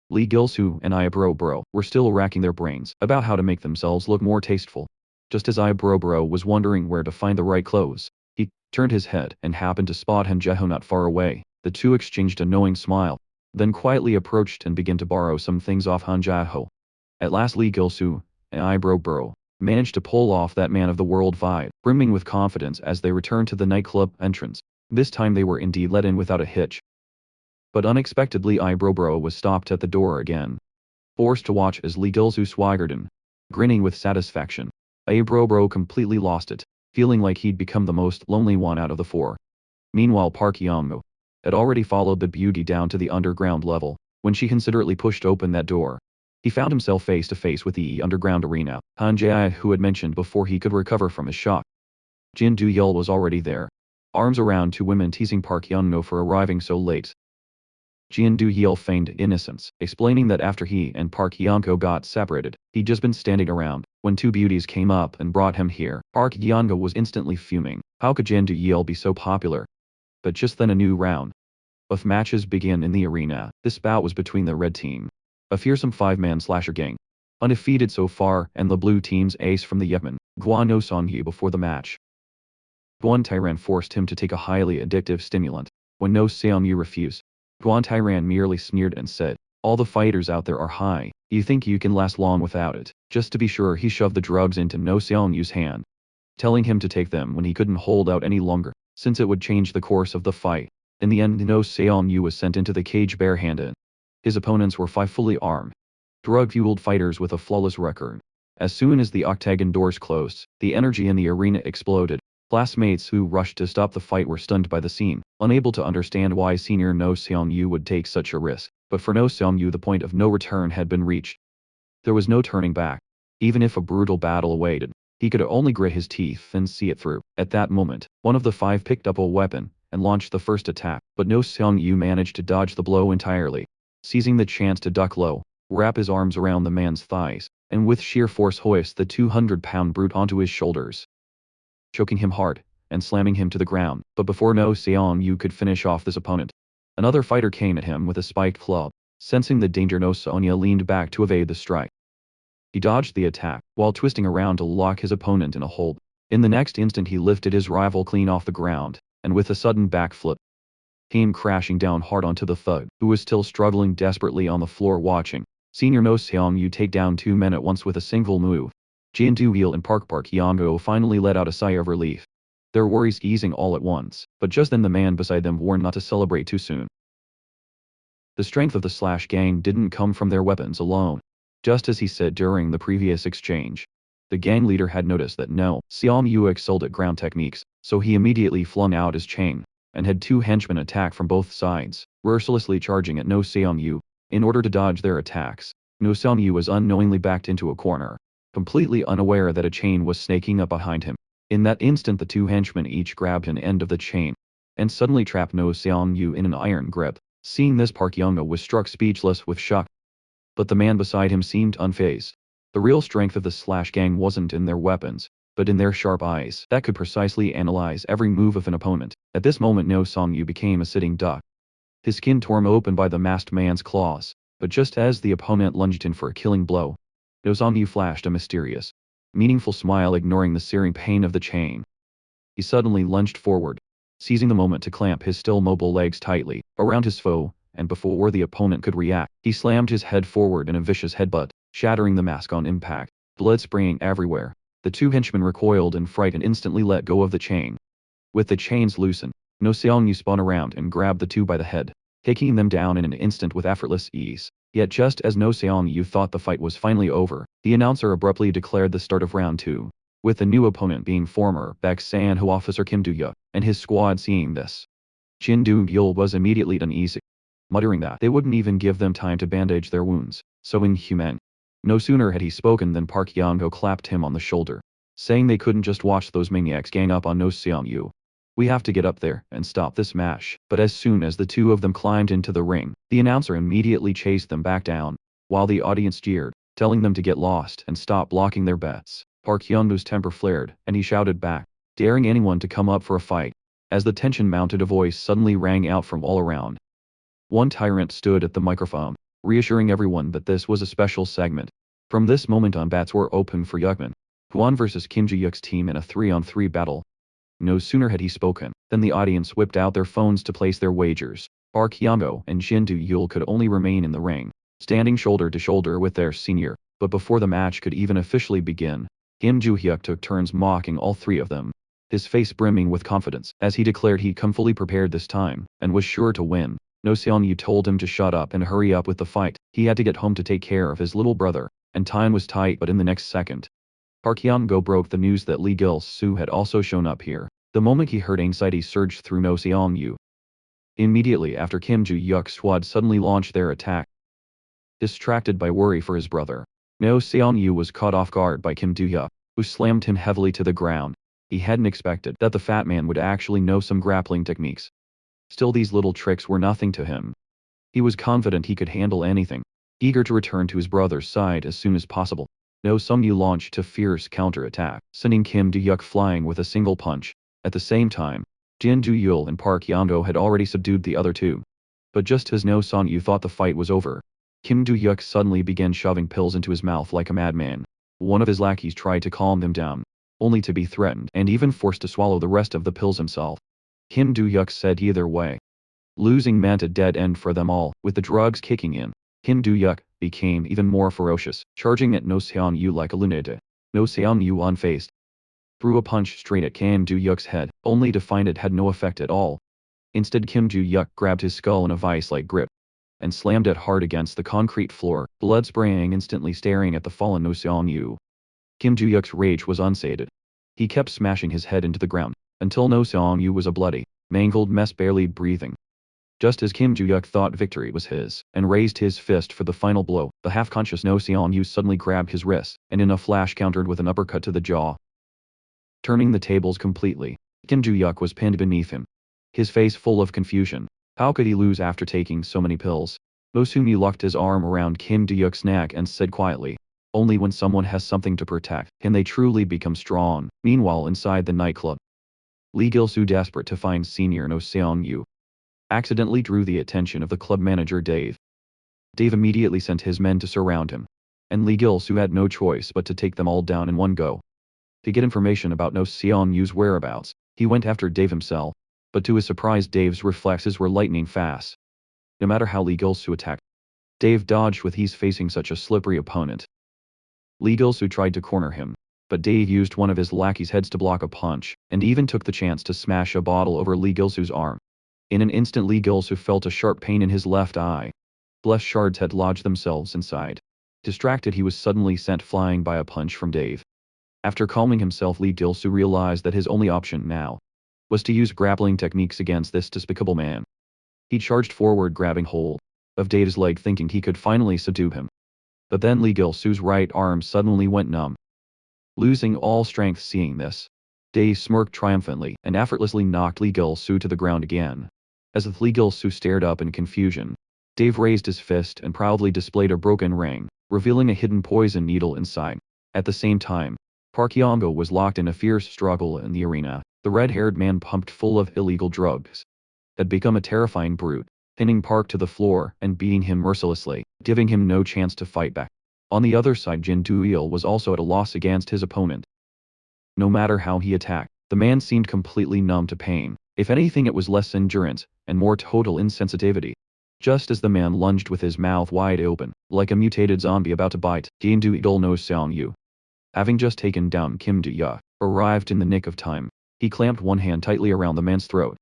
Lee Gilsoo and Bro were still racking their brains about how to make themselves look more tasteful. Just as Bro was wondering where to find the right clothes, he turned his head and happened to spot Han Jeho not far away. The two exchanged a knowing smile, then quietly approached and began to borrow some things off Han Jeho. At last Lee Gilsoo and Bro managed to pull off that man of the world vibe, brimming with confidence as they returned to the nightclub entrance. This time they were indeed let in without a hitch. But unexpectedly Bro was stopped at the door again, forced to watch as Lee Gilsoo swaggered in, grinning with satisfaction. Bro completely lost it, feeling like he'd become the most lonely one out of the four. Meanwhile Park Yango had already followed the beauty down to the underground level. When she considerately pushed open that door, he found himself face to face with the underground arena Han Jae who had mentioned before he could recover from his shock. Jin Do-yeol was already there, arms around two women teasing Park Yango for arriving so late. Jin Do-yeol feigned innocence, explaining that after he and Park Yango got separated, he'd just been standing around when two beauties came up and brought him here. Park Yango was instantly fuming. How could Jin Do-yeol be so popular? But just then a new round of matches began in the arena. This bout was between the red team, a fearsome five-man slasher gang, undefeated so far, and the blue team's ace from the Yemen, Gwa No Song-hee. Before the match, Guan Tyran forced him to take a highly addictive stimulant. When No Seong-yu refused, Guan Tyran merely sneered and said, "All the fighters out there are high. You think you can last long without it?" Just to be sure, he shoved the drugs into No Seong-yu's hand, telling him to take them when he couldn't hold out any longer, since it would change the course of the fight. In the end, No Seong-yu was sent into the cage barehanded. His opponents were five fully armed, drug-fueled fighters with a flawless record. As soon as the octagon doors closed, the energy in the arena exploded. Classmates who rushed to stop the fight were stunned by the scene, unable to understand why senior No Seong-yu would take such a risk. But for No Seong-yu, the point of no return had been reached. There was no turning back. Even if a brutal battle awaited, he could only grit his teeth and see it through. At that moment, one of the five picked up a weapon and launched the first attack, but No Seong-yu managed to dodge the blow entirely, seizing the chance to duck low, wrap his arms around the man's thighs, and with sheer force hoist the 200-pound brute onto his shoulders, choking him hard and slamming him to the ground. But before No Seong-yu could finish off this opponent, another fighter came at him with a spiked club. Sensing the danger, No Seong-yu leaned back to evade the strike. He dodged the attack, while twisting around to lock his opponent in a hold. In the next instant he lifted his rival clean off the ground, and with a sudden backflip, came crashing down hard onto the thug, who was still struggling desperately on the floor watching senior No Seong-yu take down two men at once with a single move. Jin Do-yeol and Park Yango finally let out a sigh of relief, their worries easing all at once. But just then the man beside them warned not to celebrate too soon. The strength of the Slash gang didn't come from their weapons alone. Just as he said during the previous exchange, the gang leader had noticed that No Seong-yu excelled at ground techniques, so he immediately flung out his chain and had two henchmen attack from both sides, mercilessly charging at No Seong-yu. In order to dodge their attacks, No Seong-yu was unknowingly backed into a corner, completely unaware that a chain was snaking up behind him. In that instant the two henchmen each grabbed an end of the chain and suddenly trapped No Seong-yu in an iron grip. Seeing this, Park Yango was struck speechless with shock. But the man beside him seemed unfazed. The real strength of the Slash gang wasn't in their weapons, but in their sharp eyes that could precisely analyze every move of an opponent. At this moment No Seong-yu became a sitting duck, his skin torn open by the masked man's claws. But just as the opponent lunged in for a killing blow, No Seong-yu flashed a mysterious, meaningful smile, ignoring the searing pain of the chain. He suddenly lunged forward, seizing the moment to clamp his still mobile legs tightly around his foe, and before the opponent could react, he slammed his head forward in a vicious headbutt, shattering the mask on impact, blood spraying everywhere. The two henchmen recoiled in fright and instantly let go of the chain. With the chains loosened, No Seong-yu spun around and grabbed the two by the head, taking them down in an instant with effortless ease. Yet just as No Seong-yu thought the fight was finally over, the announcer abruptly declared the start of round 2, with the new opponent being former Manhwa officer Kim Do-yeol and his squad. Seeing this, Jin Do-yeol was immediately uneasy, muttering that they wouldn't even give them time to bandage their wounds. So inhumane. No sooner had he spoken than Park Yango clapped him on the shoulder, saying they couldn't just watch those maniacs gang up on No Seong-yu. We have to get up there and stop this match. But as soon as the two of them climbed into the ring, the announcer immediately chased them back down, while the audience jeered, telling them to get lost and stop blocking their bets. Park Hyun-woo's temper flared, and he shouted back, daring anyone to come up for a fight. As the tension mounted, a voice suddenly rang out from all around. One tyrant stood at the microphone, reassuring everyone that this was a special segment. From this moment on, bats were open for Yukman Huan versus Kim Ji-yuk's team in a 3-on-3 battle. No sooner had he spoken than the audience whipped out their phones to place their wagers. Park Hyang-go and Jin Do-yul could only remain in the ring, standing shoulder to shoulder with their senior, but before the match could even officially begin, Kim Joo-hyuk took turns mocking all three of them, his face brimming with confidence as he declared he'd come fully prepared this time and was sure to win. No Seon-yu told him to shut up and hurry up with the fight. He had to get home to take care of his little brother, and time was tight. But in the next second, Park Hyang-go broke the news that Lee Gil-soo had also shown up here. The moment he heard, anxiety surged through No Seon-yu. Immediately after, Kim Joo-hyuk's squad suddenly launched their attack. Distracted by worry for his brother, No Seon-yu was caught off guard by Kim Do-hyuk, who slammed him heavily to the ground. He hadn't expected that the fat man would actually know some grappling techniques. Still, these little tricks were nothing to him. He was confident he could handle anything, eager to return to his brother's side as soon as possible. No Seon-yu launched a fierce counterattack, sending Kim Do-hyuk flying with a single punch. At the same time, Jin Do-yul and Park Hyang-go had already subdued the other two. But just as No Seon-yu thought the fight was over, Kim Do-hyuk suddenly began shoving pills into his mouth like a madman. One of his lackeys tried to calm him down, only to be threatened and even forced to swallow the rest of the pills himself. Kim Do-hyuk said either way, losing meant a dead end for them all. With the drugs kicking in, Kim Do-hyuk became even more ferocious, charging at No Seon-yu like a lunatic. No Seon-yu, unfazed, threw a punch straight at Kim Do-hyuk's head, only to find it had no effect at all. Instead, Kim Do-hyuk grabbed his skull in a vice-like grip and slammed it hard against the concrete floor, blood spraying instantly, staring at the fallen No Seon-yu. Kim Do-hyuk's rage was unsated. He kept smashing his head into the ground until No Seon-yu was a bloody, mangled mess, barely breathing. Just as Kim Do-hyuk thought victory was his and raised his fist for the final blow, the half-conscious No Seon-yu suddenly grabbed his wrist and in a flash countered with an uppercut to the jaw, turning the tables completely. Kim Do-hyuk was pinned beneath him, his face full of confusion. How could he lose after taking so many pills? No Seon-yu locked his arm around Kim Do-hyuk's neck and said quietly, "Only when someone has something to protect can they truly become strong." Meanwhile, inside the nightclub, Lee Gil-soo, desperate to find senior No Seon-yu, accidentally drew the attention of the club manager Dave. Dave immediately sent his men to surround him, and Lee Gil-soo had no choice but to take them all down in one go. To get information about No Seon-yu's whereabouts, he went after Dave himself, but to his surprise, Dave's reflexes were lightning fast. No matter how Lee Gil-soo attacked, Dave dodged with ease, facing such a slippery opponent. Lee Gil-soo tried to corner him, but Dave used one of his lackeys' heads to block a punch, and even took the chance to smash a bottle over Lee Gil-soo's arm. In an instant, Lee Gil-soo felt a sharp pain in his left eye. Flesh shards had lodged themselves inside. Distracted, he was suddenly sent flying by a punch from Dave. After calming himself, Lee Gil-soo realized that his only option now was to use grappling techniques against this despicable man. He charged forward, grabbing hold of Dave's leg, thinking he could finally subdue him. But then Lee Gil-soo's right arm suddenly went numb. Losing all strength, seeing this, Dave smirked triumphantly and effortlessly knocked Lee Gil-soo to the ground again. As Lee Gil-soo stared up in confusion, Dave raised his fist and proudly displayed a broken ring, revealing a hidden poison needle inside. At the same time, Park Hyang-go was locked in a fierce struggle in the arena. The red-haired man, pumped full of illegal drugs, had become a terrifying brute, pinning Park to the floor and beating him mercilessly, giving him no chance to fight back. On the other side, Jin Do-yul was also at a loss against his opponent. No matter how he attacked, the man seemed completely numb to pain. If anything, it was less endurance and more total insensitivity. Just as the man lunged with his mouth wide open, like a mutated zombie about to bite, Jin Do-yul No Seon-yu, having just taken down Kim Do-hyuk, arrived in the nick of time. He clamped one hand tightly around the man's throat,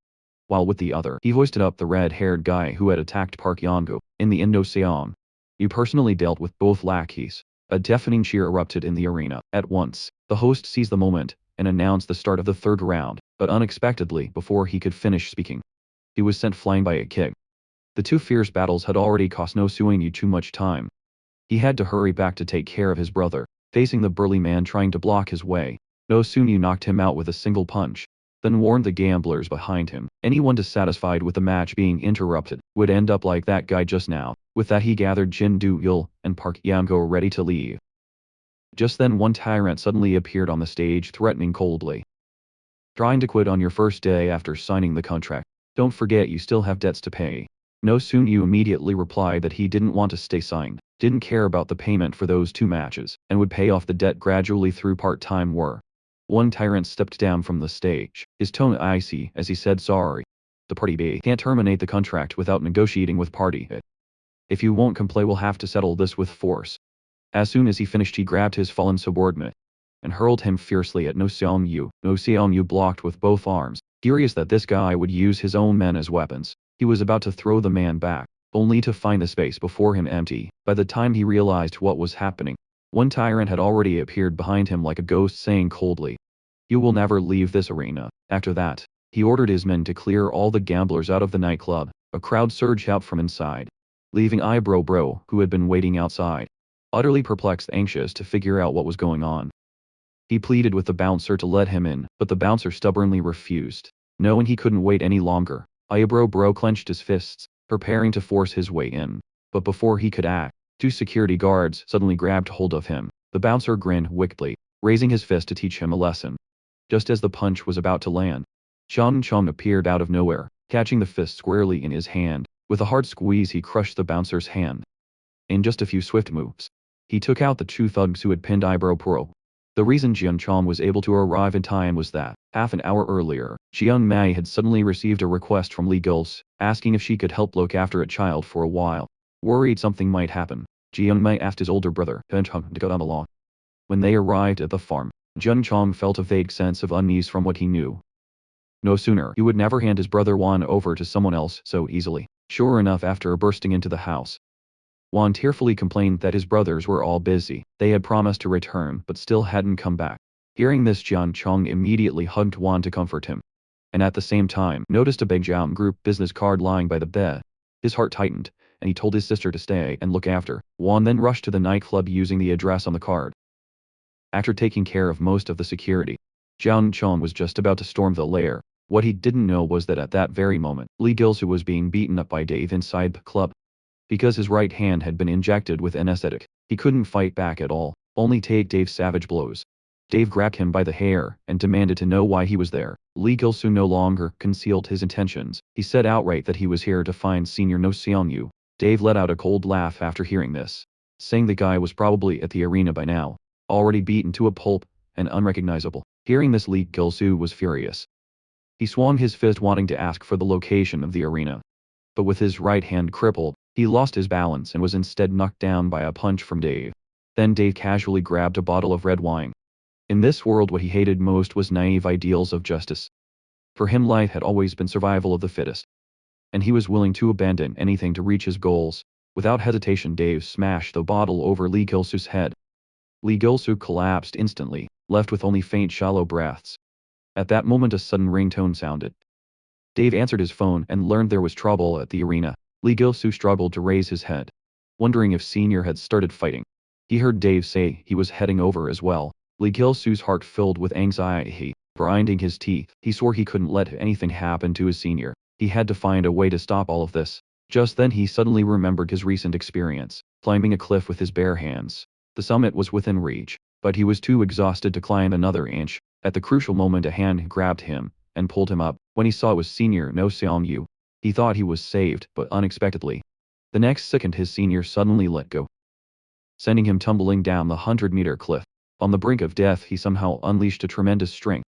while with the other he hoisted up the red-haired guy who had attacked Park Hyang-go. In the Indo Seon, you personally dealt with both lackeys. A deafening cheer erupted in the arena. At once, the host seized the moment and announced the start of the third round, but unexpectedly, before he could finish speaking, he was sent flying by a kick. The two fierce battles had already cost No Seon-yu too much time. He had to hurry back to take care of his brother, facing the burly man trying to block his way. No Seon-yu knocked him out with a single punch, then warned the gamblers behind him. Anyone dissatisfied with the match being interrupted would end up like that guy just now. With that, he gathered Jin Do-yul and Park Hyang-go ready to leave. Just then, one tyrant suddenly appeared on the stage, threatening coldly. Trying to quit on your first day after signing the contract. Don't forget you still have debts to pay. No Soon Yu immediately replied that he didn't want to stay signed, didn't care about the payment for those 2 matches, and would pay off the debt gradually through part-time work. One tyrant stepped down from the stage, his tone icy as he said sorry. The party B can't terminate the contract without negotiating with party A. If you won't comply we'll have to settle this with force. As soon as he finished he grabbed his fallen subordinate and hurled him fiercely at No Seong Yu. No Seong Yu blocked with both arms, furious that this guy would use his own men as weapons. He was about to throw the man back, only to find the space before him empty. By the time he realized what was happening, one tyrant had already appeared behind him like a ghost saying coldly, "You will never leave this arena." After that, he ordered his men to clear all the gamblers out of the nightclub. A crowd surged out from inside, leaving Eyebrow Bro, who had been waiting outside, utterly perplexed, anxious to figure out what was going on. He pleaded with the bouncer to let him in, but the bouncer stubbornly refused. Knowing he couldn't wait any longer, Eyebrow Bro clenched his fists, preparing to force his way in. But before he could act, 2 security guards suddenly grabbed hold of him. The bouncer grinned wickedly, raising his fist to teach him a lesson. Just as the punch was about to land, Chong Chong appeared out of nowhere, catching the fist squarely in his hand. With a hard squeeze he crushed the bouncer's hand. In just a few swift moves, he took out the 2 thugs who had pinned Eyebrow Bro. The reason Jian Chong was able to arrive in time was that, half an hour earlier, Jiang Mei had suddenly received a request from Li Gils, asking if she could help look after a child for a while. Worried something might happen, Jiang Mei asked his older brother, Jian Chong, to come along. When they arrived at the farm, Jian Chong felt a vague sense of unease from what he knew. No sooner, he would never hand his brother Wan over to someone else so easily. Sure enough, after bursting into the house, Wan tearfully complained that his brothers were all busy. They had promised to return but still hadn't come back. Hearing this, Jian Chong immediately hugged Wan to comfort him, and at the same time noticed a Beijiang Group business card lying by the bed. His heart tightened, and he told his sister to stay and look after. Wan then rushed to the nightclub using the address on the card. After taking care of most of the security, Jian Chong was just about to storm the lair. What he didn't know was that at that very moment, Li Gilsu was being beaten up by Dave inside the club. Because his right hand had been injected with anesthetic, he couldn't fight back at all, only take Dave's savage blows. Dave grabbed him by the hair and demanded to know why he was there. Li Gilsu no longer concealed his intentions. He said outright that he was here to find Senior No Seongyu. Dave let out a cold laugh after hearing this, saying the guy was probably at the arena by now, already beaten to a pulp and unrecognizable. Hearing this, Li Gilsu was furious. He swung his fist wanting to ask for the location of the arena. But with his right hand crippled, he lost his balance and was instead knocked down by a punch from Dave. Then Dave casually grabbed a bottle of red wine. In this world, what he hated most was naive ideals of justice. For him, life had always been survival of the fittest, and he was willing to abandon anything to reach his goals. Without hesitation, Dave smashed the bottle over Li Gilsu's head. Li Gilsu collapsed instantly, left with only faint shallow breaths. At that moment a sudden ringtone sounded. Dave answered his phone and learned there was trouble at the arena. Li Gilsu struggled to raise his head, wondering if Senior had started fighting. He heard Dave say he was heading over as well. Li Gilsu's heart filled with anxiety, grinding his teeth. He swore he couldn't let anything happen to his senior. He had to find a way to stop all of this. Just then he suddenly remembered his recent experience, climbing a cliff with his bare hands. The summit was within reach, but he was too exhausted to climb another inch. At the crucial moment a hand grabbed him and pulled him up. When he saw it was Senior No Seongyu, he thought he was saved, but unexpectedly, the next second his senior suddenly let go, sending him tumbling down the 100-meter cliff. On the brink of death, he somehow unleashed a tremendous strength,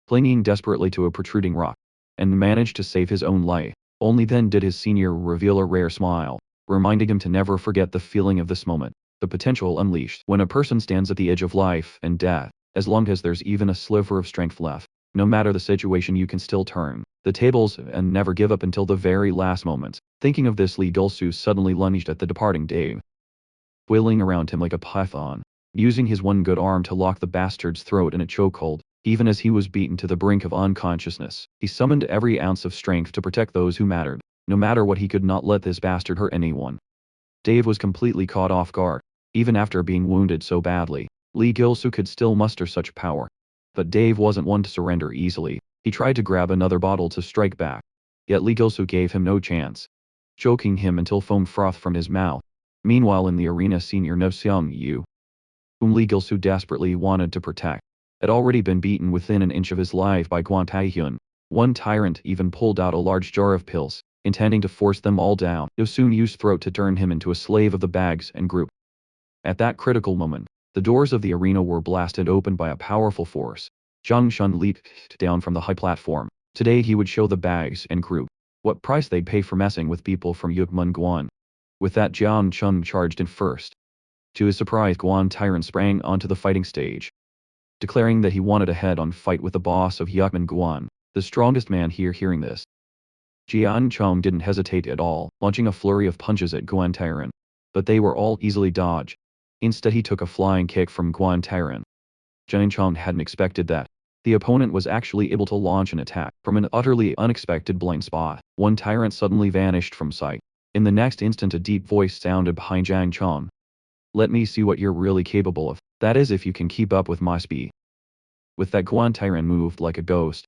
clinging desperately to a protruding rock, and managed to save his own life. Only then did his senior reveal a rare smile, reminding him to never forget the feeling of this moment, the potential unleashed. When a person stands at the edge of life and death, as long as there's even a sliver of strength left, no matter the situation, you can still turn the tables and never give up until the very last moment. Thinking of this, Li Gilsu suddenly lunged at the departing Dave, wheeling around him like a python, using his one good arm to lock the bastard's throat in a chokehold. Even as he was beaten to the brink of unconsciousness, he summoned every ounce of strength to protect those who mattered. No matter what, he could not let this bastard hurt anyone. Dave was completely caught off guard. Even after being wounded so badly, Li Gilsu could still muster such power. But Dave wasn't one to surrender easily. He tried to grab another bottle to strike back, yet Li Gilsu gave him no chance, choking him until foam frothed from his mouth. Meanwhile in the arena, Senior No Seongyu, whom Li Gilsu desperately wanted to protect, had already been beaten within an inch of his life by Guan Taihyun. One tyrant even pulled out a large jar of pills, intending to force them all down. Yo soon used throat to turn him into a slave of the bags and group. At that critical moment, the doors of the arena were blasted open by a powerful force. Zhang Shun leaped down from the high platform. Today he would show the bags and group what price they'd pay for messing with people from Yukmun Guan. With that, Jian Chun charged in first. To his surprise, Guan Tyrant sprang onto the fighting stage, declaring that he wanted a head-on fight with the boss of Yukmun Guan, the strongest man here. Hearing this, Jian Chong didn't hesitate at all, launching a flurry of punches at Guan Tyrant. But they were all easily dodged. Instead he took a flying kick from Guan Tyrant. Jian Chong hadn't expected that. The opponent was actually able to launch an attack from an utterly unexpected blind spot. One tyrant suddenly vanished from sight. In the next instant a deep voice sounded behind Jian Chong. "Let me see what you're really capable of, that is if you can keep up with my speed." With that, Guan Tyrant moved like a ghost,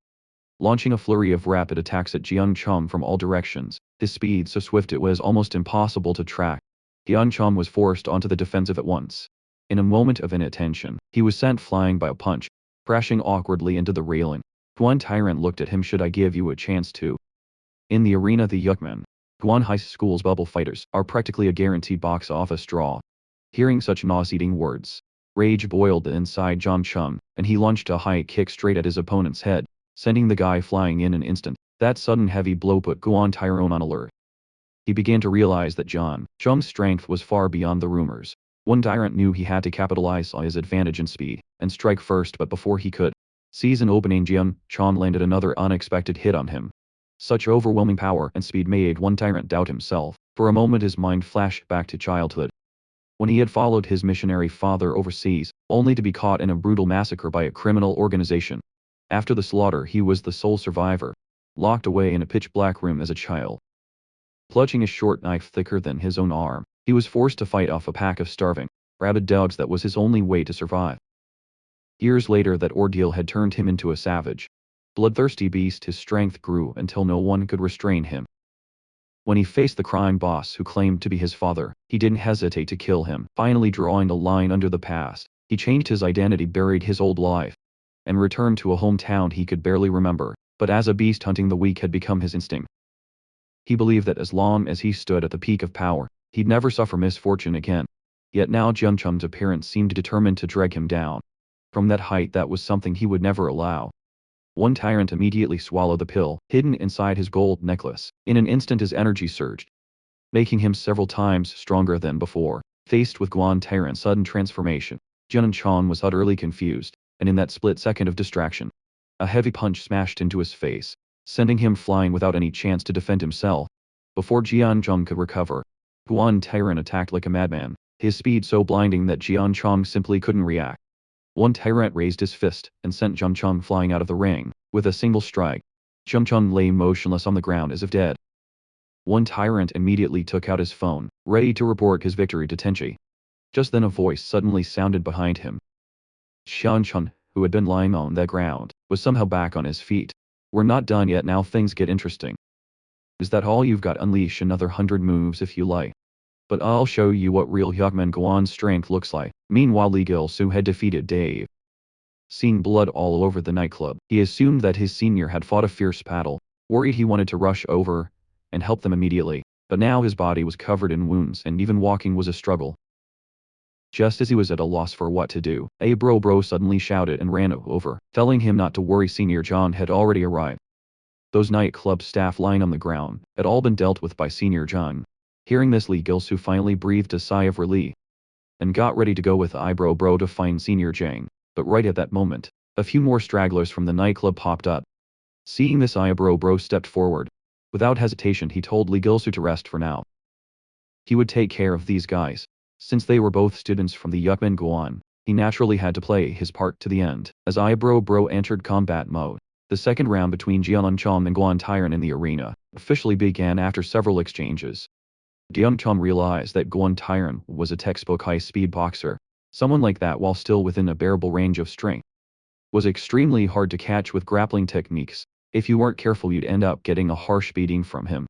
launching a flurry of rapid attacks at Jian Chong from all directions. His speed so swift it was almost impossible to track. Jian Chong was forced onto the defensive at once. In a moment of inattention, he was sent flying by a punch, crashing awkwardly into the railing. Guan Tyrant looked at him. "Should I give you a chance to?" In the arena, the Yukman Guan High School's bubble fighters are practically a guaranteed box office draw. Hearing such nauseating words, rage boiled inside Zhang Chun, and he launched a high kick straight at his opponent's head, sending the guy flying in an instant. That sudden heavy blow put Guan Tyrant on alert. He began to realize that Zhang Chun's strength was far beyond the rumors. One tyrant knew he had to capitalize on his advantage in speed, and strike first, but before he could seize an opening, Jian Chong landed another unexpected hit on him. Such overwhelming power and speed made one tyrant doubt himself. For a moment his mind flashed back to childhood, when he had followed his missionary father overseas, only to be caught in a brutal massacre by a criminal organization. After the slaughter he was the sole survivor, locked away in a pitch-black room as a child. Clutching a short knife thicker than his own arm, he was forced to fight off a pack of starving, rabid dogs. That was his only way to survive. Years later that ordeal had turned him into a savage, bloodthirsty beast. His strength grew until no one could restrain him. When he faced the crime boss who claimed to be his father, he didn't hesitate to kill him. Finally drawing a line under the past, he changed his identity, buried his old life, and returned to a hometown he could barely remember. But as a beast, hunting the weak had become his instinct. He believed that as long as he stood at the peak of power, he'd never suffer misfortune again. Yet now Jian Chun's appearance seemed determined to drag him down. From that height, that was something he would never allow. One tyrant immediately swallowed the pill hidden inside his gold necklace. In an instant his energy surged, making him several times stronger than before. Faced with Guan Tyrant's sudden transformation, Jian Chong was utterly confused, and in that split second of distraction, a heavy punch smashed into his face, sending him flying without any chance to defend himself. Before Jian Chong could recover, Guan Tyrant attacked like a madman, his speed so blinding that Jian Chong simply couldn't react. One tyrant raised his fist and sent Jian Chong flying out of the ring. With a single strike, Jian Chong lay motionless on the ground as if dead. One tyrant immediately took out his phone, ready to report his victory to Tenchi. Just then a voice suddenly sounded behind him. Jian Chong, who had been lying on the ground, was somehow back on his feet. "We're not done yet, now things get interesting. Is that all you've got? Unleash another 100 moves if you like. But I'll show you what real Yukman Guan's strength looks like." Meanwhile, Li Gilsu had defeated Dave. Seeing blood all over the nightclub, he assumed that his senior had fought a fierce battle. Worried, he wanted to rush over and help them immediately. But now his body was covered in wounds and even walking was a struggle. Just as he was at a loss for what to do, a bro suddenly shouted and ran over, telling him not to worry. Senior John had already arrived. Those nightclub staff lying on the ground had all been dealt with by Senior John. Hearing this, Li Gilsu finally breathed a sigh of relief and got ready to go with eyebrow bro to find Senior Jang. But right at that moment, a few more stragglers from the nightclub popped up. Seeing this, eyebrow bro stepped forward. Without hesitation, he told Li Gilsu to rest for now. He would take care of these guys. Since they were both students from the Yukman Guan, he naturally had to play his part to the end. As eyebrow bro entered combat mode, the second round between Jian Chong and Guan Tyrant in the arena officially began. After several exchanges, Jian Chong realized that Guan Tyrant was a textbook high-speed boxer. Someone like that, while still within a bearable range of strength, was extremely hard to catch with grappling techniques. If you weren't careful, you'd end up getting a harsh beating from him.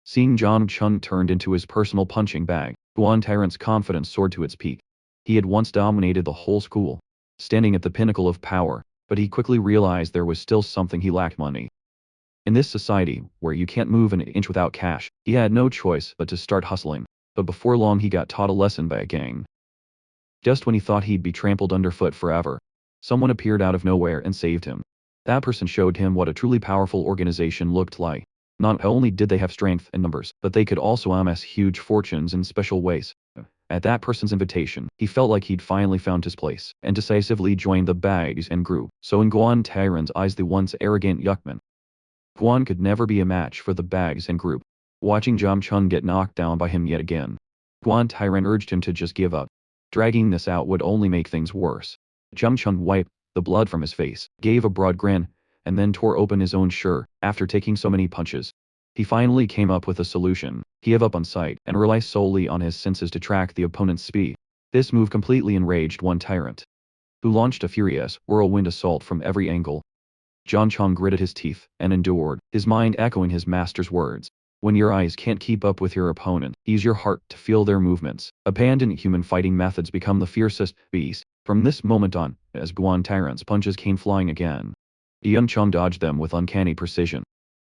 Seeing Jian Chong turned into his personal punching bag, Guan Tyrant's confidence soared to its peak. He had once dominated the whole school, standing at the pinnacle of power. but he quickly realized there was still something he lacked: money. In this society, where you can't move an inch without cash, he had no choice but to start hustling. But before long he got taught a lesson by a gang. Just when he thought he'd be trampled underfoot forever, someone appeared out of nowhere and saved him. That person showed him what a truly powerful organization looked like. Not only did they have strength and numbers, but they could also amass huge fortunes in special ways. At that person's invitation, he felt like he'd finally found his place, and decisively joined the bags and group. So in Guan Tyrant's eyes, the once arrogant Yuckman Guan could never be a match for the bags and group. Watching Jam Chung get knocked down by him yet again, Guan Tyrant urged him to just give up. Dragging this out would only make things worse. Jam Chung wiped the blood from his face, gave a broad grin, and then tore open his own shirt. After taking so many punches, he finally came up with a solution. He gave up on sight and relied solely on his senses to track the opponent's speed. This move completely enraged Guan Tyrant, who launched a furious whirlwind assault from every angle. John Chung gritted his teeth and endured, his mind echoing his master's words. When your eyes can't keep up with your opponent, use your heart to feel their movements. Abandoned human fighting methods become the fiercest beast. From this moment on, as Guan Tyrant's punches came flying again, Young Chung dodged them with uncanny precision.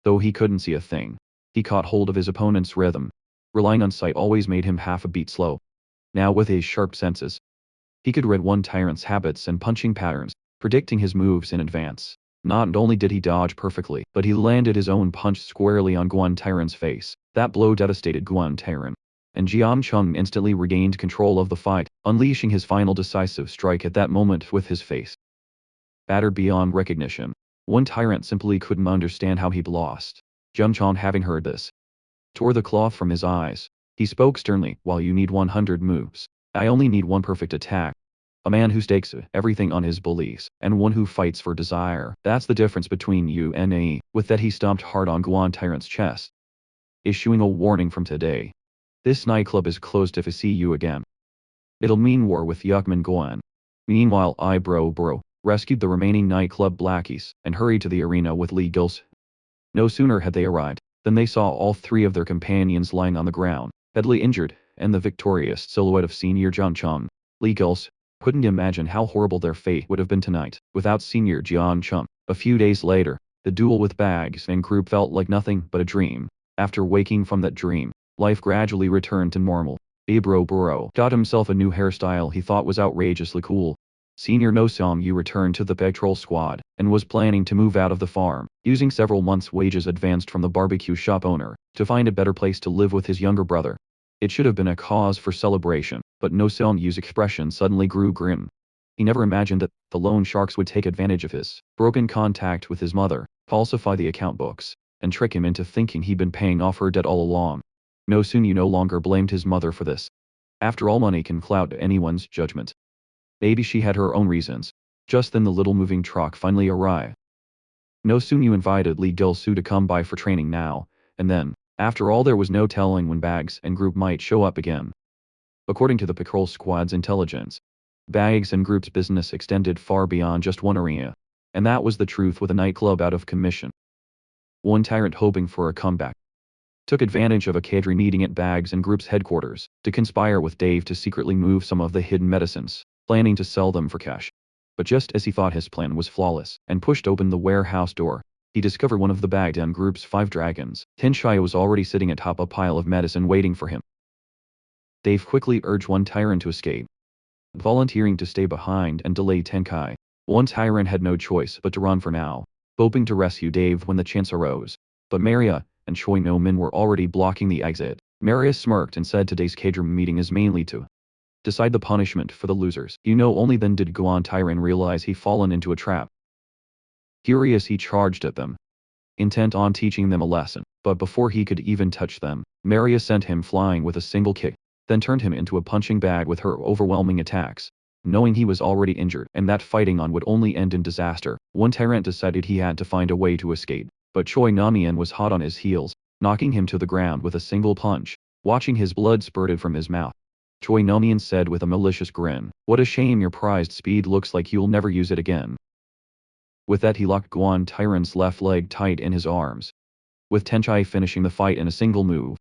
Though he couldn't see a thing, he caught hold of his opponent's rhythm. Relying on sight always made him half a beat slow. Now with his sharp senses, he could read one Tyrant's habits and punching patterns, predicting his moves in advance. Not only did he dodge perfectly, but he landed his own punch squarely on Guan Tyrant's face. That blow devastated Guan Tyrant, and Jiam Chung instantly regained control of the fight, unleashing his final decisive strike at that moment with his face battered beyond recognition. One Tyrant simply couldn't understand how he'd lost. Jiam Chung, having heard this, tore the cloth from his eyes. He spoke sternly, "While you need 100 moves, I only need one perfect attack. A man who stakes everything on his beliefs, and one who fights for desire. That's the difference between you and me." With that he stomped hard on Guan Tyrant's chest, issuing a warning: "From today, this nightclub is closed. If I see you again, it'll mean war with Yuckman Guan." Meanwhile, Bro rescued the remaining nightclub blackies, and hurried to the arena with Lee Gills. No sooner had they arrived, than they saw all three of their companions lying on the ground, badly injured, and the victorious silhouette of Senior John Chung. Lee Gills couldn't imagine how horrible their fate would have been tonight, without Senior Jian Chung. A few days later, the duel with bags and group felt like nothing but a dream. After waking from that dream, life gradually returned to normal. Bro got himself a new hairstyle he thought was outrageously cool. Senior No Song Yu returned to the patrol squad, and was planning to move out of the farm, using several months' wages advanced from the barbecue shop owner, to find a better place to live with his younger brother. It should have been a cause for celebration, but No Song Yu's expression suddenly grew grim. He never imagined that the loan sharks would take advantage of his broken contact with his mother, falsify the account books, and trick him into thinking he'd been paying off her debt all along. No Song Yu no longer blamed his mother for this. After all, money can cloud anyone's judgment. Maybe she had her own reasons. Just then the little moving truck finally arrived. No Song Yu invited Lee Gil-soo to come by for training now and then. After all, there was no telling when Bags and Group might show up again. According to the patrol squad's intelligence, Bags and Group's business extended far beyond just one arena. And that was the truth with a nightclub out of commission. One Tyrant, hoping for a comeback, took advantage of a cadre meeting at Bags and Group's headquarters to conspire with Dave to secretly move some of the hidden medicines, planning to sell them for cash. But just as he thought his plan was flawless, and pushed open the warehouse door, he discovered one of the Bagged and Group's 5 dragons. Tenshai was already sitting atop a pile of medicine waiting for him. Dave quickly urged one Tyrant to escape, volunteering to stay behind and delay Tenkai. One Tyrant had no choice but to run for now, hoping to rescue Dave when the chance arose. But Maria and Choi No Min were already blocking the exit. Maria smirked and said today's cadre meeting is mainly to decide the punishment for the losers. Only then did Guan Tyrant realize he'd fallen into a trap. Furious, he charged at them, intent on teaching them a lesson. But before he could even touch them, Maria sent him flying with a single kick, then turned him into a punching bag with her overwhelming attacks. Knowing he was already injured and that fighting on would only end in disaster, one Tyrant decided he had to find a way to escape. But Choi Namian was hot on his heels, knocking him to the ground with a single punch. Watching his blood spurted from his mouth, Choi Namian said with a malicious grin, "What a shame your prized speed looks like you'll never use it again." With that he locked Guan Tyrant's left leg tight in his arms. With Tenchai finishing the fight in a single move,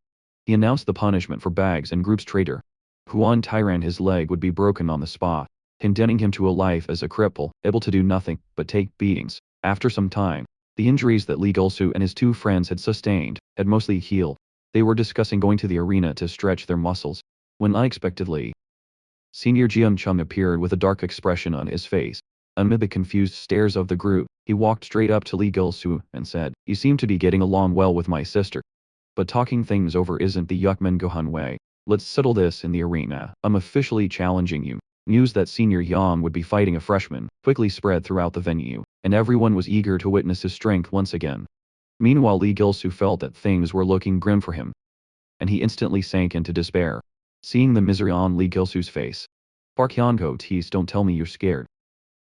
he announced the punishment for Bags and Group's traitor. Guan Tyrant, his leg would be broken on the spot. condemning him to a life as a cripple, able to do nothing but take beatings. After some time, the injuries that Lee Gulsu and his two friends had sustained had mostly healed. They were discussing going to the arena to stretch their muscles, when unexpectedly, Senior Jian Chung appeared with a dark expression on his face. Amid the confused stares of the group, he walked straight up to Lee Gulsu and said, "You seem to be getting along well with my sister. But talking things over isn't the Yukman Gohan way. Let's settle this in the arena. I'm officially challenging you." News that Senior Yang would be fighting a freshman quickly spread throughout the venue, and everyone was eager to witness his strength once again. Meanwhile, Lee Gulsu felt that things were looking grim for him, and he instantly sank into despair. Seeing the misery on Lee Gilsu's face, Park Hyun-go teased, "Don't tell me you're scared."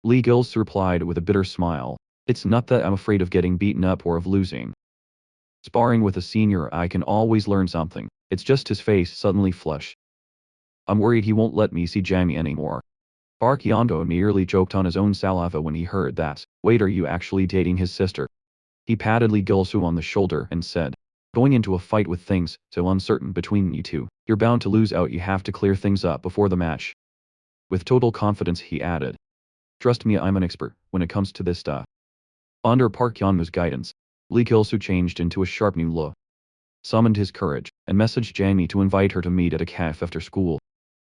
Lee Gilsu replied with a bitter smile, "It's not that I'm afraid of getting beaten up or of losing. Sparring with a senior, I can always learn something. It's just." His face suddenly flushed. "I'm worried he won't let me see Jamie anymore." Park Hyun-go nearly choked on his own saliva when he heard that. "Wait, are you actually dating his sister?" He patted Lee Gilsu on the shoulder and said, "Going into a fight with things so uncertain between you two, you're bound to lose out. You have to clear things up before the match." With total confidence he added, "Trust me, I'm an expert when it comes to this stuff." Under Park Hyun-go's guidance, Lee Gilsu changed into a sharp new look, summoned his courage, and messaged Jamie to invite her to meet at a cafe after school,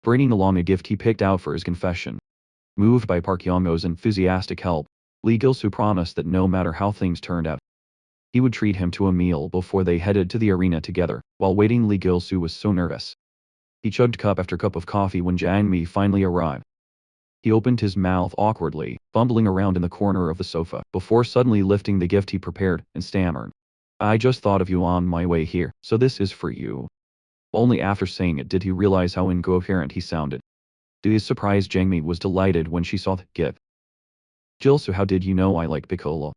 bringing along a gift he picked out for his confession. Moved by Park Hyun-go's enthusiastic help, Lee Gilsu promised that no matter how things turned out, he would treat him to a meal before they headed to the arena together. While waiting, Lee Gilsu was so nervous. He chugged cup after cup of coffee when Jang Mi finally arrived. He opened his mouth awkwardly, fumbling around in the corner of the sofa, before suddenly lifting the gift he prepared, and stammered, "I just thought of you on my way here, so this is for you." Only after saying it did he realize how incoherent he sounded. To his surprise, Jang Mi was delighted when she saw the gift. "Gilsu, how did you know I like piccolo?"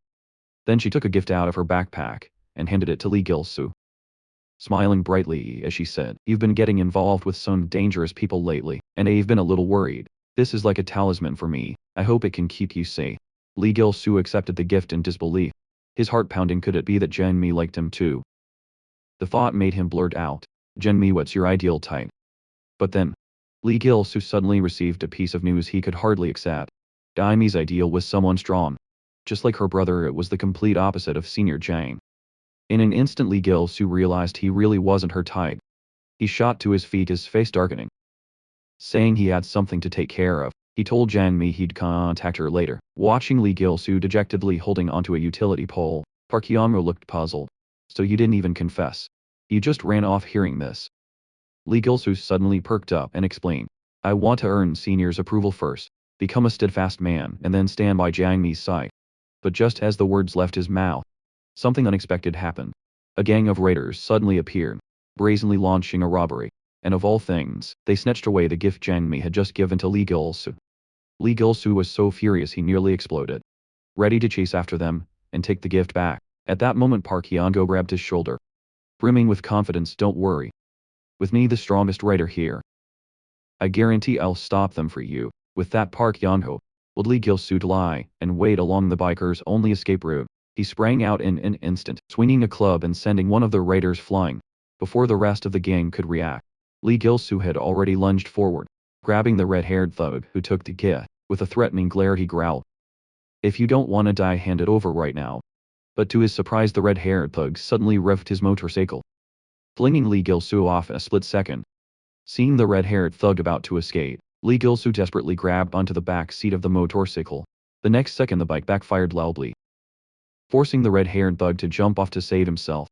Then she took a gift out of her backpack, and handed it to Lee Gilsu. Smiling brightly as she said, "You've been getting involved with some dangerous people lately, and I've been a little worried. This is like a talisman for me. I hope it can keep you safe." Lee Gilsu accepted the gift in disbelief. His heart pounding. Could it be that Jang Mi liked him too? The thought made him blurt out, "Jang Mi, what's your ideal type?" But then, Lee Gilsu suddenly received a piece of news he could hardly accept. Jang Mi's ideal was someone strong. Just like her brother, it was the complete opposite of Senior Jang. In an instant, Lee Gilsu realized he really wasn't her type. He shot to his feet, his face darkening. Saying he had something to take care of, he told Jang Mi he'd contact her later. Watching Lee Gilsu dejectedly holding onto a utility pole, Park Hyun-go looked puzzled. "So you didn't even confess? You just ran off?" Hearing this, Lee Gilsu suddenly perked up and explained, "I want to earn Senior's approval first, become a steadfast man, and then stand by Jang Mi's side." But just as the words left his mouth, something unexpected happened. A gang of raiders suddenly appeared, brazenly launching a robbery, and of all things, they snatched away the gift Jang Mi had just given to Lee Gilsu. Lee Gilsu was so furious he nearly exploded, ready to chase after them and take the gift back. At that moment, Park Hyun-go grabbed his shoulder, brimming with confidence, "Don't worry. With me, the strongest raider here, I guarantee I'll stop them for you." With that, Park Hyun-go told Lee Gilsu to lie and wait along the biker's only escape route. He sprang out in an instant, swinging a club and sending one of the raiders flying. Before the rest of the gang could react, Lee Gilsu had already lunged forward, grabbing the red-haired thug who took the gift. With a threatening glare he growled, "If you don't want to die, hand it over right now." But to his surprise, the red-haired thug suddenly revved his motorcycle, flinging Lee Gilsu off in a split second. Seeing the red-haired thug about to escape, Lee Gilsu desperately grabbed onto the back seat of the motorcycle. The next second, the bike backfired loudly, forcing the red-haired thug to jump off to save himself.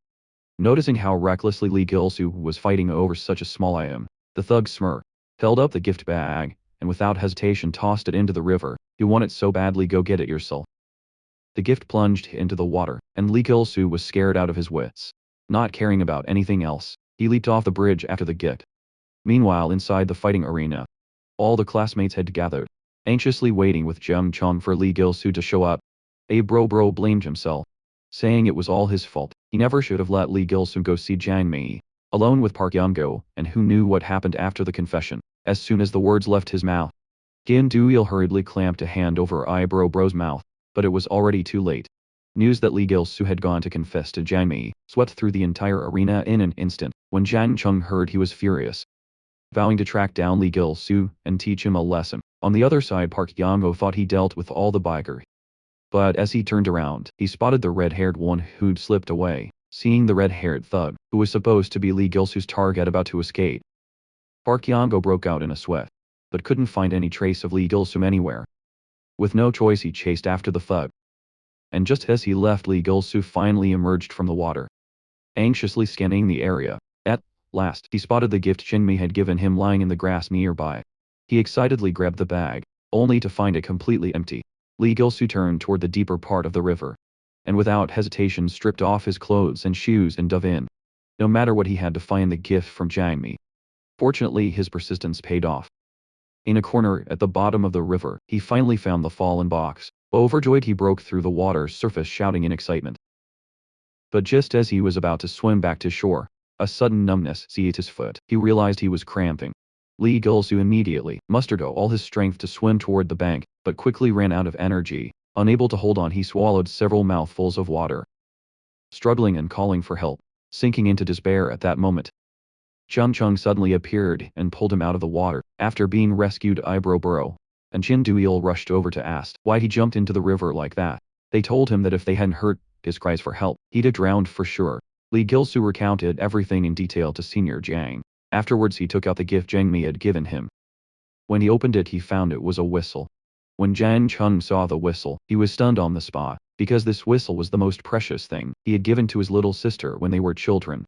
Noticing how recklessly Lee Gilsu was fighting over such a small item, the thug smirked, held up the gift bag, and without hesitation tossed it into the river. "You want it so badly, go get it yourself." The gift plunged into the water, and Lee Gilsu was scared out of his wits. Not caring about anything else, he leaped off the bridge after the gift. Meanwhile, inside the fighting arena, all the classmates had gathered, anxiously waiting with Jung Chong for Lee Gilsu to show up. Bro blamed himself, saying it was all his fault. He never should have let Lee Gilsu go see Jang Mi, alone with Park Hyun-go, and who knew what happened after the confession. As soon as the words left his mouth, Gin Du-il hurriedly clamped a hand over Bro's mouth, but it was already too late. News that Lee Gilsu had gone to confess to Jang Mi swept through the entire arena in an instant. When Jang Chung heard, he was furious, vowing to track down Lee Gilsu and teach him a lesson. On the other side, Park Yango thought he dealt with all the biker. But as he turned around, he spotted the red-haired one who'd slipped away. Seeing the red-haired thug, who was supposed to be Lee Gilsu's target about to escape, Park Yango broke out in a sweat, but couldn't find any trace of Lee Gilsum anywhere. With no choice, he chased after the thug. And just as he left, Lee Gilsu finally emerged from the water, anxiously scanning the area. At last, he spotted the gift Jinmi had given him lying in the grass nearby. He excitedly grabbed the bag, only to find it completely empty. Lee Gilsu turned toward the deeper part of the river, and without hesitation stripped off his clothes and shoes and dove in. No matter what, he had to find the gift from Jangmi. Fortunately, his persistence paid off. In a corner at the bottom of the river, he finally found the fallen box. Overjoyed, he broke through the water's surface, shouting in excitement. But just as he was about to swim back to shore, a sudden numbness seized his foot. He realized he was cramping. Lee Gilsu immediately mustered all his strength to swim toward the bank, but quickly ran out of energy. Unable to hold on, he swallowed several mouthfuls of water, struggling and calling for help. Sinking into despair at that moment, Chung Chung suddenly appeared and pulled him out of the water. After being rescued, Eyebrow Burrow and Jin Duil rushed over to ask why he jumped into the river like that. They told him that if they hadn't heard his cries for help, he'd have drowned for sure. Lee Gilsu recounted everything in detail to Senior Jiang. Afterwards, he took out the gift Jiang Mi had given him. When he opened it, he found it was a whistle. When Jiang Chung saw the whistle, he was stunned on the spot, because this whistle was the most precious thing he had given to his little sister when they were children.